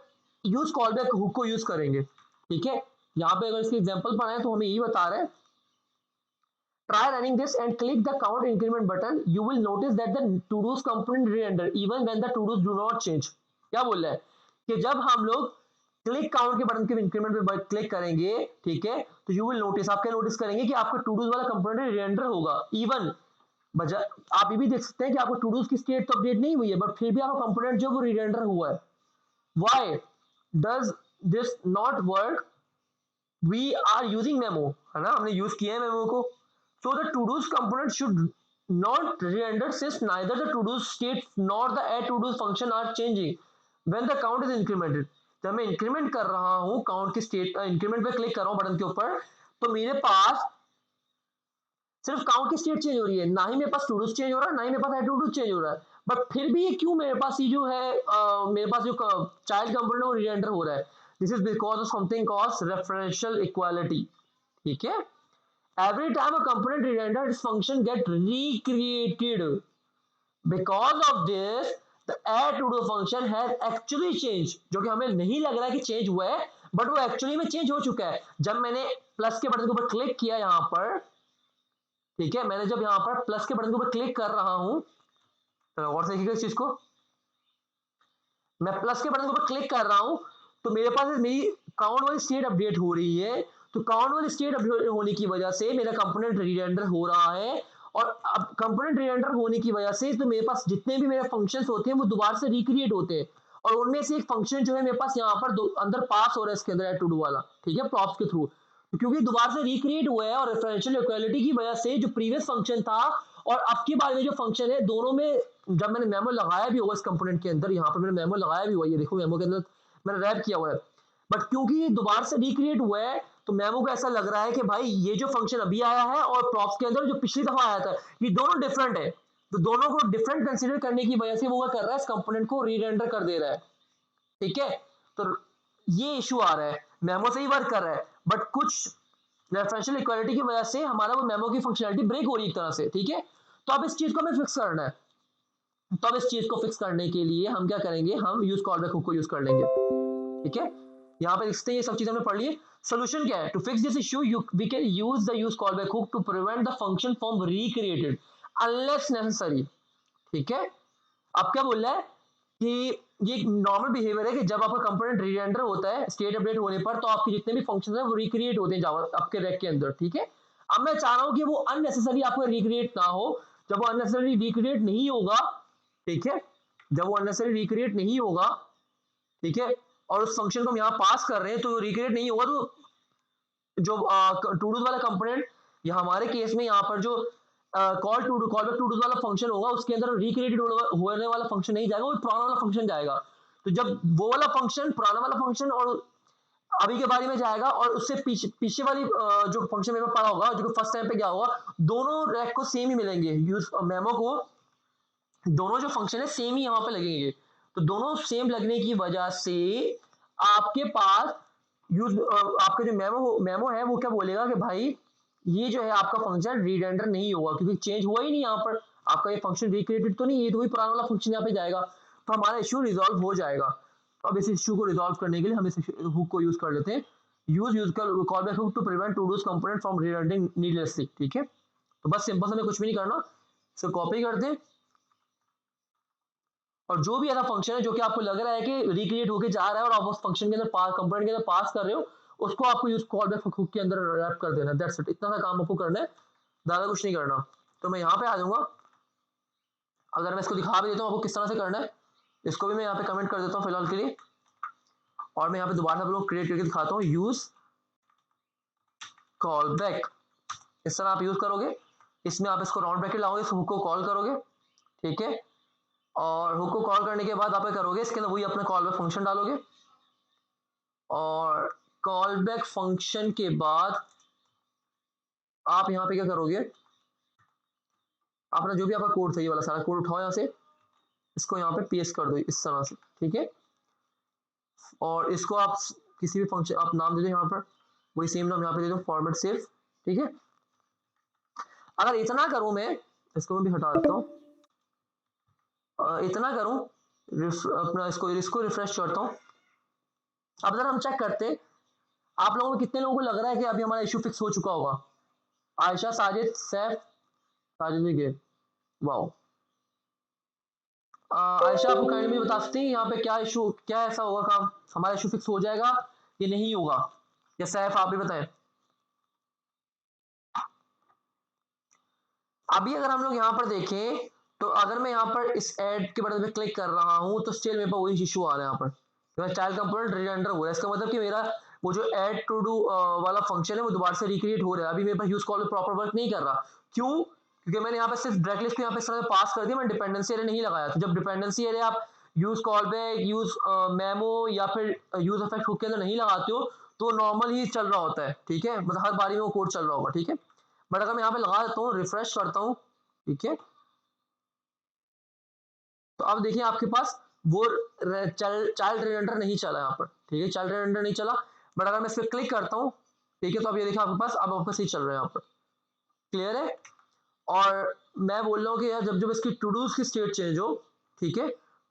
यूज कॉलबैक हुक को यूज करेंगे। ठीक है, यहाँ पे अगर इसकी एग्जांपल पढ़ाएं तो हमें यही बता रहे हैं, try running this and click the count increment button. You will notice that the to-dos component re-render even when the to-dos do not change. क्या बोल रहा है कि जब हम लोग क्लिक काउंट के बटन के इंक्रीमेंट पे क्लिक करेंगे, ठीक है, तो यू विल नोटिस, आप क्या नोटिस करेंगे कि आपका टू डूज वाला कंपोनेंट री-रेंडर होगा इवन बजाय, आप ये भी देख सकते हैं कि आपको टू डूज की स्टेट तो अपडेट नहीं हुई है, बट फिर भी आपका कंपोनेंट जो वो री-रेंडर हुआ है। Why does this not work? We are using memo, है ना, हमने यूज किया है मेमो को। So the to-dos component should not re-render since neither the to-dos state nor the add to-dos function are changing when the count is incremented. जब मैं increment कर रहा हूं काउंट की स्टेट, इंक्रीमेंट पे क्लिक कर रहा हूं बटन के ऊपर, तो मेरे पास सिर्फ काउंट की स्टेट चेंज हो रही है, ना ही मेरे पास टू डूज चेंज हो रहा है, ना ही मेरे पास एड टू डूज चेंज हो रहा है। बट फिर भी ये क्यों मेरे पास ये जो है मेरे पास जो चाइल्ड कंपोनेंट वो री-रेंडर हो रहा है? This is because of something called referential equality. ठीक है, every time a component re-rendered its function get recreated. Because of this the add to do function has actually changed, जो कि हमें नहीं लग रहा है कि चेंज हुआ है, बट वो एक्चुअली में चेंज हो चुका है। जब मैंने प्लस के बटन के ऊपर क्लिक किया यहाँ पर, ठीक है, मैंने जब यहाँ पर प्लस के बटन के ऊपर क्लिक कर रहा हूं, तो और देखिएगा इस चीज को, मैं प्लस के बटन के ऊपर क्लिक कर रहा हूं तो मेरे पास मेरी काउंट वाली स्टेट अपडेट हो रही है। तो काउंट वाली स्टेट अपडेट होने की वजह से मेरा कंपोनेंट री-रेंडर हो रहा है, और अब कंपोनेंट री-रेंडर होने की वजह से तो मेरे पास जितने भी मेरे फंक्शंस होते हैं वो दोबारा से रिक्रिएट होते हैं, और उनमें से एक फंक्शन जो है मेरे पास यहाँ पर अंदर पास हो रहा है इसके अंदर टू डू वाला, ठीक है, प्रॉप्स के थ्रू, क्योंकि दोबारा से रिक्रिएट हुआ है, और रेफरेंशियल इक्वालिटी की वजह से जो प्रीवियस फंक्शन था और अब की बार में जो फंक्शन है, दोनों में जब मैंने मेमो लगाया भी होगा इस कंपोनेंट के अंदर, यहाँ पर मैंने मेमो लगाया भी हुआ, ये देखो मेमो के अंदर मैंने रैप किया हुआ है, बट क्योंकि ये दोबारा से रिक्रिएट हुआ है तो मेमो को ऐसा लग रहा है कि भाई ये जो फंक्शन अभी आया है और प्रॉप्स के अंदर जो पिछली दफा आया था ये दोनों डिफरेंट है। तो दोनों को डिफरेंट कंसीडर करने की वजह से वो क्या कर रहा है, इस कंपोनेंट को री-रेंडर कर दे रहा है। ठीक है, तो ये इशू आ रहा है, मेमो से ही वर्क कर रहा है, बट कुछ रेफरेंशियल इक्वालिटी की वजह से हमारा वो मेमो की फंक्शनलिटी ब्रेक हो रही है एक तरह से। ठीक है, तो अब इस चीज को हमें फिक्स करना है, तो अब इस चीज को फिक्स करने के लिए हम क्या करेंगे, हम यूज कॉलबैक हुक को यूज कर लेंगे। ठीक है, यहाँ पे देखते हैं ये सब चीजें हमने पढ़ ली। सोल्यूशन क्या है? To fix this issue we can use the use callback hook to prevent the function from recreated unless necessary. ठीक है, अब क्या बोल रहा है कि ये एक नॉर्मल बिहेवियर है कि जब आपका कंपोनेंट री-रेंडर होता है स्टेट अपडेट होने पर, तो आपके जितने भी फंक्शंस हैं वो रिक्रिएट होते हैं जावा आपके रैक के अंदर। ठीक है, अब मैं चाह रहा हूं कि वो अननेसेसरी आपका रिक्रिएट ना हो। जब वो अननेसेसरी रिक्रिएट नहीं होगा, ठीक है, जब वो अननेसेसरी रिक्रिएट नहीं होगा, ठीक है, और उस फंक्शन को हम यहाँ पास कर रहे हैं तो रिक्रिएट नहीं होगा, तो जो टू डूज वाला कंपोनेंट या हमारे केस में यहाँ पर जो कॉल बैक टू डूज वाला फंक्शन होगा उसके अंदर रिक्रिएटेड होने वाला फंक्शन नहीं जाएगा, वो पुराना वाला फंक्शन जाएगा। तो जब वो वाला फंक्शन, पुराना वाला फंक्शन और अभी के बारे में जाएगा, और उससे पीछे पीछे वाली जो फंक्शन मेरे पड़ा होगा जो फर्स्ट टाइम पे गया होगा, दोनों रैक को सेम ही मिलेंगे, यूज मेमो को दोनों जो फंक्शन है सेम ही यहाँ पे लगेंगे। तो दोनों सेम लगने की वजह से आपके पास यूज आपका जो मेमो है वो क्या बोलेगा कि भाई ये जो है आपका फंक्शन री-रेंडर नहीं होगा, क्योंकि चेंज हुआ ही नहीं यहाँ पर, आपका ये फंक्शन रिक्रिएटेड तो नहीं, ये तो वही पुराना वाला फंक्शन यहाँ पे जाएगा, तो हमारा इश्यू रिजॉल्व हो जाएगा। तो अब इस इश्यू को रिजॉल्व करने के लिए हम इस हुक को यूज कर लेते हैं, use callback hook to prevent to does component from re-rendering needlessly. ठीक है, तो बस सिंपल हमें कुछ भी नहीं करना, इसे कॉपी कर दें, और जो भी ऐसा फंक्शन है जो कि आपको लग रहा है कि रिक्रिएट होके जा रहा है और आप उस फंक्शन के अंदर पास कंपोनेंट के अंदर पास कर रहे हो, उसको आपको यूज कॉलबैक हुक के अंदर रैप कर देना, दैट्स इट, इतना सा काम आपको करना है, ज्यादा कुछ नहीं करना। तो मैं यहाँ पे आ जाऊंगा, अगर मैं इसको दिखा भी देता हूँ आपको किस तरह से करना है, इसको भी मैं यहाँ पे कमेंट कर देता हूँ फिलहाल के लिए, और मैं यहाँ पे दोबारा आप लोग क्रिएट करके दिखाता हूँ, यूज कॉलबैक, इस तरह आप यूज करोगे, इसमें आप इसको राउंड ब्रैकेट लाओगे, इस हुक को कॉल करोगे, ठीक है, और हुक को कॉल करने के बाद आप क्या करोगे, इसके अंदर वही अपना कॉल बैक फंक्शन डालोगे, और कॉल बैक फंक्शन के बाद आप यहाँ पे क्या करोगे, अपना जो भी आपका कोड था ये वाला सारा कोड उठाओ यहाँ से, इसको यहाँ पे पेस्ट कर दो इस तरह से, ठीक है। और इसको आप किसी भी फंक्शन आप नाम दे दो यहाँ पर, वही सेम नाम यहाँ पे दे दो, फॉर्मेट सेव, ठीक है। अगर इतना करूं मैं, इसको मैं भी हटा देता हूँ, इतना करूं, अपना इसको रिफ्रेश करता हूँ। अब जरा हम चेक करते हैं आप लोगों को कितने लोगों को लग रहा है कि अभी हमारा इशू फिक्स हो चुका होगा। आयशा, साजिद, सैफ, साजिद भी गए, वाओ। आयशा, आपको काइंडली बता सकते हैं यहाँ पे क्या इशू, क्या ऐसा होगा काम हमारा इशू फिक्स हो जाएगा या नहीं होगा, या सैफ आप भी बताएं। अभी अगर हम लोग यहाँ पर देखें तो अगर मैं यहाँ पर इस ऐड के बटन पे क्लिक कर रहा हूँ तो स्टिल मेरे पास वही इशू आ रहा है यहाँ पर, मेरा चाइल्ड कंपोनेंट रिजेंडर हो रहा है। इसका मतलब कि मेरा वो जो ऐड टू डू वाला फंक्शन है वो दोबारा से रिक्रिएट हो रहा है। अभी मेरे पास यूज कॉल प्रॉपर वर्क नहीं कर रहा, क्यों? क्योंकि मैंने यहाँ पे सिर्फ डायरेक्ट लिस्ट को यहाँ पे इस तरह से पास कर दिया, मैंने डिपेंडेंसी एरे नहीं लगाया। तो जब डिपेंडेंसी एरे आप use call back, use memo या फिर यूज इफेक्ट हुक के अंदर नहीं लगाते हो तो नॉर्मल ही चल रहा होता है, ठीक है, मतलब हर बारी में वो कोड चल रहा होगा, ठीक है। बट अगर मैं यहाँ पे लगा देता हूँ, रिफ्रेश करता हूँ, ठीक है, तो अब देखिए आपके पास वो चाइल्ड रिजेंडर नहीं चला यहाँ पर, ठीक है, चाइल्ड रिजेंडर नहीं चला। बट अगर मैं इस पर क्लिक करता हूँ, ठीक है, तो अब ये देखिए आपके पास अब आपका सही चल रहा है यहाँ पर, क्लियर है। और मैं बोल रहा हूँ कि यार जब जब इसकी टू डूज की स्टेट चेंज हो, ठीक है,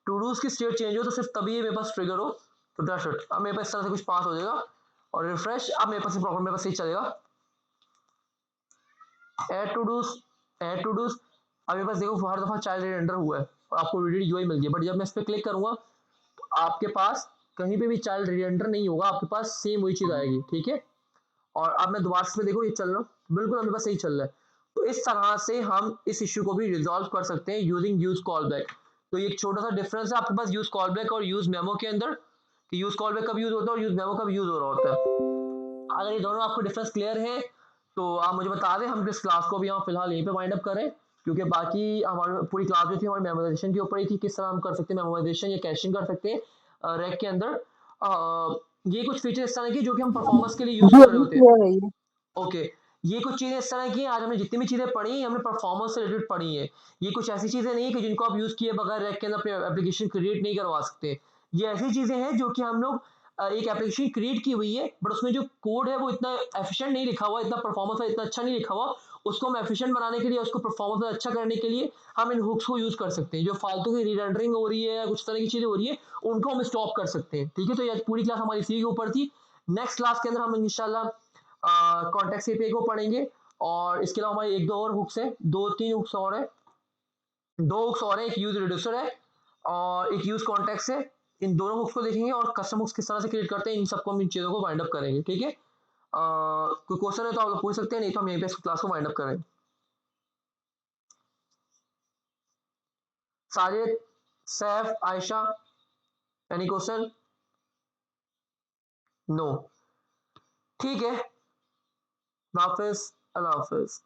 टू डूज की स्टेट चेंज हो तो सिर्फ तभी ये मेरे पास ट्रिगर हो, तो दैट्स इट। अब मेरे पास इस तरह से कुछ पास हो जाएगा और रिफ्रेश, अब मेरे पास प्रॉब्लम मेरे पास सही चलेगा। Add to dos, add to dos, अब मेरे पास देखो हर दफा चाइल्ड रिजेंडर हुआ है और आपको वीडियो यूआई मिल गया। बट जब मैं इस पर क्लिक करूंगा तो आपके पास कहीं पे भी चाइल्ड रिजेंडर नहीं होगा, आपके पास सेम वही चीज आएगी, ठीक है। और अब मैं दोबारा से देखो ये चल रहा बिल्कुल हमारे पास सही चल रहा है। तो इस तरह से हम इस इश्यू को भी रिजॉल्व कर सकते हैं यूजिंग यूज कॉल बैक। तो ये एक छोटा सा डिफरेंस है आपके पास यूज कॉल बैक और यूज मेमो के अंदर, कि यूज कॉल बैक कब यूज होता है और यूज मेमो कब यूज हो रहा होता है। अगर ये दोनों आपको डिफरेंस क्लियर है तो आप मुझे बता दें, हम इस क्लास को भी यहाँ फिलहाल यहीं पे वाइंड अप करें, क्योंकि बाकी हमारी पूरी क्लास जो थी हमारी मेमोराइजेशन के ऊपर ही थी, किस तरह हम कर सकते हैं मेमोराइजेशन या कैशिंग कर सकते हैं रैक के अंदर। ये कुछ फीचर इस तरह की जो कि हम परफॉर्मेंस के लिए यूज जी कर रहे अभी होते हैं। क्लियर है ये। ओके, ये कुछ चीजें इस तरह की हैं, आज हमने जितनी भी चीजें पढ़ी हमने परफॉर्मेंस से रिलेटेड पढ़ी है। ये कुछ ऐसी चीजें नहीं है कि जिनको आप यूज किए बगैर रैक के अंदर अपने एप्लीकेशन क्रिएट नहीं करवा सकते। ये ऐसी चीजें हैं जो कि हम लोग एक एप्लीकेशन क्रिएट की हुई है बट उसमें जो कोड है वो इतना एफिशिएंट नहीं लिखा हुआ, इतना परफॉर्मेंस इतना अच्छा नहीं लिखा हुआ। उसको हम एफिशिएंट बनाने के लिए, उसको परफॉर्मेंस अच्छा करने के लिए हम इन हुक्स को यूज कर सकते हैं। जो फालतू की रीरेंडरिंग हो रही है या कुछ तरह की चीजें हो रही है उनको हम स्टॉप कर सकते हैं, ठीक है। तो ये पूरी क्लास हमारी इसी के ऊपर थी। नेक्स्ट क्लास के अंदर हम इंशाल्लाह कॉन्टेक्स्ट एपीआई को पढ़ेंगे, और इसके अलावा हमारे एक दो और हुक्स हैं, दो तीन हुक्स और हैं, दो हुक्स और हैं, एक यूज रिड्यूसर है और एक यूज कॉन्टेक्स्ट है। इन दोनों हुक्स को देखेंगे और कस्टम हुक्स किस तरह से क्रिएट करते हैं, इन सबको हम इन चीजों को वाइंड अप करेंगे, ठीक है। कोई क्वेश्चन है तो आप लोग पूछ सकते हैं, नहीं तो हम यहीं पे इस क्लास को वाइंड अप करें। Sajid, Saif, Ayesha, any question? No, ठीक है, हाफिज, अल्लाह हाफिज।